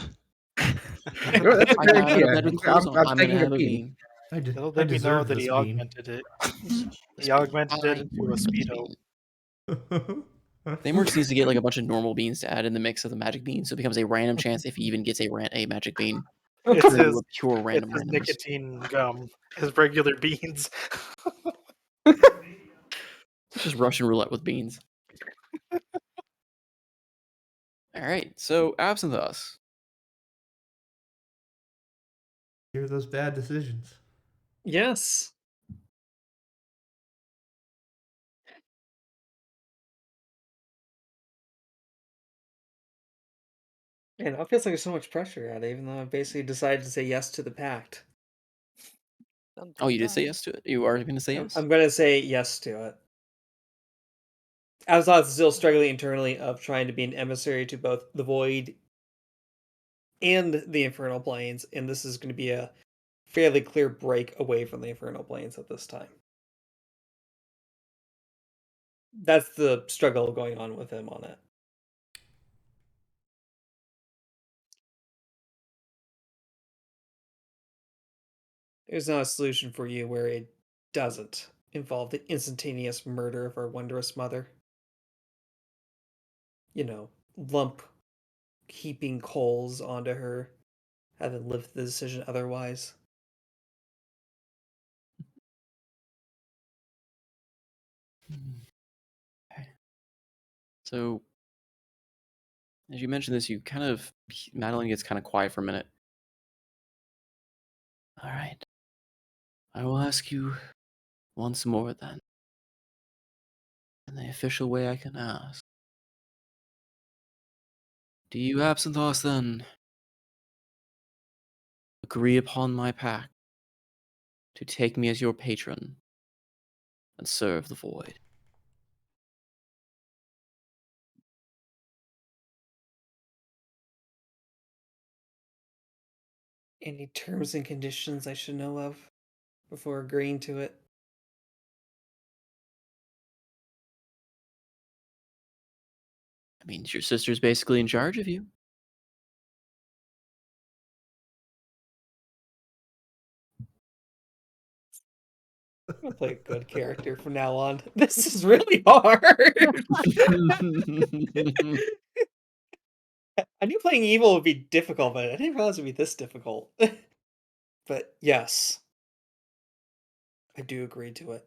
You know, that's a I good got out idea. of bed with clothes on. I'm I'm gonna taking a have a bean. bean. Little I did we know deserve that this he bean. augmented it. This He augmented it fine into a speedo. Thamor just needs to get like a bunch of normal beans to add in the mix of the magic bean, so it becomes a random chance if he even gets a magic bean. It's Turn it into his a pure it's random his randomness. nicotine gum, his regular beans. It's just Russian roulette with beans. All right, so Absinthe Us. Hear those bad decisions. Yes. Man, it feels like there's so much pressure at it, even though I basically decided to say yes to the pact. Dun, Oh, dun, you did say dun. yes to it? You are going to say yes? I'm gonna say yes to it. Abzal's still struggling internally of trying to be an emissary to both the Void and the Infernal Planes, and this is going to be a fairly clear break away from the Infernal Planes at this time. That's the struggle going on with him on it. There's not a solution for you where it doesn't involve the instantaneous murder of our wondrous mother. You know, lump heaping coals onto her, having lived the decision otherwise. Okay. So, as you mentioned this, Madeline gets kind of quiet for a minute. All right. I will ask you once more then. In the official way I can ask. Do you, Absinthoth, then agree upon my pact to take me as your patron and serve the void? Any terms and conditions I should know of before agreeing to it? I mean, your sister's basically in charge of you. I'm gonna play a good character from now on. This is really hard. I knew playing evil would be difficult, but I didn't realize it would be this difficult. But yes, I do agree to it.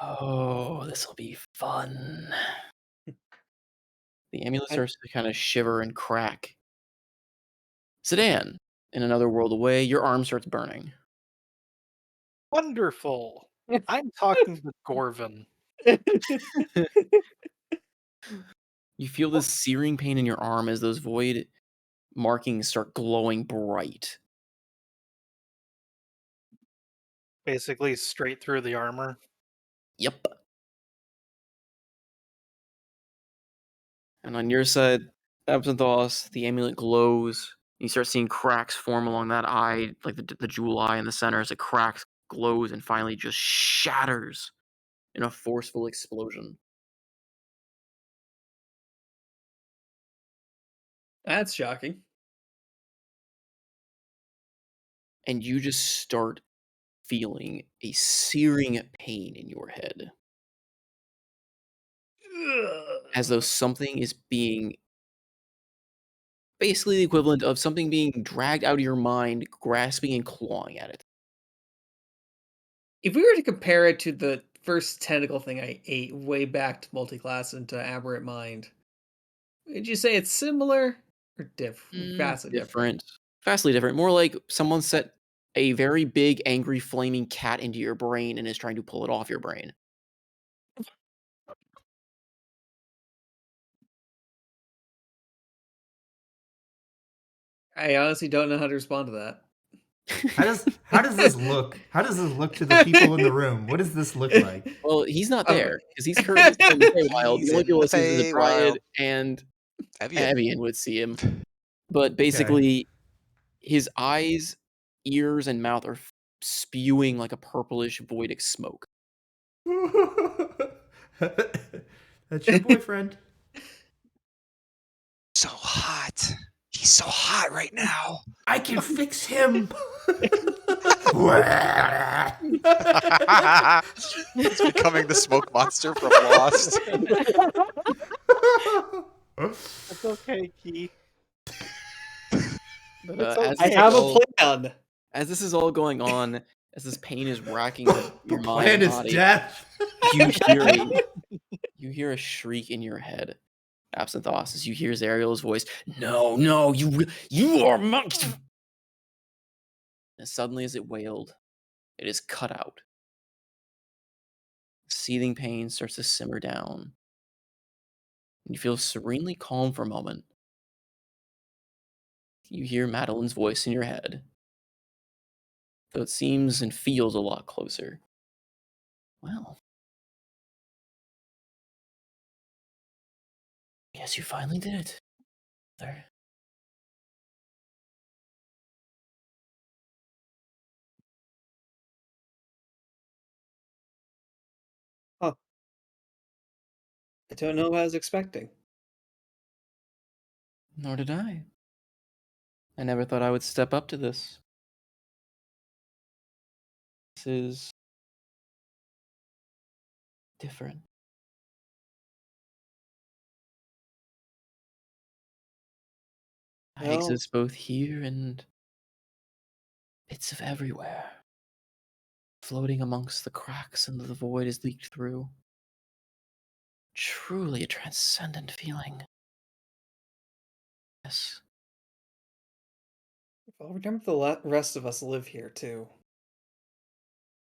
Oh, this will be fun. The amulet I, starts to kind of shiver and crack. Sedan, in another world away, your arm starts burning. Wonderful. I'm talking to Gorvin. You feel this searing pain in your arm as those void markings start glowing bright. Basically, straight through the armor. Yep. And on your side, Absinthoth, the amulet glows. You start seeing cracks form along that eye, like the jewel eye in the center, as it cracks, glows, and finally just shatters in a forceful explosion. that's shocking. And you just start feeling a searing pain in your head, as though something is being basically the equivalent of something being dragged out of your mind, grasping and clawing at it. If we were to compare it to the first tentacle thing I ate way back to multiclass into Aberrant Mind, would you say it's similar or vastly different? Different. Vastly different. More like someone set a very big, angry, flaming cat into your brain and is trying to pull it off your brain. I honestly don't know how to respond to that. How does this look? How does this look to the people in the room? What does this look like? Well, he's not Um, there because he's currently still in the Feywild. He's The only in people the that sees is the Feywild. Dryad and Evian. Evian would see him. But basically, his eyes, ears, and mouth are spewing like a purplish voidic smoke. That's your boyfriend. So hot. He's so hot right now. I can fix him. He's becoming the smoke monster from Lost. It's okay, Key. But It's as I this is have a all- plan. as this is all going on, as this pain is racking your The mind plan and is body, death. you hear a shriek in your head. Absinthoss, as you hear Zariel's voice, "No, no, you are my—" As suddenly as it wailed, it is cut out. Seething pain starts to simmer down. And you feel serenely calm for a moment. You hear Madeline's voice in your head, though it seems and feels a lot closer. Well, guess you finally did it. There. Huh. I don't know what I was expecting. Nor did I. I never thought I would step up to this. This is different. I Well, exist both here and bits of everywhere, floating amongst the cracks and the void is leaked through. Truly a transcendent feeling. Yes, I'll remember the rest of us live here too.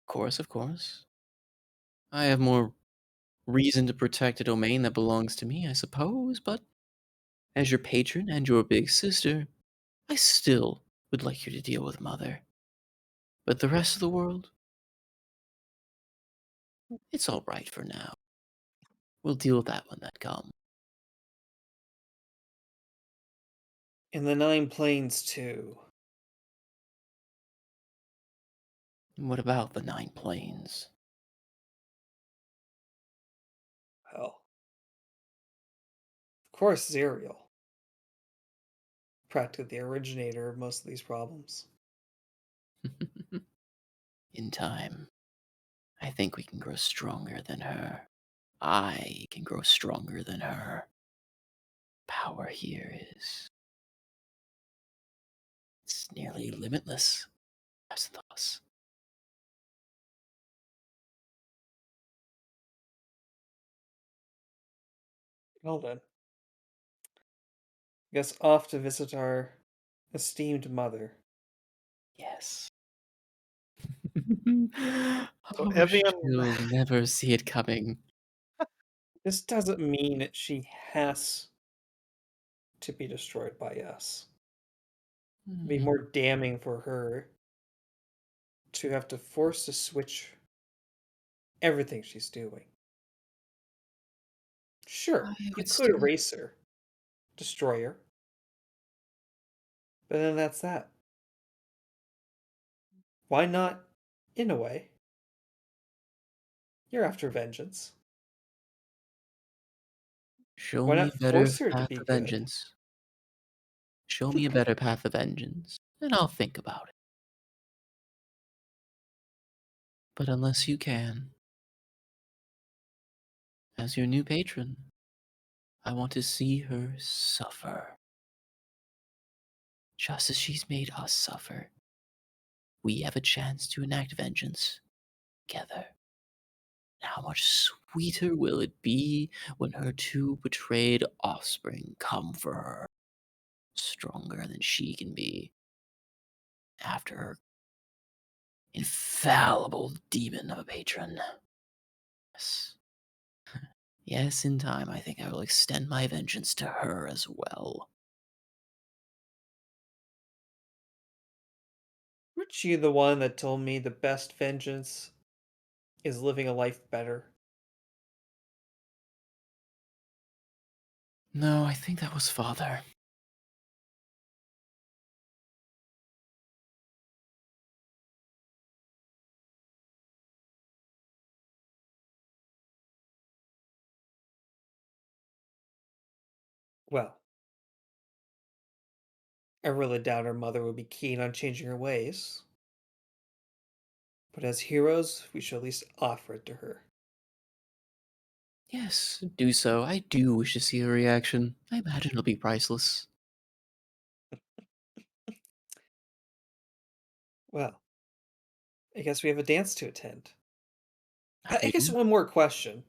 of course, of course. I have more reason to protect a domain that belongs to me, I suppose, but as your patron and your big sister, I still would like you to deal with Mother. But the rest of the world, it's all right for now. We'll deal with that when that comes. And the Nine Planes too. What about the Nine Planes? Well, of course, Zerial. Practically the originator of most of these problems. In time, I think we can grow stronger than her. I can grow stronger than her. Power here is, it's nearly limitless. As thus. Well then. I guess off to visit our esteemed mother. Yes. So Oh, Evian, she'll never see it coming. This doesn't mean she has to be destroyed by us. It'd be Hmm. more damning for her to have to force to switch everything she's doing. Sure, I you would could still. erase her, destroy her, but then that's that. Why not, in a way? You're after vengeance. Show Why me not a better force her to path be of good? vengeance. Show me a better path of vengeance, and I'll think about it. But unless you can, as your new patron, I want to see her suffer. Just as she's made us suffer, we have a chance to enact vengeance together. How much sweeter will it be when her two betrayed offspring come for her, stronger than she can be, after her infallible demon of a patron. Yes. Yes, in time, I think I will extend my vengeance to her as well. Weren't you the one that told me the best vengeance is living a life better? No, I think that was father. Well, I really doubt her mother would be keen on changing her ways. But as heroes, we should at least offer it to her. Yes, do so. I do wish to see her reaction. I imagine it'll be priceless. Well, I guess we have a dance to attend. I We guess do. one more question.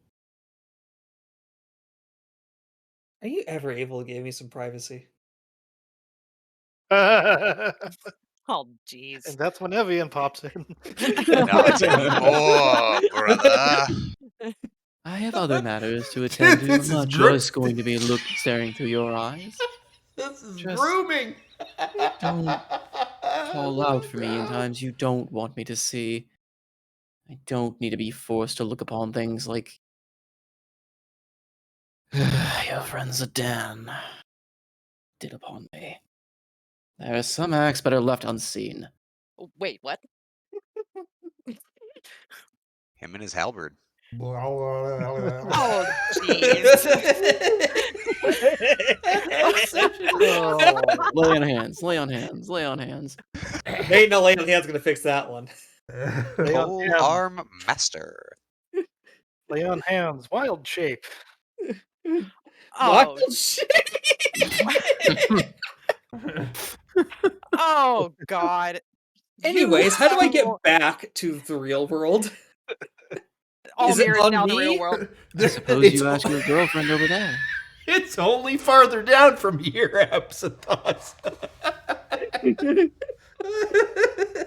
Are you ever able to give me some privacy? And Oh, jeez. that's when Evian pops in. Not anymore, brother. I have other matters to attend Dude, to. I'm this is not just going to be staring through your eyes. This is Just grooming. don't call out for me in times you don't want me to see. I don't need to be forced to look upon things like your friends at Dan did upon me. There are some acts better left unseen. Wait, what? Him and his halberd. Oh, jeez. Oh, lay on hands, lay on hands, lay on hands. There ain't no lay on hands gonna fix that one. Lay on Pole hands. arm master. Lay on hands. Wild shape. Oh, Wild shit. oh, God. Anyways, how do I You- get back to the real world? All Is it Mir is on now the real me? world. I suppose It's you ask your girlfriend over there. It's only farther down from here, Absinthoth.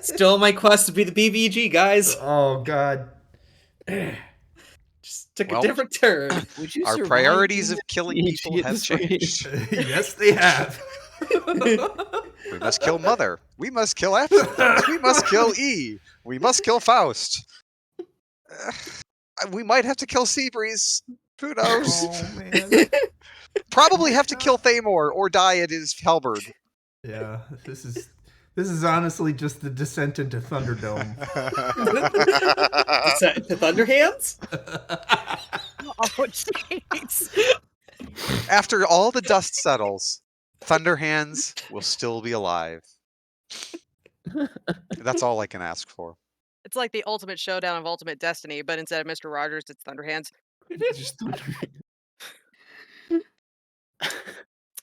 Still on my quest to be the BVG, guys. Oh God. Just took a Well, different turn. Would you Our survive priorities being of killing BG people at have this rate? changed. Yes, they have. We must kill Mother. We must kill Absinthe. We must kill E. We must kill Faust. We might have to kill Seabreeze. Who knows? Oh man. Probably have to kill Thamor or die at his halberd. Yeah, this is honestly just the descent into Thunderdome. To Thunderhands? Oh, jeez. After all the dust settles, Thunderhands will still be alive. That's all I can ask for. It's like the ultimate showdown of Ultimate Destiny, but instead of Mr. Rogers, it's Thunderhands. Just thunder.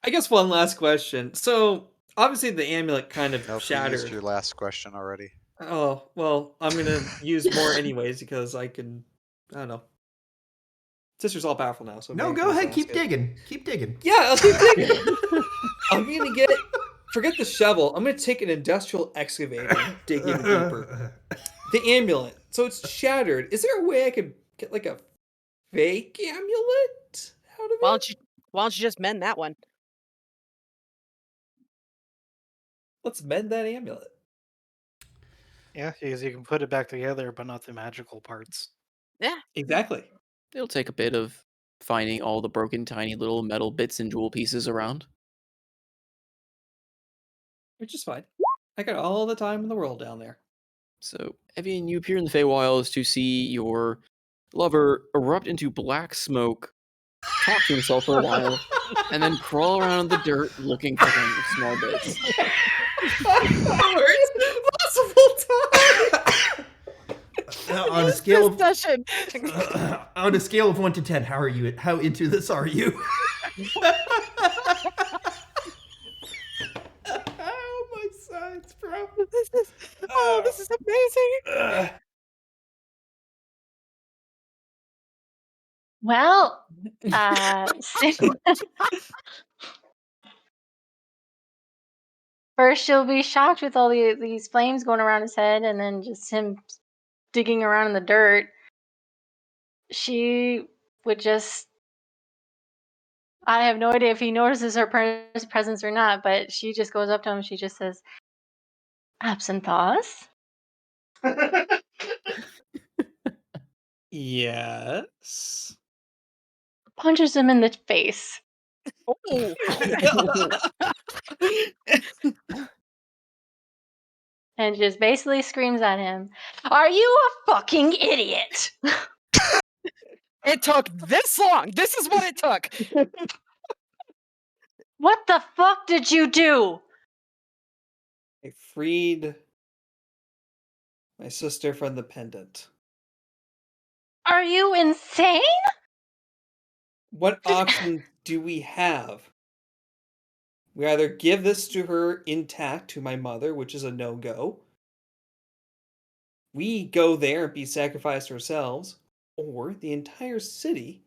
I guess one last question. So, obviously the amulet kind of Nope, you used shattered. your last question already. Oh, well, I'm gonna use more anyways because I can, I don't know. Sister's all powerful now, so No, maybe I go can just ahead, ask keep it. digging. Keep digging. Yeah, I'll keep digging. I'm gonna get, forget the shovel, I'm gonna take an industrial excavator, dig in deeper. The amulet. So it's shattered. Is there a way I could get like a fake amulet out of Why it? don't you just mend that one? Let's mend that amulet. Yeah, because you can put it back together, but not the magical parts. Yeah. Exactly. It'll take a bit of finding all the broken tiny little metal bits and jewel pieces around. Which is fine. I got all the time in the world down there. So, Evian, you appear in the Feywilds to see your lover erupt into black smoke, talk to himself for a while, and then crawl around in the dirt looking for things, small bits. Worst possible time. On a scale of Session. on a scale of 1 to 10, how into this are you? Oh my sides, bro. This is amazing. Well, first she'll be shocked with all these flames going around his head, and then just him digging around in the dirt. She would just. I have no idea if he notices her presence or not, but she just goes up to him. She just says, "Absinthoth." Yes. Punches him in the face Oh. and just basically screams at him, "Are you a fucking idiot?" It took this long. This is what it took. What the fuck did you do? I freed my sister from the pendant. Are you insane? What option do we have? We either give this to her intact to my mother, which is a no-go. We go there and be sacrificed ourselves, or the entire city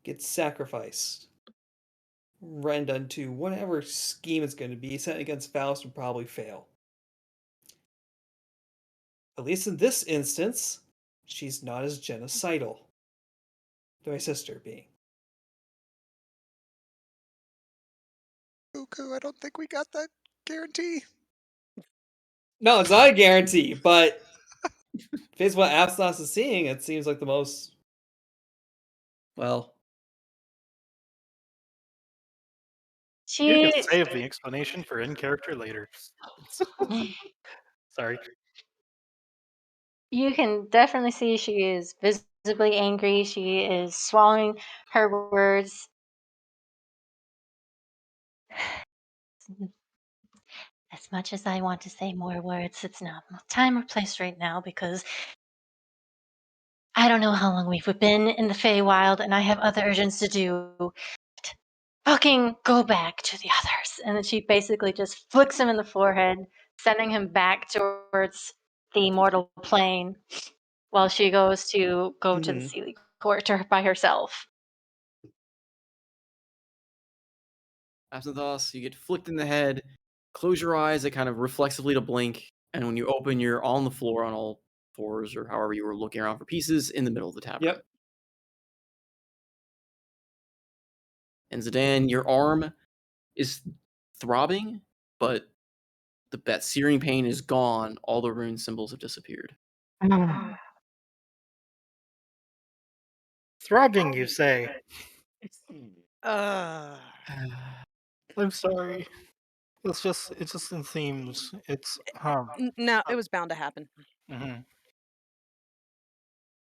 gets sacrificed. rend unto whatever scheme it's going to be sent against Faust would probably fail. At least in this instance, she's not as genocidal. My sister being. Cuckoo, I don't think we got that guarantee. No, it's not a guarantee, but based on what Absnos is seeing, it seems like the most, well, You She can save the explanation for in character later. Sorry. you can definitely see she is visibly angry. She is swallowing her words. As much as I want to say more words, it's not time or place right now because I don't know how long we've been in the Feywild and I have other urgents to do. Fucking go back to the others. And then she basically just flicks him in the forehead, sending him back towards the mortal plane while she goes to go to the Sealy Court by herself. Absinthoss, you get flicked in the head. Close your eyes, it kind of reflexively to blink, and when you open, you're on the floor on all fours or however you were looking around for pieces in the middle of the tavern. Yep. And Zidane, your arm is throbbing, but that searing pain is gone. All the rune symbols have disappeared. Throbbing, you say? Uh, I'm sorry. It just seems it's no, it was bound to happen. Mhm.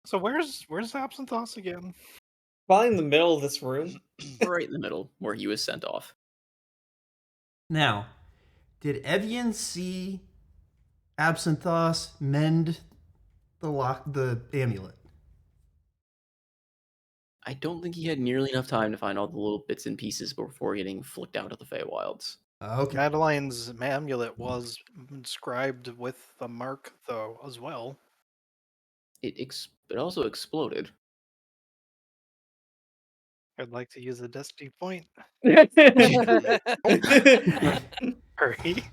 So where's Absinthoss again? Probably in the middle of this room. Right in the middle, where he was sent off. Now, did Evian see Absinthoss mend the amulet? I don't think he had nearly enough time to find all the little bits and pieces before getting flicked out of the Feywilds. Okay. Madeline's amulet was inscribed with the mark, though, as well. It also exploded. I'd like to use a destiny point. Oh. Hurry.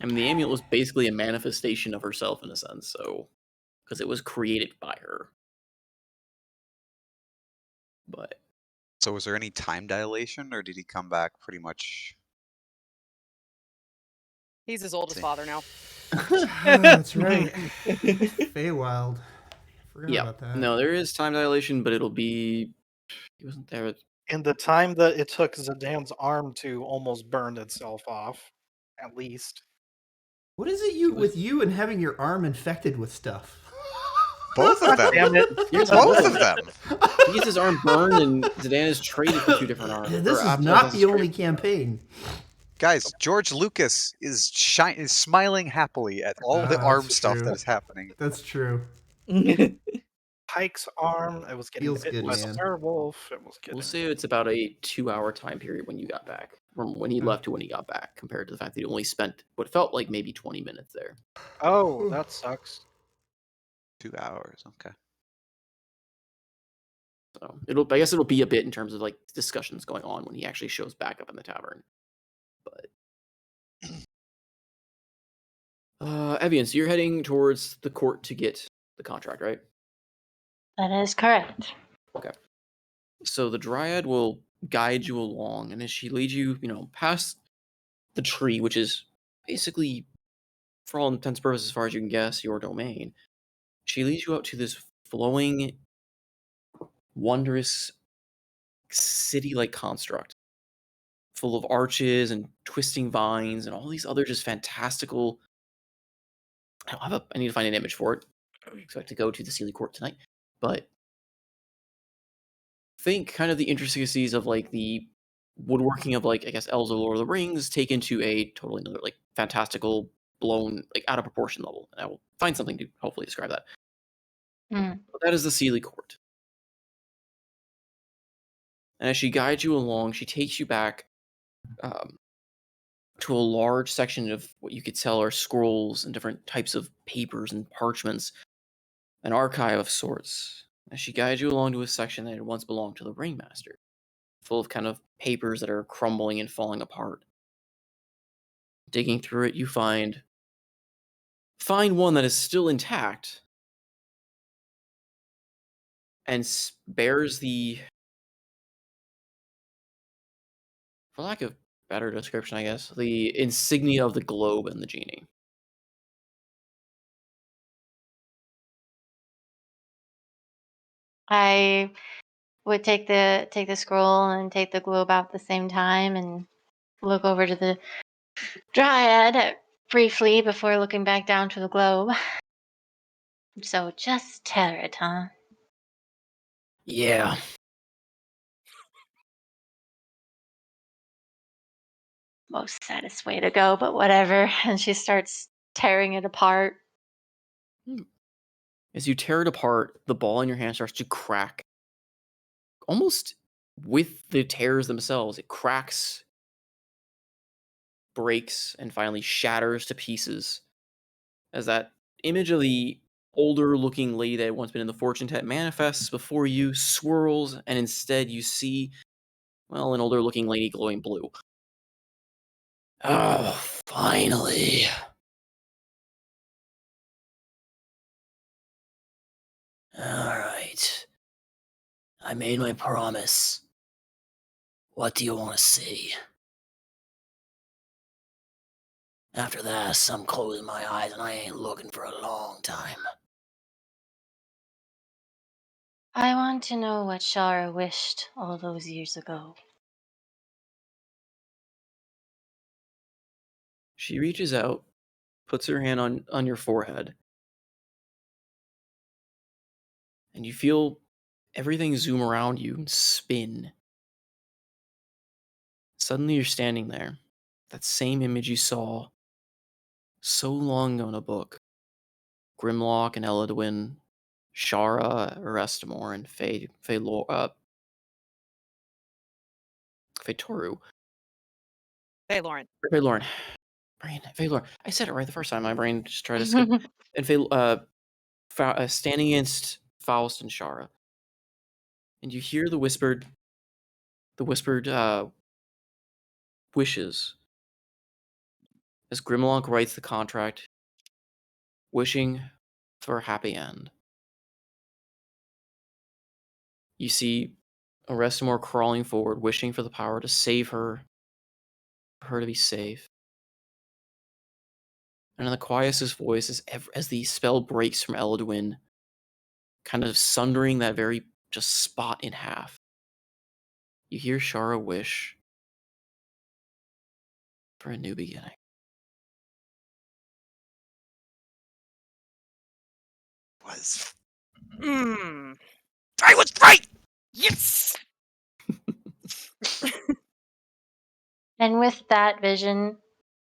I mean, the amulet was basically a manifestation of herself in a sense, so because it was created by her. But So was there any time dilation, or did he come back pretty much? He's as old as father now. That's right. Feywild. Forgot yeah, about that. no, there is time dilation, but it'll be. He wasn't there. In the time that it took Zidane's arm to almost burn itself off, at least. What is it with you and having your arm infected with stuff? Both of them. Damn it. Both of them. He gets his arm burned, and Zidane is traded for two different arms. This is not the only campaign. Guys, George Lucas is smiling happily at all the arm stuff true. that is happening. That's true. Pike's arm, it was getting Feels bit good, by the man. werewolf. It was getting. We'll say it's about a 2-hour time period when you got back, from when he left to when he got back, compared to the fact that he only spent what felt like maybe 20 minutes there. Oh, that sucks. 2 hours, okay. So I guess it'll be a bit in terms of like discussions going on when he actually shows back up in the tavern. But Evian, so you're heading towards the court to get the contract, right? That is correct. Okay. So the Dryad will guide you along, and as she leads you, past the tree, which is basically, for all intents and purposes, as far as you can guess, your domain, she leads you up to this flowing, wondrous, city-like construct, full of arches and twisting vines and all these other just fantastical. I need to find an image for it. I expect to go to the Sealy Court tonight, but think kind of the intricacies of like the woodworking of like I guess Elves of Lord of the Rings taken to a totally another like fantastical, blown like out of proportion level. And I will find something to hopefully describe that. But that is the Sealy Court. And as she guides you along, she takes you back to a large section of what you could tell are scrolls and different types of papers and parchments, an archive of sorts. As she guides you along to a section that had once belonged to the Ringmaster. full of kind of papers that are crumbling and falling apart. Digging through it, you find one that is still intact and bears the, for lack of better description, I guess, the insignia of the globe and the genie. I would take the scroll and take the globe out at the same time and look over to the dryad briefly before looking back down to the globe. So just tear it, huh? Yeah. Most saddest way to go, but whatever. And she starts tearing it apart. As you tear it apart, the ball in your hand starts to crack. Almost with the tears themselves, it cracks, breaks, and finally shatters to pieces. As that image of the older looking lady that had once been in the fortune tent manifests before you, swirls, and instead you see, well, an older looking lady glowing blue. Oh, finally. All right. I made my promise. What do you want to see? After that, I'm closing my eyes and I ain't looking for a long time. I want to know what Shara wished all those years ago. She reaches out, puts her hand on your forehead, and you feel everything zoom around you and spin. Suddenly you're standing there. That same image you saw so long ago in a book. Grimlock and Eladwin, Shara, Arestamor, and Toru. Hey, Lauren. Faelorn. Faelorn. I said it right the first time. My brain just tried to skip. And standing against Faust and Shara. And you hear the whispered wishes as Grimlock writes the contract, wishing for a happy end. You see Arestamor crawling forward, wishing for the power to save her, for her to be safe. And in the quietest voice, as the spell breaks from Eladwin, kind of sundering that very just spot in half, you hear Shara wish for a new beginning. Was Mm. I was right. Yes! And with that vision,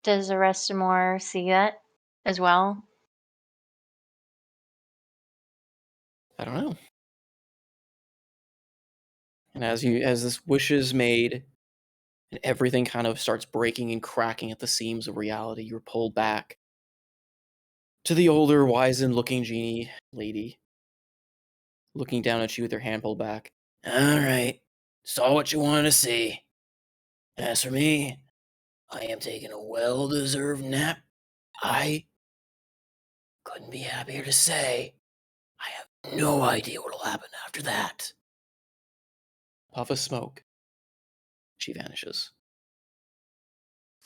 does Arestamor see that as well? I don't know. And as this wish is made, and everything kind of starts breaking and cracking at the seams of reality, you're pulled back to the older, wizened-looking genie lady, looking down at you with her hand pulled back. All right. Saw what you wanted to see. As for me, I am taking a well-deserved nap. I couldn't be happier to say. I have no idea what'll happen after that. Puff of smoke. She vanishes.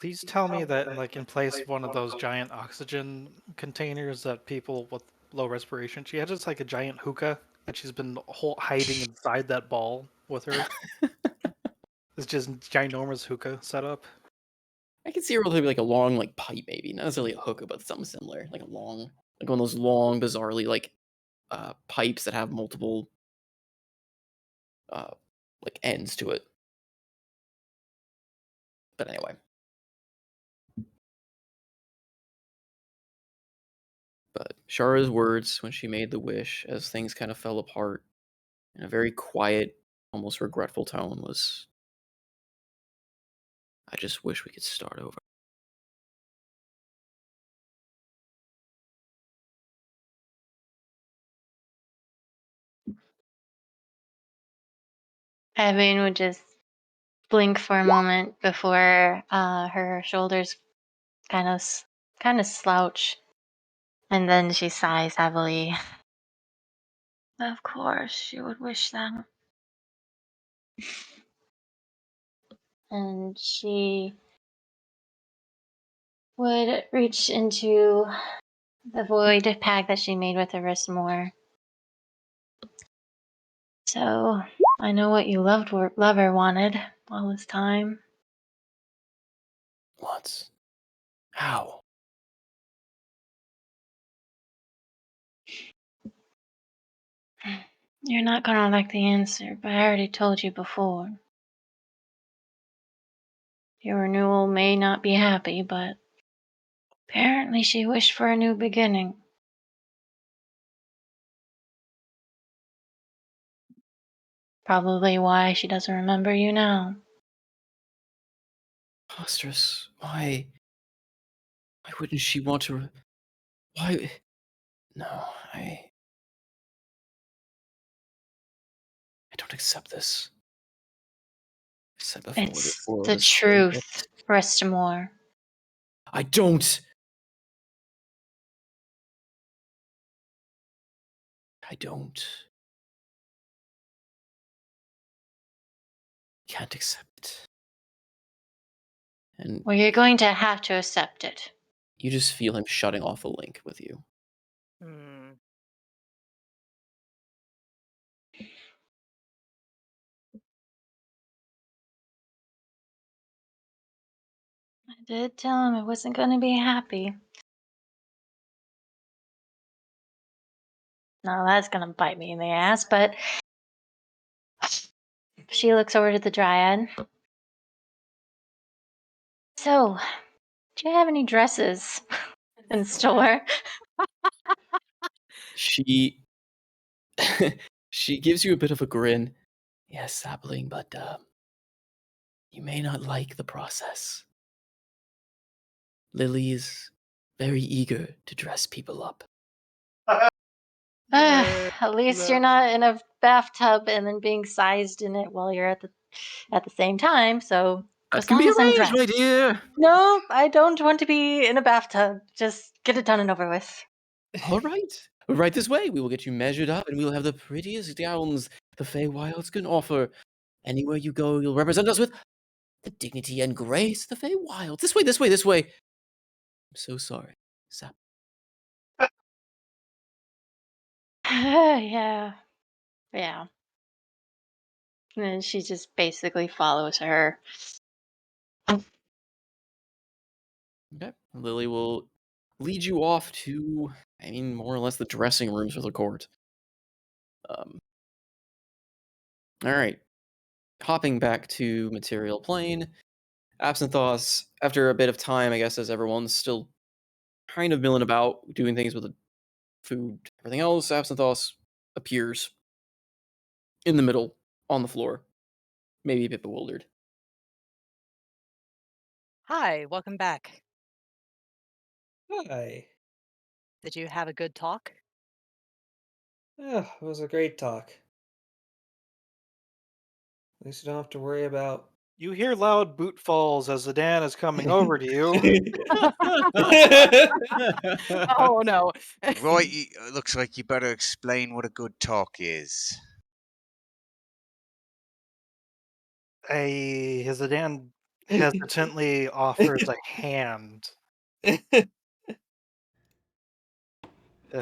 Please tell me that, like, in place of one of those giant oxygen containers that people with low respiration, she had just like a giant hookah, and she's been hiding inside that ball with her. It's just ginormous hookah setup. I can see her with maybe like a long like pipe, maybe not necessarily a hookah, but something similar, like a long, like one of those long, bizarrely like pipes that have multiple uh like ends to it. But anyway, but Shara's words when she made the wish, as things kind of fell apart, in a very quiet, almost regretful tone, was, "I just wish we could start over." Evan would just blink for a moment before her shoulders kind of slouch, and then she sighs heavily. Of course, you would wish that. And she would reach into the void pack that she made with Arismore. So, I know what you lover wanted all this time. What? How? You're not gonna like the answer, but I already told you before. Your renewal may not be happy, but apparently she wished for a new beginning. Probably why she doesn't remember you now. Preposterous. Why wouldn't she want to? Why? No, I don't accept this. I said before this It's world the is filled with. truth, Restamore. I don't. I don't. Can't accept it. And Well, you're going to have to accept it. you just feel him shutting off a link with you. Hmm. I did tell him it wasn't going to be happy. Now that's going to bite me in the ass, but she looks over to the Dryad. So, do you have any dresses in store? She she gives you a bit of a grin. Yes, sapling, but you may not like the process. Lily is very eager to dress people up. At least you're not in a bathtub and then being sized in it while you're at the same time. So That as can long be as I'm arranged, dressed. my dear. No, I don't want to be in a bathtub. Just get it done and over with. All right. Right this way. We will get you measured up, and we will have the prettiest gowns the Feywilds can offer. Anywhere you go, you'll represent us with the dignity and grace of the Feywilds. This way, this way, this way. I'm so sorry, Sap. Yeah. Yeah. And then she just basically follows her. Okay. Lily will lead you off to, more or less the dressing rooms for the court. All right. Hopping back to material plane, Absinthoss, after a bit of time, I guess, as everyone's still kind of milling about, doing things with the food, everything else, Absinthoss appears in the middle, on the floor, maybe a bit bewildered. Hi, welcome back. Hi. Did you have a good talk? Yeah, it was a great talk. At least you don't have to worry about. You hear loud boot falls as Zidane is coming over to you. Oh no. Right, looks like you better explain what a good talk is. Zidane hesitantly offers a hand to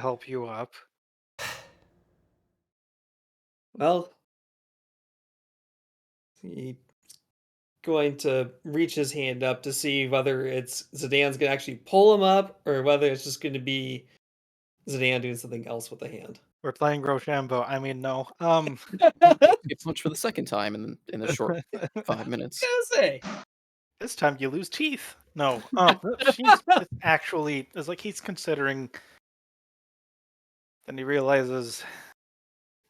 help you up. Well, he's going to reach his hand up to see whether it's Zidane's going to actually pull him up or whether it's just going to be Zidane doing something else with the hand. We're playing Rochambeau. I mean, no. Get punched for the second time in a short 5 minutes. Say. This time you lose teeth. No. She's actually it's like he's considering. Then he realizes,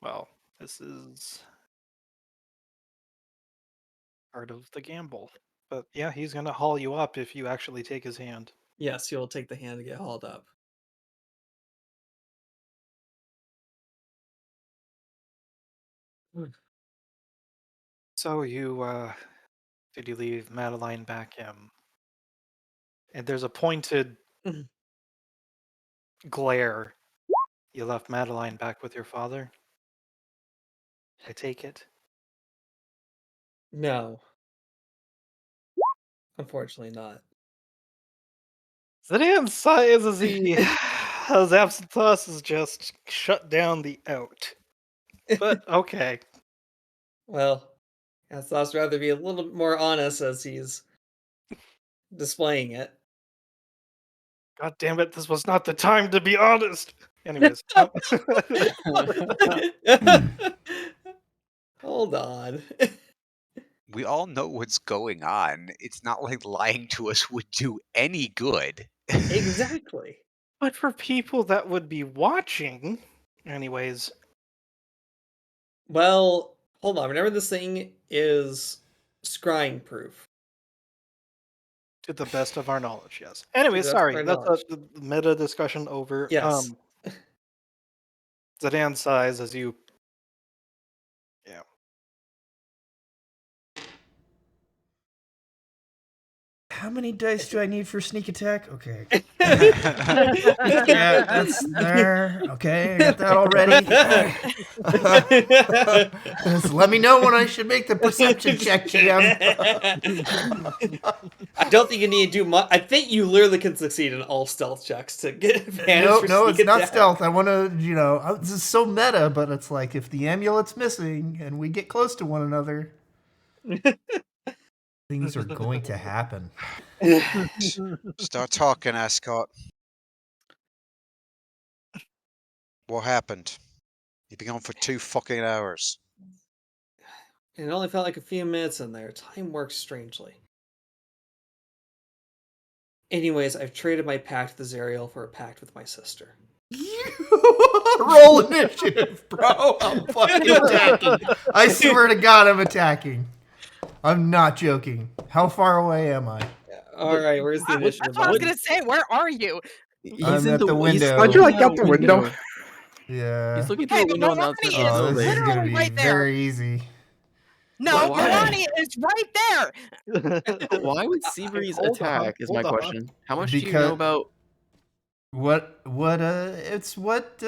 well, this is part of the gamble. But yeah, he's gonna haul you up if you actually take his hand. Yes, you'll take the hand to get hauled up. So you Did you leave Madeline back him? And there's a pointed glare. You left Madeline back with your father? I take it. No. Unfortunately not. Zidan sighs as he as Absinthius has just shut down the out. But okay. Well, I'd rather be a little bit more honest as he's displaying it. God damn it, this was not the time to be honest. Anyways. Hold on. We all know what's going on. It's not like lying to us would do any good. Exactly. But for people that would be watching, anyways, Well, hold on. Remember, this thing is scrying proof. to the best of our knowledge, yes. Anyway, To the best of sorry, our that's knowledge. the meta discussion over. Yes. Zidan sighs as you. Yeah. How many dice do I need for sneak attack? Okay. Yeah, that's there. Okay, I got that already. Just let me know when I should make the perception check, GM. I don't think you need to do much. I think you literally can succeed in all stealth checks to get advantage for No, sneak it's not attack. stealth. I want to, this is so meta, but it's like if the amulet's missing and we get close to one another, things are going to happen. Start talking, Ascot. What happened? You've been on for 2 fucking hours. It only felt like a few minutes in there. Time works strangely. Anyways, I've traded my pact with Azariel for a pact with my sister. Roll initiative, bro. I'm fucking attacking. I swear to God, I'm attacking. I'm not joking. How far away am I? All right, where's the initiative? That's what I was gonna say. Where are you? I'm at the window. How'd you like out the window? Yeah. He's looking through Hey, a but window on the Milani outside is of the Oh, this is building. gonna literally be right there. very easy. No, Why? Milani is right there. Why would Seabreeze Hold on, attack? Is my hold on. question. How much do you Because- know about? It's what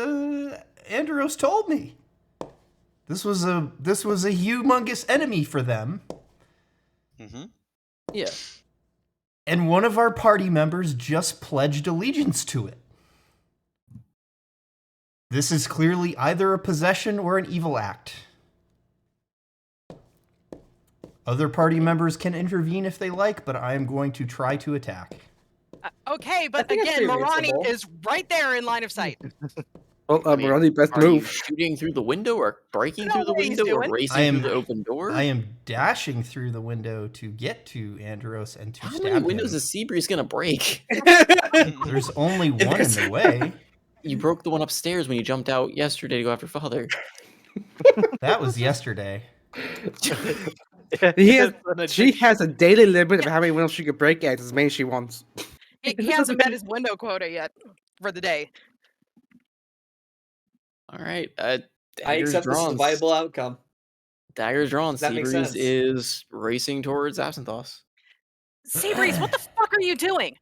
Andros told me. This was a humongous enemy for them, Mm-hmm. Yeah. and one of our party members just pledged allegiance to it. This is clearly either a possession or an evil act. Other party members can intervene if they like, but I am going to try to attack. Okay, but think that's again, pretty Milani reasonable. is right there in line of sight. Well, I mean, Ronnie, best Are you move. shooting through the window, or breaking I know through the what he's window, or doing. racing through the open door? I am dashing through the window to get to Andros and to How stab many windows him. is Seabreeze gonna break? There's only one in the way. You broke the one upstairs when you jumped out yesterday to go after father. That was yesterday. She has a daily limit of how many windows she can break at as many as she wants. He hasn't met his window quota yet for the day. All right. I Daggers accept this as a drawn. viable outcome. Daggers drawn. That makes Seabreeze sense. is racing towards Absinthios. Seabreeze, what the fuck are you doing?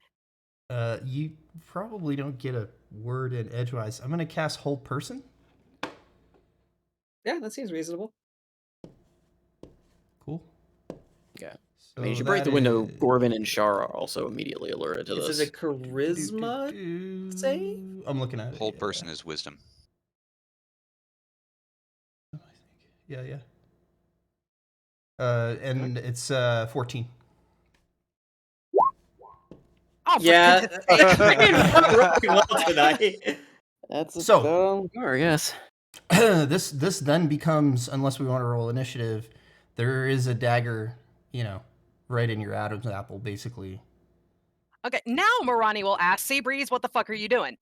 You probably don't get a word in edgewise. I'm gonna cast Hold Person. Yeah, that seems reasonable. Cool. Yeah. So I mean, as you break the that window, is- Gorvin and Shara are also immediately alerted to Is this. it a charisma save? I'm looking at it. Whole yeah. person is wisdom. Yeah. And it's 14. Oh, for Yeah, goodness sake. really well tonight. That's a So- spell, or yes. This then becomes, unless we want to roll initiative, there is a dagger, right in your Adam's apple, basically. Okay, now Marani will ask Seabreeze, what the fuck are you doing?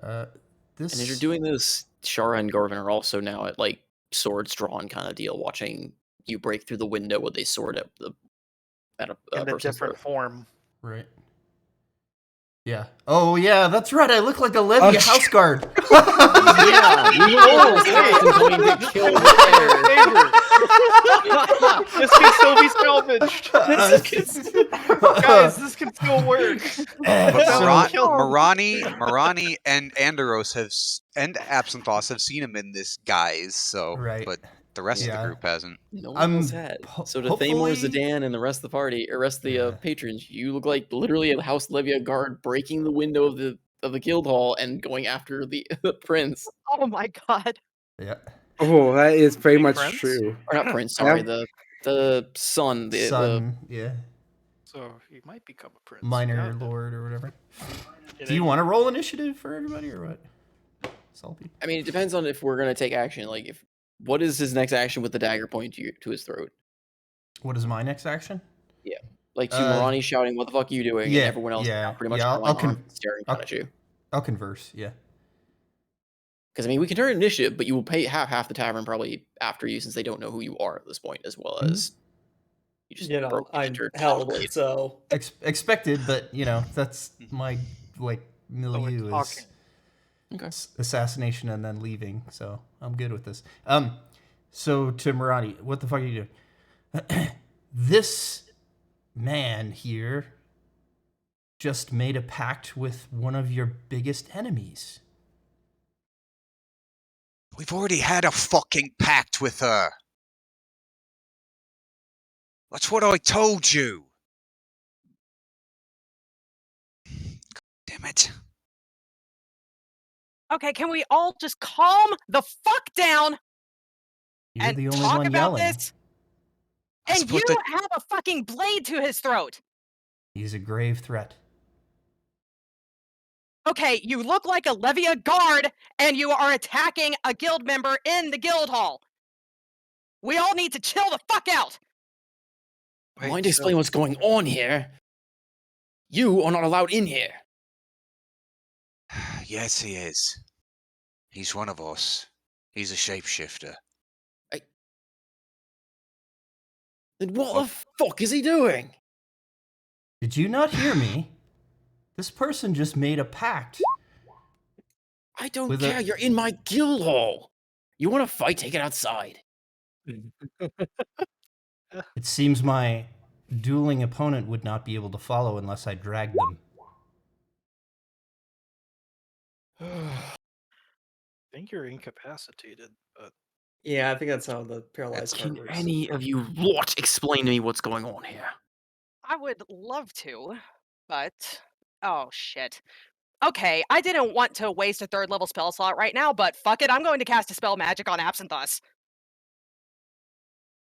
This And as you're doing this, Shara and Gorvin are also now at like swords drawn kind of deal, watching you break through the window with a sword at a in a person's different throat. form. right. Yeah. Oh, yeah, that's right. I look like a Levia house guard. Yeah, you look like this captain coming to kill the player. This can still be salvaged. Guys, this can still work. But So- Marani and Anderos and Absynthos have seen him in this guise, so Right. but the rest of Yeah. the group hasn't. No one else had. So to Thamor, hopefully- Zidane, and the rest of the party, or rest of the Yeah. patrons, you look like literally a House Levia guard breaking the window of the guild hall and going after the prince. Oh my god. Yeah. Oh, that is very Big much friends? true. Or not prince, sorry, Yeah. the son, the Son, yeah. So he might become a prince. Minor Yeah. lord or whatever. It Do you ain't- want to roll initiative for everybody or what? Salty. I mean, it depends on if we're gonna take action. Like, what is his next action with the dagger pointing to his throat? What is my next action? Like to Uh, Morani shouting, "What the fuck are you doing?" yeah, and everyone else yeah, now pretty much yeah, I'll drawing con- arms and staring I'll- down at you. I'll converse, yeah. Because I mean, we can turn initiative, but you will have half the tavern probably after you, since they don't know who you are at this point, as well as you just broke I'm into held, blade. so Expected, but that's my like milieu talking. is Okay. assassination and then leaving, so I'm good with this. So to Murati, what the fuck are you doing? This man here just made a pact with one of your biggest enemies. We've already had a fucking pact with her. That's what I told you. Damn it. Okay, can we all just calm the fuck down You're and the only talk one about yelling. this? Let's And you put the- have a fucking blade to his throat. He's a grave threat. Okay, you look like a Levia guard and you are attacking a guild member in the guild hall. We all need to chill the fuck out. Wait, Mind so- explain what's going on here? You are not allowed in here. Yes, he is. He's one of us. He's a shapeshifter. Then what the fuck is he doing? Did you not hear me? This person just made a pact. I don't With a- care. You're in my guild hall. You want to fight? Take it outside. It seems my dueling opponent would not be able to follow unless I dragged them. I think you're incapacitated, but yeah, I think that's how the paralyzed part Can works. any of you lot explain to me what's going on here? I would love to, but oh shit. Okay, I didn't want to waste a 3rd level spell slot right now, but fuck it, I'm going to cast a spell magic on Absynthos.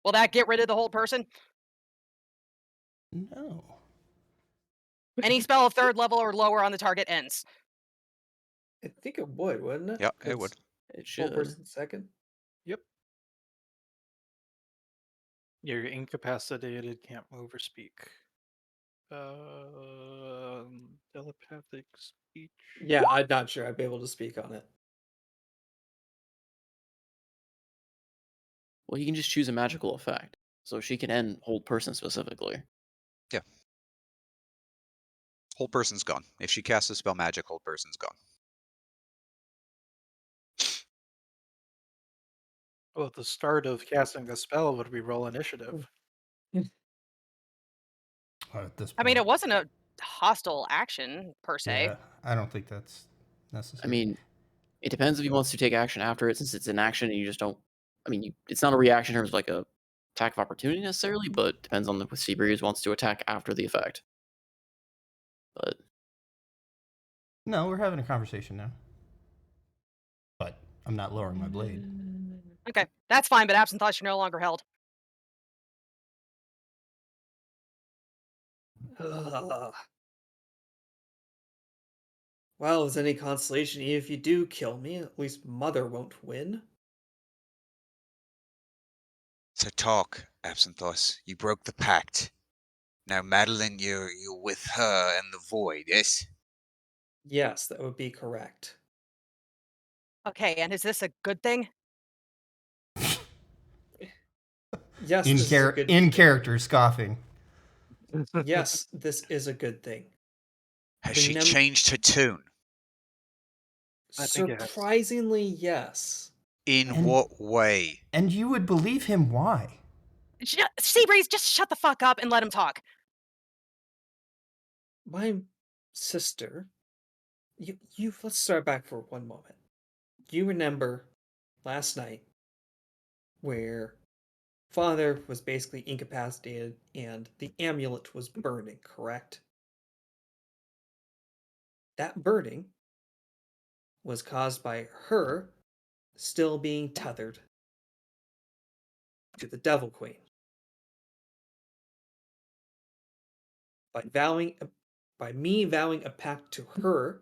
Will that get rid of the whole person? No. Any spell of 3rd level or lower on the target ends. I think it would, wouldn't it? Yeah, it would. It Full should. person second. you're incapacitated, can't move or speak. Telepathic speech. Yeah, I'm not sure I'd be able to speak on it. Well, you can just choose a magical effect, so she can end hold person specifically. Whole person's gone. If she casts a spell magic, whole person's gone. Well, at the start of casting the spell, would we roll initiative? At this I mean, point. it wasn't a hostile action per se. Yeah, I don't think that's necessary. I mean, it depends if he wants to take action after it, since it's an action and you just don't. I mean, it's not a reaction in terms of like a attack of opportunity necessarily, but depends on if Seabreeze wants to attack after the effect. But no, we're having a conversation now. But I'm not lowering my blade. Okay, that's fine, but Absynthos, you're no longer held. Ugh. Well, is any consolation, even if you do kill me, at least Mother won't win. So talk, Absynthos. You broke the pact. Now, Madeline, you're with her and the void, yes? Yes, that would be correct. Okay, and is this a good thing? Yes, In, this is a good in character, scoffing. Yes, this is a good thing. Has she Remember, changed her tune? I think it has. surprisingly, yes. In And- what way? And you would believe him. Why? Seabreeze, just shut the fuck up and let him talk. My sister. You. Let's start back for one moment. You remember last night where father was basically incapacitated and the amulet was burning, correct? That burning was caused by her still being tethered to the Devil Queen. By me vowing a pact to her,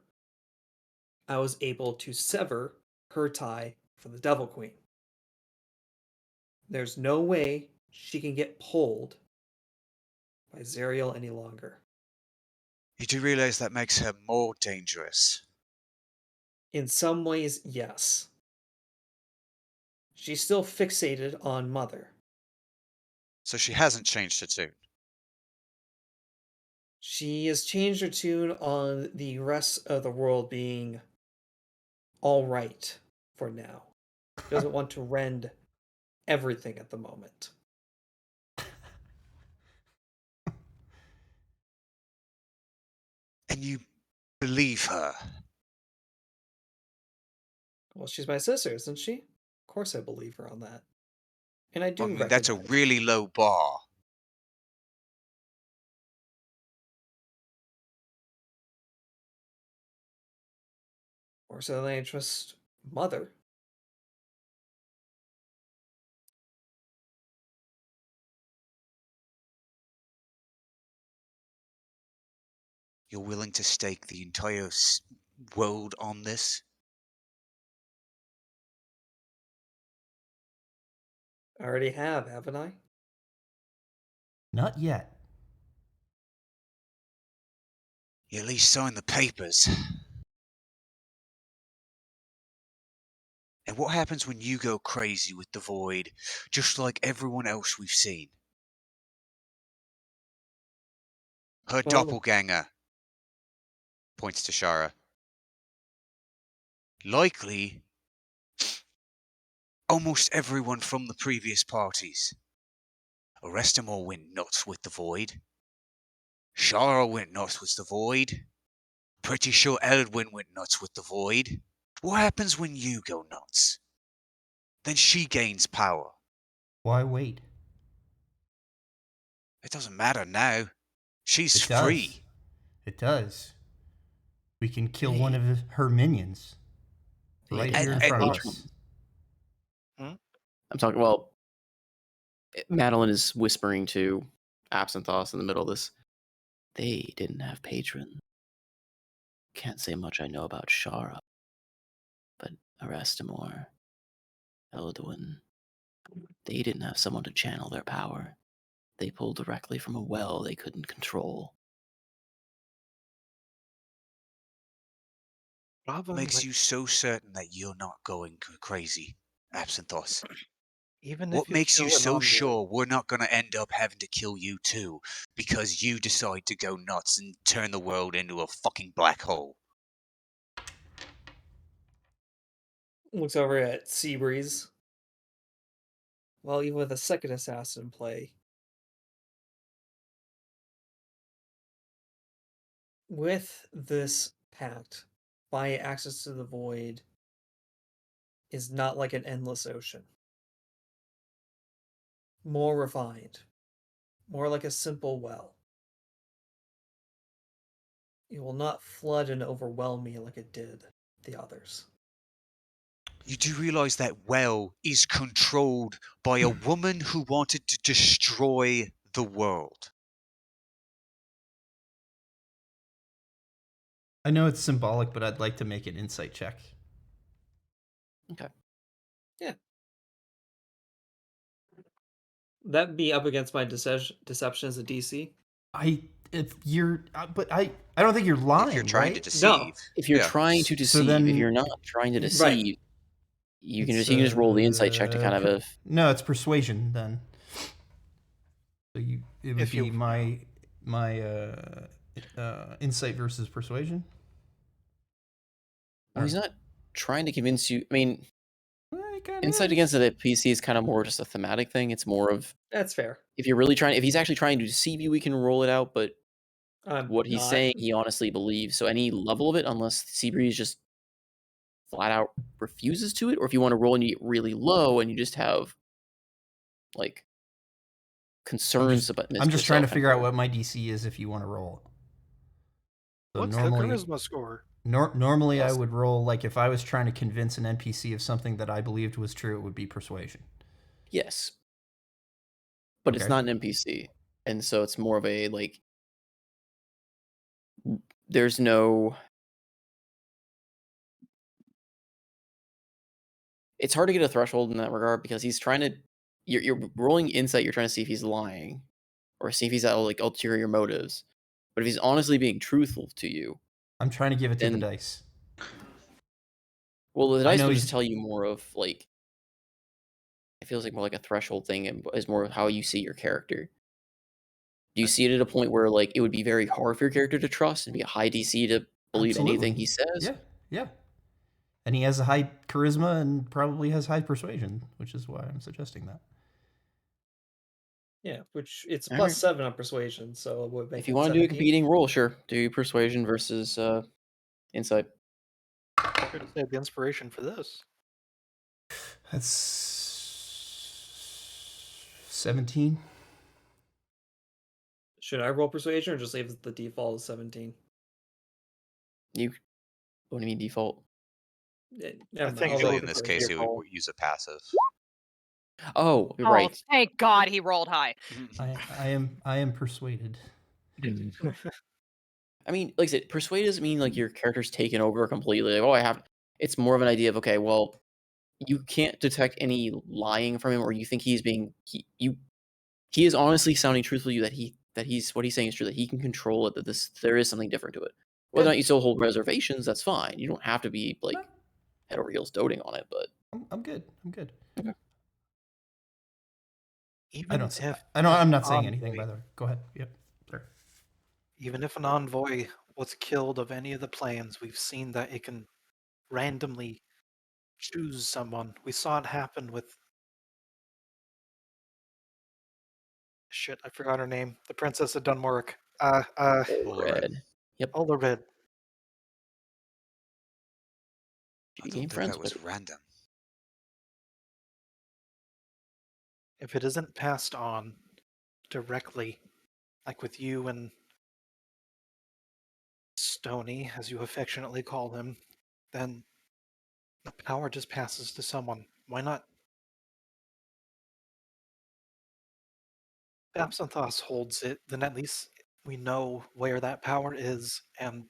I was able to sever her tie from the Devil Queen. There's no way she can get pulled by Zerial any longer. You do realize that makes her more dangerous. In some ways, yes. She's still fixated on Mother. So she hasn't changed her tune. She has changed her tune on the rest of the world being all right for now. She doesn't want to rend everything at the moment. And you believe her? Well, she's my sister, isn't she? Of course I believe her on that. And I I do mean, that's a recognize. really low bar. Or so than I trust Mother. You're willing to stake the entire world on this? I already have, haven't I? Not yet. You at least sign the papers. And what happens when you go crazy with the void, just like everyone else we've seen? Her Well, doppelganger, points to Shara. Likely, almost everyone from the previous parties. Arestamore went nuts with the void. Shara went nuts with the void. Pretty sure Eldwin went nuts with the void. What happens when you go nuts? Then she gains power. Why wait? It doesn't matter now. She's It does. free. It does. We can kill Hey. one of her minions They right didn't here in have front of patrons. us. I'm talking. Well, Madeline is whispering to Absinthoss in the middle of this. They didn't have patrons. Can't say much I know about Shara, but Arestamore, Eldwin, they didn't have someone to channel their power. They pulled directly from a well they couldn't control. Robin, Makes you so certain that you're not going crazy, Absinthoss? even What if you makes you kill an so envoy, sure we're not going to end up having to kill you too because you decide to go nuts and turn the world into a fucking black hole? looks over at Seabreeze. Well, even with a second assassin in play, with this pact, by access to the void is not like an endless ocean. More refined, more like a simple well. It will not flood and overwhelm me like it did the others. You do realize that well is controlled by a woman who wanted to destroy the world. I know it's symbolic, but I'd like to make an insight check. Okay. Yeah. That'd be up against my deception as a DC. But I don't think you're lying, If you're trying to right? deceive. If you're Yeah. trying to So deceive, then- if you're not trying to Right. deceive, you can just roll the insight check to kind of No, it's persuasion then. So it would If you- be my Insight versus persuasion. Well, he's not trying to convince you. I mean, Kinda insight is. against the PC is kind of more just a thematic thing. It's more of That's fair. if he's actually trying to deceive you, we can roll it out. But what he's Not. saying, he honestly believes. So any level of it, unless Seabreeze just flat out refuses to it, or if you want to roll and you get really low and you just have like concerns about I'm just trying to yourself, figure out what my DC is if you want to roll. So What's normally, the charisma score? normally I Plus- would roll like if I was trying to convince an NPC of something that I believed was true, it would be persuasion. yes, but it's Okay. not an NPC, and so it's more of a like. There's no. It's hard to get a threshold in that regard because he's trying to. You're rolling insight. You're trying to see if he's lying, or see if he's got like ulterior motives. But if he's honestly being truthful to you, I'm trying to give it to the then dice. well, the I dice know will he's- just tell you more of like. It feels like more like a threshold thing, and is more of how you see your character. Do you see it at a point where like it would be very hard for your character to trust and be a high DC to believe anything he says? Yeah, yeah. And he has a high charisma and probably has high persuasion, which is why I'm suggesting that. Yeah, which it's All plus right. 7 on persuasion, so it would make If you it want to do a 17. competing roll, sure. Do persuasion versus insight. Should have saved the inspiration for this. That's 17. Should I roll persuasion or just leave the default as 17? You what do you mean default? Never mind, think I'll Usually roll in this persuasion. case, he would use a passive. Oh, you're Oh, right. thank God he rolled high. I am persuaded. I mean, like I said, persuade doesn't mean like your character's taken over completely. Like, oh, I have. It's more of an idea of okay, well, you can't detect any lying from him, or you think he's being he is honestly sounding truthful to you that he's what he's saying is true, that he can control it, that there is something different to it. Whether or not you still hold reservations, that's fine. You don't have to be like head over heels doting on it, but I'm good. I'm good. okay. Even I'm not if saying anything, envoy- by the way. Go ahead. Yep. Sorry. Even if an envoy was killed of any of the planes, we've seen that it can randomly choose someone. We saw it happen with. Shit, I forgot her name. The Princess of Denmark. Red. Yep. Ullered. I She don't became think friends that was with her. random. If it isn't passed on directly, like with you and Stony, as you affectionately call him, then the power just passes to someone. Why not? If Absinthoth holds it, then at least we know where that power is and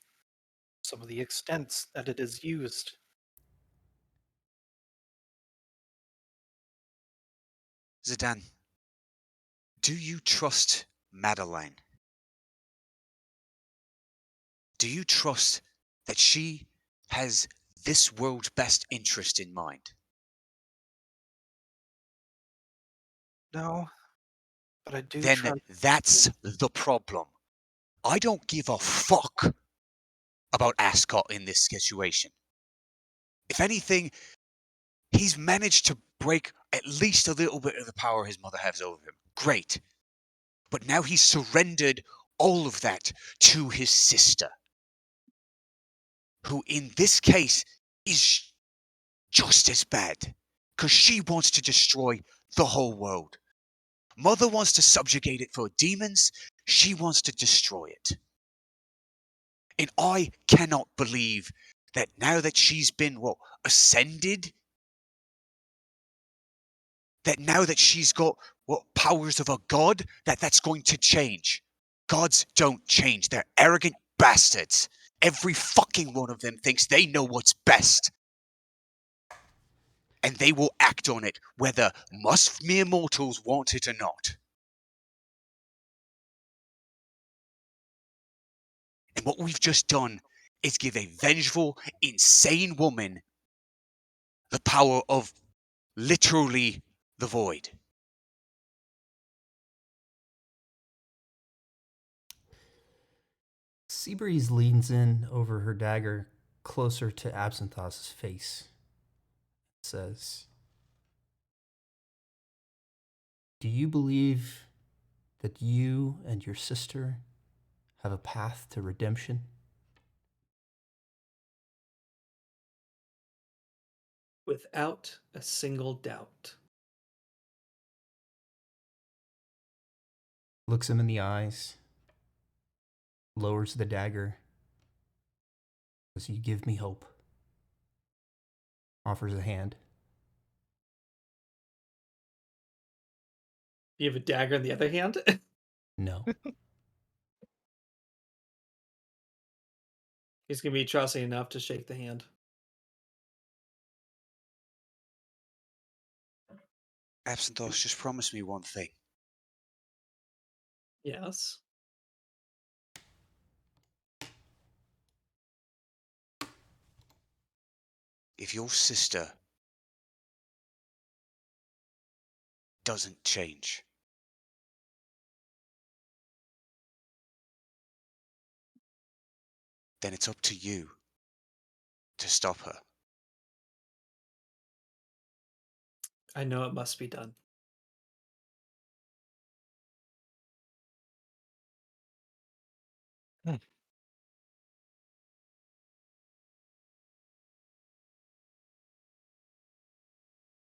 some of the extents that it is used. Zidane, do you trust Madeline? Do you trust that she has this world's best interest in mind? No, but I do Then trust. that's the problem. I don't give a fuck about Ascot in this situation. If anything, he's managed to break at least a little bit of the power his mother has over him. Great. But now he's surrendered all of that to his sister, who in this case is just as bad, because she wants to destroy the whole world. Mother wants to subjugate it for demons, she wants to destroy it. And I cannot believe that now that she's been, ascended? That now that she's got, powers of a god, that's going to change. Gods don't change. They're arrogant bastards. Every fucking one of them thinks they know what's best. And they will act on it, whether mere mortals want it or not. And what we've just done is give a vengeful, insane woman the power of literally the void. Seabreeze leans in over her dagger closer to Absinthos's face. Says, "Do you believe that you and your sister have a path to redemption?" Without a single doubt. Looks him in the eyes, lowers the dagger, says, "You give me hope." Offers a hand. You have a dagger in the other hand? No. He's gonna be trusting enough to shake the hand. Absinthoth, just promise me one thing. Yes. If your sister doesn't change, then it's up to you to stop her. I know it must be done.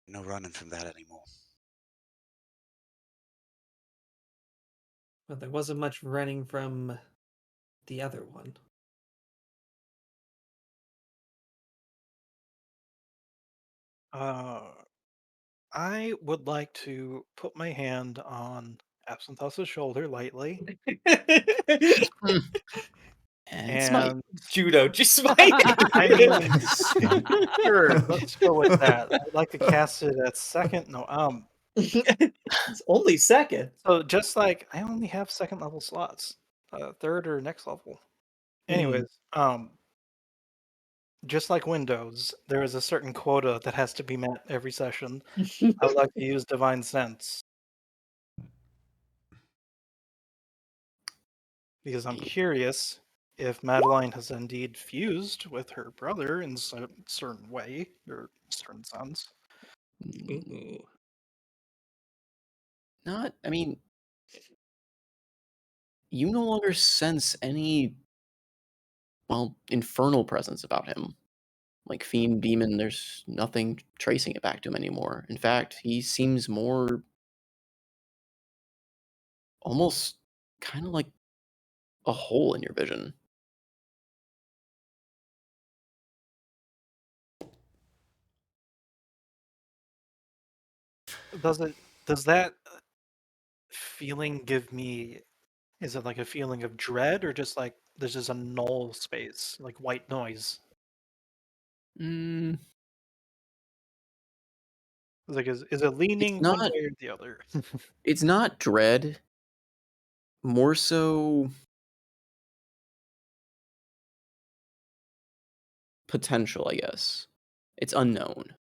No running from that anymore. But there wasn't much running from the other one. I would like to put my hand on Absinthos's shoulder lightly Hmm. And smite. and Judo, just smite. I mean, Smite. sure, let's go with that. I'd like to cast it at second. No, It's only second. so just like I only have second level slots, third or next level. Anyways, just like Windows, there is a certain quota that has to be met every session. I would like to use Divine Sense because I'm curious if Madeline has indeed fused with her brother in a certain way or certain sense. Ooh. Not, I mean, you no longer sense any, well, infernal presence about him. Like Fiend, Demon, there's nothing tracing it back to him anymore. In fact, he seems more almost kind of like a hole in your vision. Does that feeling give me? Is it like a feeling of dread or just like there's just a null space, like white noise? Mm, Like, is it it's leaning one not. way or the other? It's not dread. More so potential, I guess. It's unknown.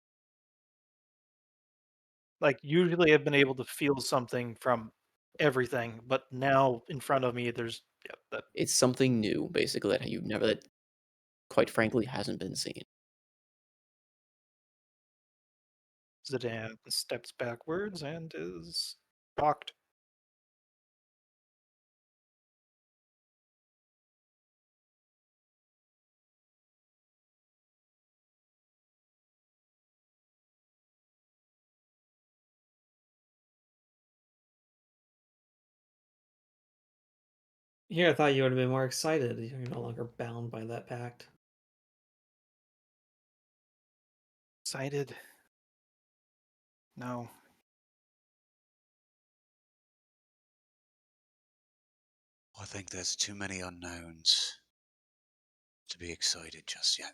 Like, usually I've been able to feel something from everything, but now in front of me, there's yeah, that It's something new, basically, that you've never, that quite frankly hasn't been seen. Zidane steps backwards and is shocked. Here, I thought you would have been more excited. You're no longer bound by that pact. Excited? No. I think there's too many unknowns to be excited just yet.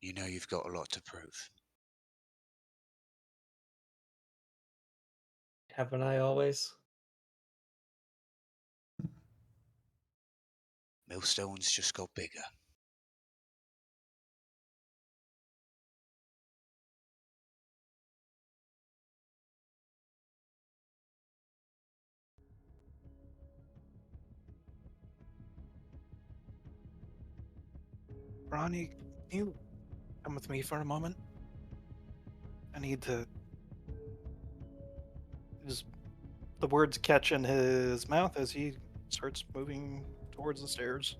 You know you've got a lot to prove. Haven't I always? Millstones just got bigger. Ronnie, can you come with me for a moment? I need to. Just the words catch in his mouth as he starts moving towards the stairs.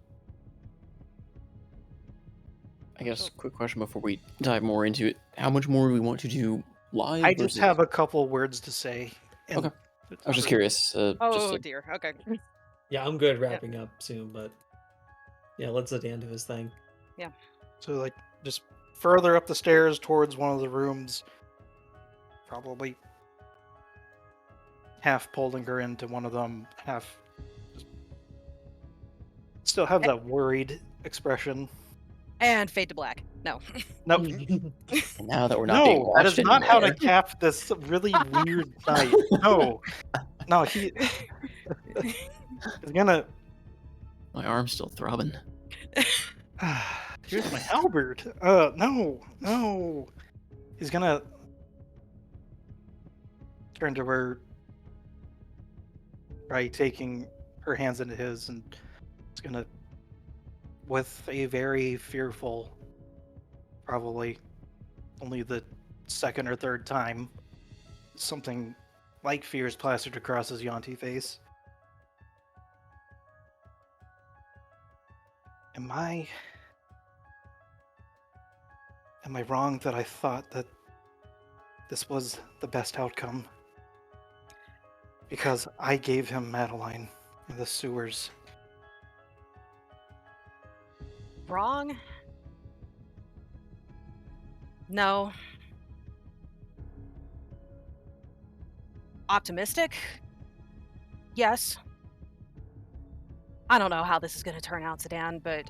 I guess quick question before we dive more into it. How much more do we want to do live I just versus have a couple words to say. And Okay. I was just curious. Just Oh to... dear. Okay. Yeah, I'm good wrapping up soon, but yeah, let Zidane do his thing. Yeah. So, like, just further up the stairs towards one of the rooms, probably half pulling her into one of them, half just still have that worried expression. And fade to black. No. No, And now that we're not being no, that is watched not how to anymore. cap this really weird night. No, no, he's gonna. My arm's still throbbing. Here's my halberd. No, no. He's gonna turn to her, right, taking her hands into his, and he's gonna, with a very fearful, probably only the second or third time, something like fear is plastered across his Yonti face. Am I wrong that I thought that this was the best outcome? Because I gave him Madeline in the sewers. Wrong? No. Optimistic? Yes. I don't know how this is going to turn out, Sedan, but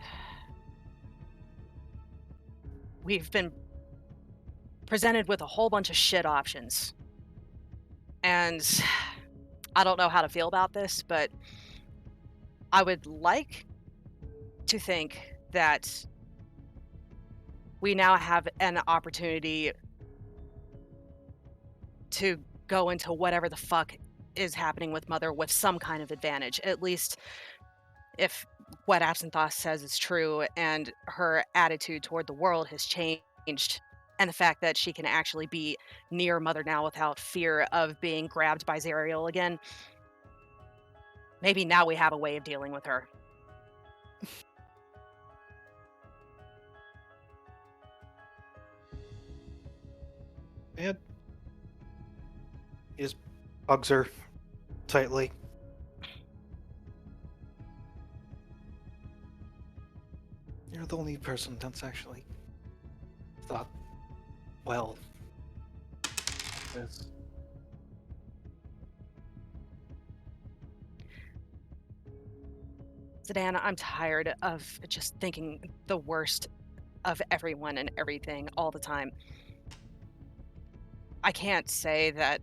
we've been presented with a whole bunch of shit options. And I don't know how to feel about this, but I would like to think that we now have an opportunity to go into whatever the fuck is happening with Mother with some kind of advantage. At least if what Absinthoth says is true and her attitude toward the world has changed, and the fact that she can actually be near Mother now without fear of being grabbed by Zariel again, maybe now we have a way of dealing with her. And he just hugs her tightly. You're the only person that's actually thought well of this. Sedan, I'm tired of just thinking the worst of everyone and everything all the time. I can't say that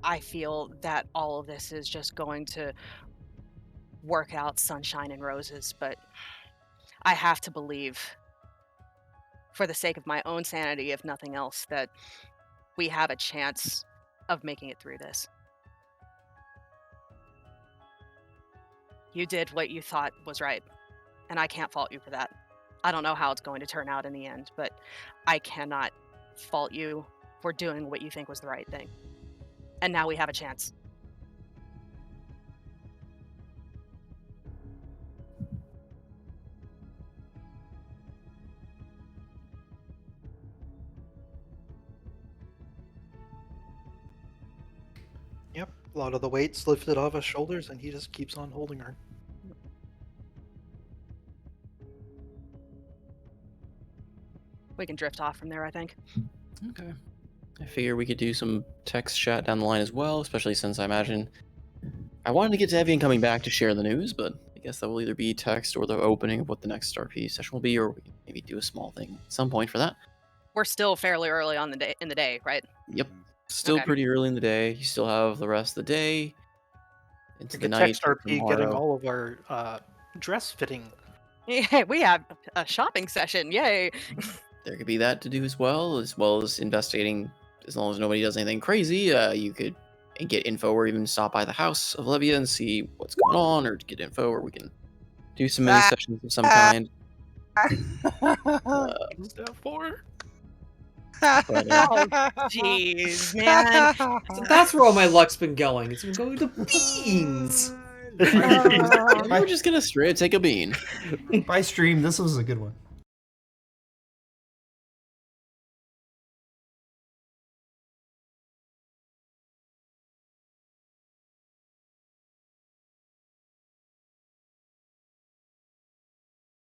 I feel that all of this is just going to work out sunshine and roses, but I have to believe, for the sake of my own sanity, if nothing else, that we have a chance of making it through this. You did what you thought was right, and I can't fault you for that. I don't know how it's going to turn out in the end, but I cannot fault you for doing what you think was the right thing. And now we have a chance. Yep, a lot of the weight's lifted off his shoulders, and he just keeps on holding her. We can drift off from there, I think. Okay. I figure we could do some text chat down the line as well, especially since I imagine I wanted to get to Evian coming back to share the news, but I guess that will either be text or the opening of what the next RP session will be, or we can maybe do a small thing at some point for that. We're still fairly early on in the day, right? Yep. Still Okay. pretty early in the day. You still have the rest of the day into We the could night text and RP getting tomorrow. all of our dress fitting. Yeah, we have a shopping session. Yay. There could be that to do as well as investigating. As long as nobody does anything crazy, you could get info or even stop by the house of Levia and see what's going on, or get info, or we can do some mini sessions of some kind. Step 4. Oh, jeez, man. So that's where all my luck's been going. It's been going to beans. We're just gonna straight take a bean. By stream, this was a good one.